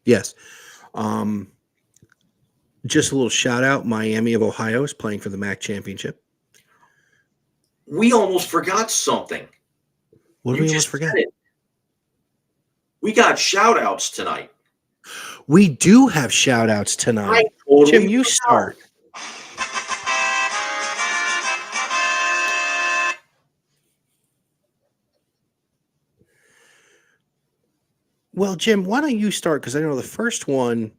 Yes. Just a little shout out. Miami of Ohio is playing for the MAC championship. We almost forgot something. What did we almost forget? We got shout outs tonight. We do have shout outs tonight. Jim, you start. Well, Jim, why don't you start? Because I know the first one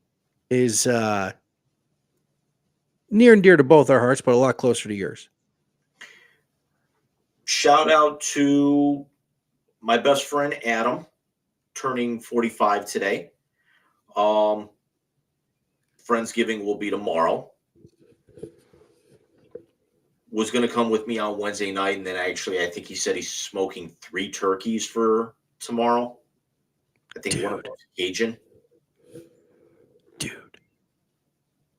is near and dear to both our hearts, but a lot closer to yours. Shout out to my best friend, Adam, turning 45 today. Friendsgiving will be tomorrow. Was going to come with me on Wednesday night, and then I think he said he's smoking 3 turkeys for tomorrow. I think one of them is Cajun. Dude.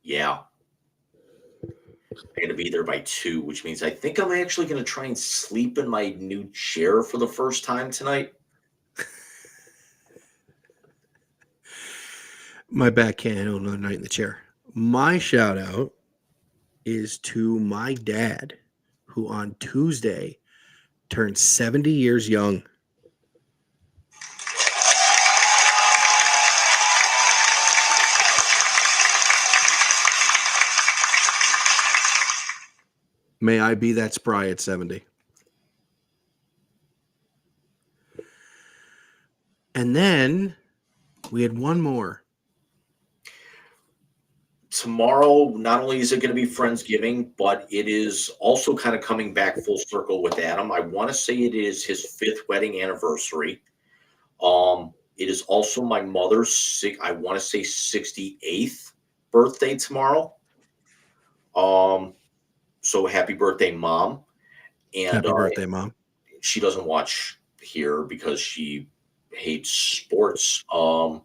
Yeah. I'm going to be there by 2, which means I think I'm actually going to try and sleep in my new chair for the first time tonight. My back can't handle another night in the chair. My shout out is to my dad, who on Tuesday turned 70 years young. May I be that spry at 70. And then we had one more. Tomorrow, not only is it going to be Friendsgiving, but it is also kind of coming back full circle with Adam. I want to say it is his 5th wedding anniversary. It is also my mother's, I want to say 68th birthday tomorrow. So happy birthday, Mom. And Happy birthday, Mom. she doesn't watch here because she hates sports. But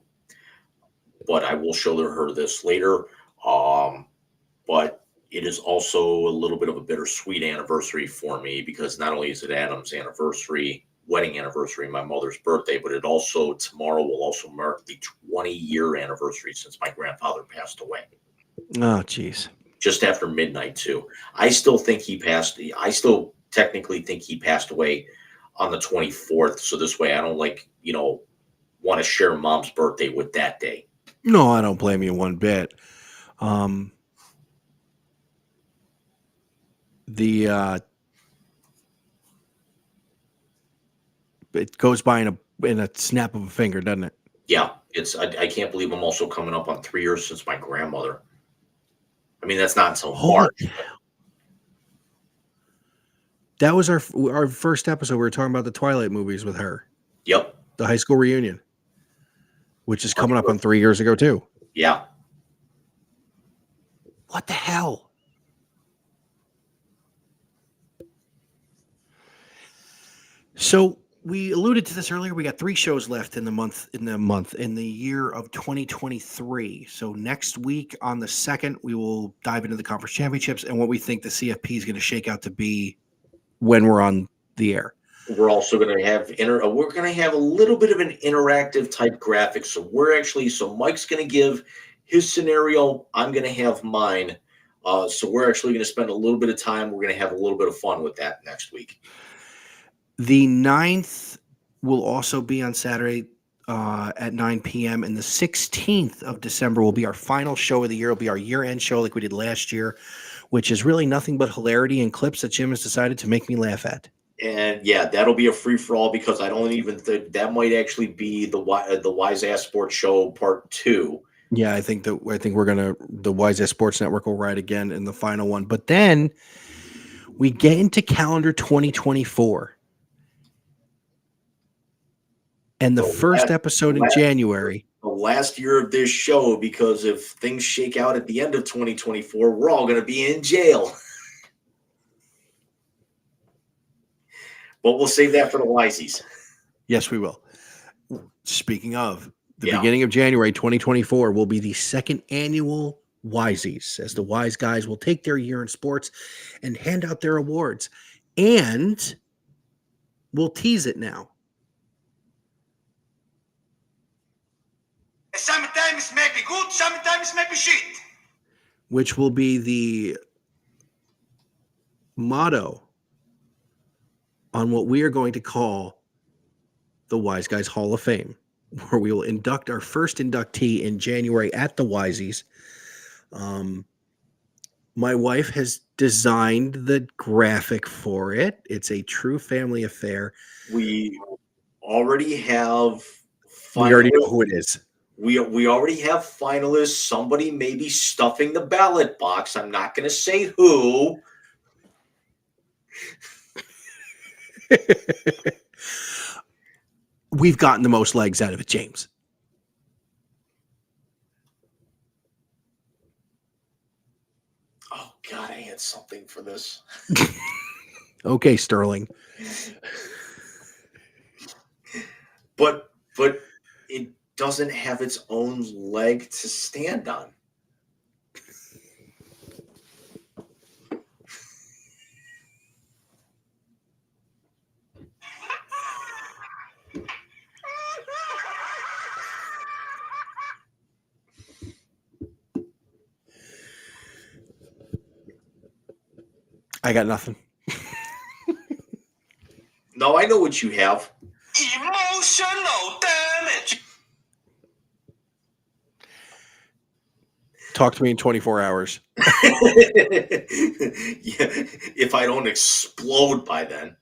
I will show her this later. But it is also a little bit of a bittersweet anniversary for me because not only is it Adam's anniversary, wedding anniversary, my mother's birthday, but it also tomorrow will also mark the 20-year anniversary since my grandfather passed away. Oh, geez. Just after midnight too. I still technically think he passed away on the 24th. So this way I don't want to share Mom's birthday with that day. No, I don't blame you one bit. It goes by in a snap of a finger, doesn't it? Yeah, I can't believe I'm also coming up on 3 years since my grandmother. I mean, that's not until March. That was our first episode. We were talking about the Twilight movies with her. Yep. The high school reunion, which is coming up on 3 years ago too. Yeah. What the hell? So we alluded to this earlier. We got 3 shows left in the year of 2023. So next week on the 2nd, we will dive into the conference championships and what we think the CFP is going to shake out to be when we're on the air. We're also going to have a little bit of an interactive type graphic. So Mike's going to give his scenario. I'm going to have mine. So we're actually going to spend a little bit of time. We're going to have a little bit of fun with that next week. The 9th will also be on Saturday at 9 p.m. And the 16th of December will be our final show of the year. It'll be our year-end show like we did last year, which is really nothing but hilarity and clips that Jim has decided to make me laugh at. And yeah, that'll be a free-for-all because I don't even think that might actually be the Wise Ass Sports Show Part 2. Yeah, I think the Wise Ass Sports Network will ride again in the final one. But then we get into calendar 2024. And the first episode in January. The last year of this show, because if things shake out at the end of 2024, we're all going to be in jail. But we'll save that for the Wiseies. Yes, we will. Speaking of, the beginning of January 2024 will be the 2nd annual Wiseies, as the Wise Guys will take their year in sports and hand out their awards. And we'll tease it now. Sometimes may be good, sometimes may be shit. Which will be the motto on what we are going to call the Wise Guys Hall of Fame, where we will induct our first inductee in January at the Wiseies. My wife has designed the graphic for it. It's a true family affair. We already have finalists. We already know who it is. We already have finalists. Somebody may be stuffing the ballot box. I'm not going to say who. We've gotten the most legs out of it, James. Oh, God, I had something for this. Okay, Sterling. But it doesn't have its own leg to stand on. I got nothing. No, I know what you have. Emotional damage. Talk to me in 24 hours. Yeah, if I don't explode by then.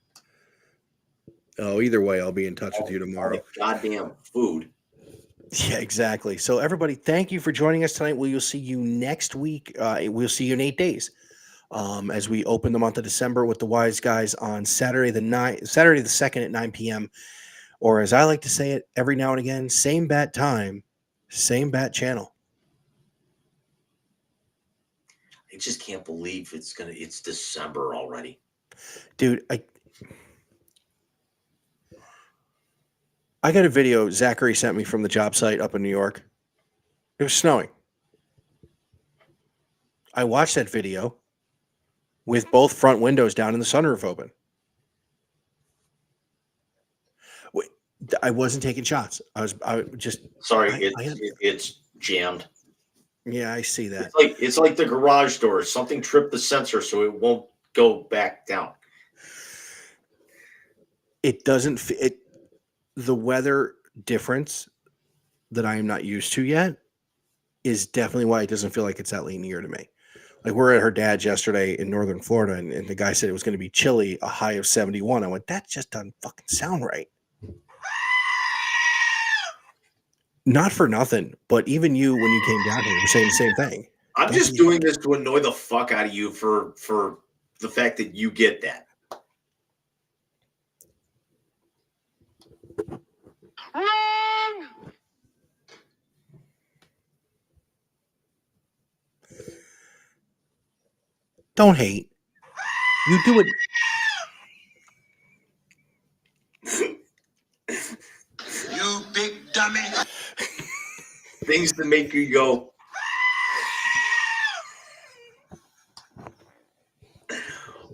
Oh, either way, I'll be in touch with you tomorrow. Goddamn food. Yeah, exactly. So, everybody, thank you for joining us tonight. We'll see you next week. We'll see you in 8 days as we open the month of December with the Wise Guys on Saturday the 2nd at 9 p.m. Or as I like to say it every now and again, same bat time, same bat channel. I just can't believe it's December already. Dude, I got a video Zachary sent me from the job site up in New York. It was snowing. I watched that video with both front windows down and the sunroof open. Wait, I wasn't taking shots. I just Sorry, I it's jammed. yeah, I see that. It's like the garage door. Something tripped the sensor, so it won't go back down. It doesn't fit. The weather difference that I am not used to yet is definitely why it doesn't feel like it's that late in the year to me. Like we're at her dad's yesterday in northern Florida, and the guy said it was going to be chilly, a high of 71. I went, that just doesn't fucking sound right. Not for nothing, but even you, when you came down here, were saying the same thing. I'm just doing this to annoy the fuck out of you for the fact that you get that. Wrong! Don't hate. You do it. You big dummy. Things that make you go.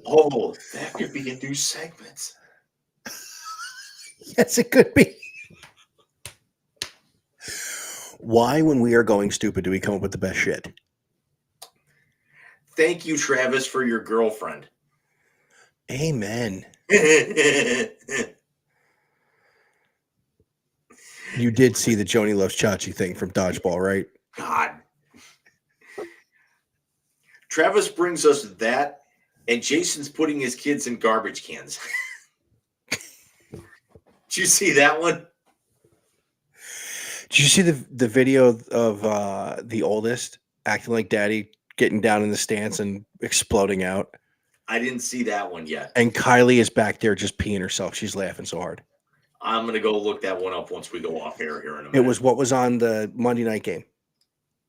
Oh, that could be a new segment. Yes, it could be. Why, when we are going stupid, do we come up with the best shit? Thank you, Travis, for your girlfriend. Amen. God. You did see the Joni Loves Chachi thing from Dodgeball, right? Travis brings us that, and Jason's putting his kids in garbage cans. Did you see that one? Did you see the video of the oldest acting like daddy, getting down in the stance and exploding out? I didn't see that one yet. And Kylie is back there just peeing herself. She's laughing so hard. I'm going to go look that one up once we go off air here in a minute. It was what was on the Monday night game.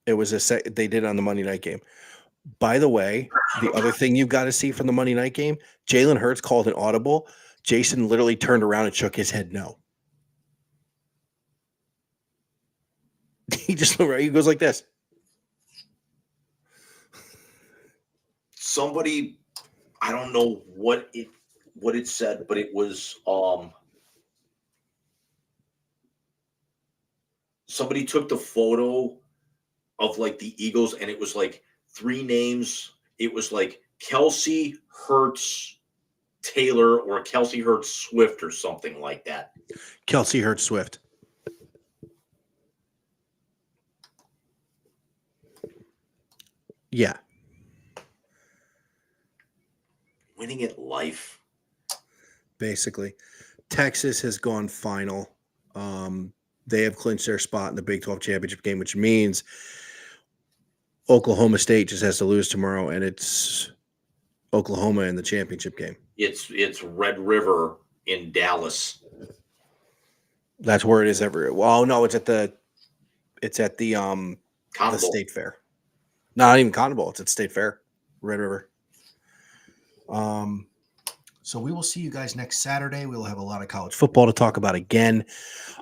It was they did on the Monday night game. By the way, the other thing you've got to see from the Monday night game, Jalen Hurts called an audible. Jason literally turned around and shook his head no. He just he goes like this. Somebody, I don't know what it said, but it was somebody took the photo of like the Eagles, and it was like three names. It was like Kelsey Hurts Taylor or Kelsey Hurts Swift or something like that. Kelsey Hurts Swift. Yeah. Winning at life. Basically. Texas has gone final. They have clinched their spot in the Big 12 championship game, which means Oklahoma State just has to lose tomorrow, and it's Oklahoma in the championship game. It's Red River in Dallas. That's where it is everywhere. Well, no, it's at the Cotton Bowl. State Fair. Not even Cotton Bowl. It's at State Fair, Red River. So we will see you guys next Saturday. We'll have a lot of college football to talk about again.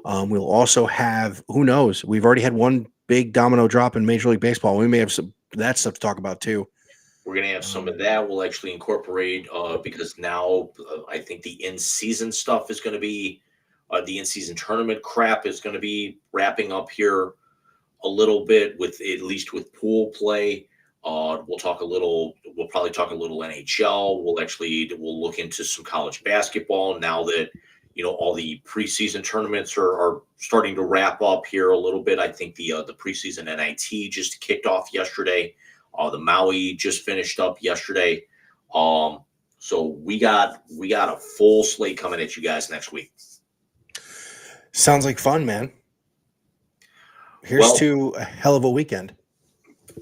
We'll also have, who knows? We've already had one big domino drop in Major League Baseball. We may have some that stuff to talk about too. We're going to have some of that. We'll actually incorporate because now I think the in-season stuff is going to be the in-season tournament crap is going to be wrapping up here a little bit with at least with pool play. We'll talk a little. We'll probably talk a little NHL. We'll look into some college basketball now that all the preseason tournaments are starting to wrap up here a little bit. I think the preseason NIT just kicked off yesterday. The Maui just finished up yesterday. So we got a full slate coming at you guys next week. Sounds like fun, man. Here's Well, to a hell of a weekend.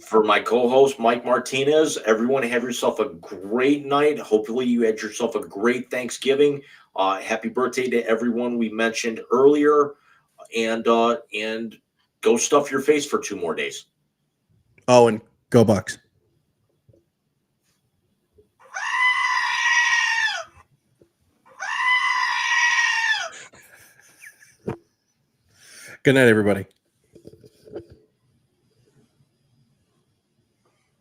For my co-host, Mike Martinez, everyone have yourself a great night. Hopefully you had yourself a great Thanksgiving. Happy birthday to everyone we mentioned earlier. And go stuff your face for 2 more days. Oh, and go Bucks. Good night, everybody.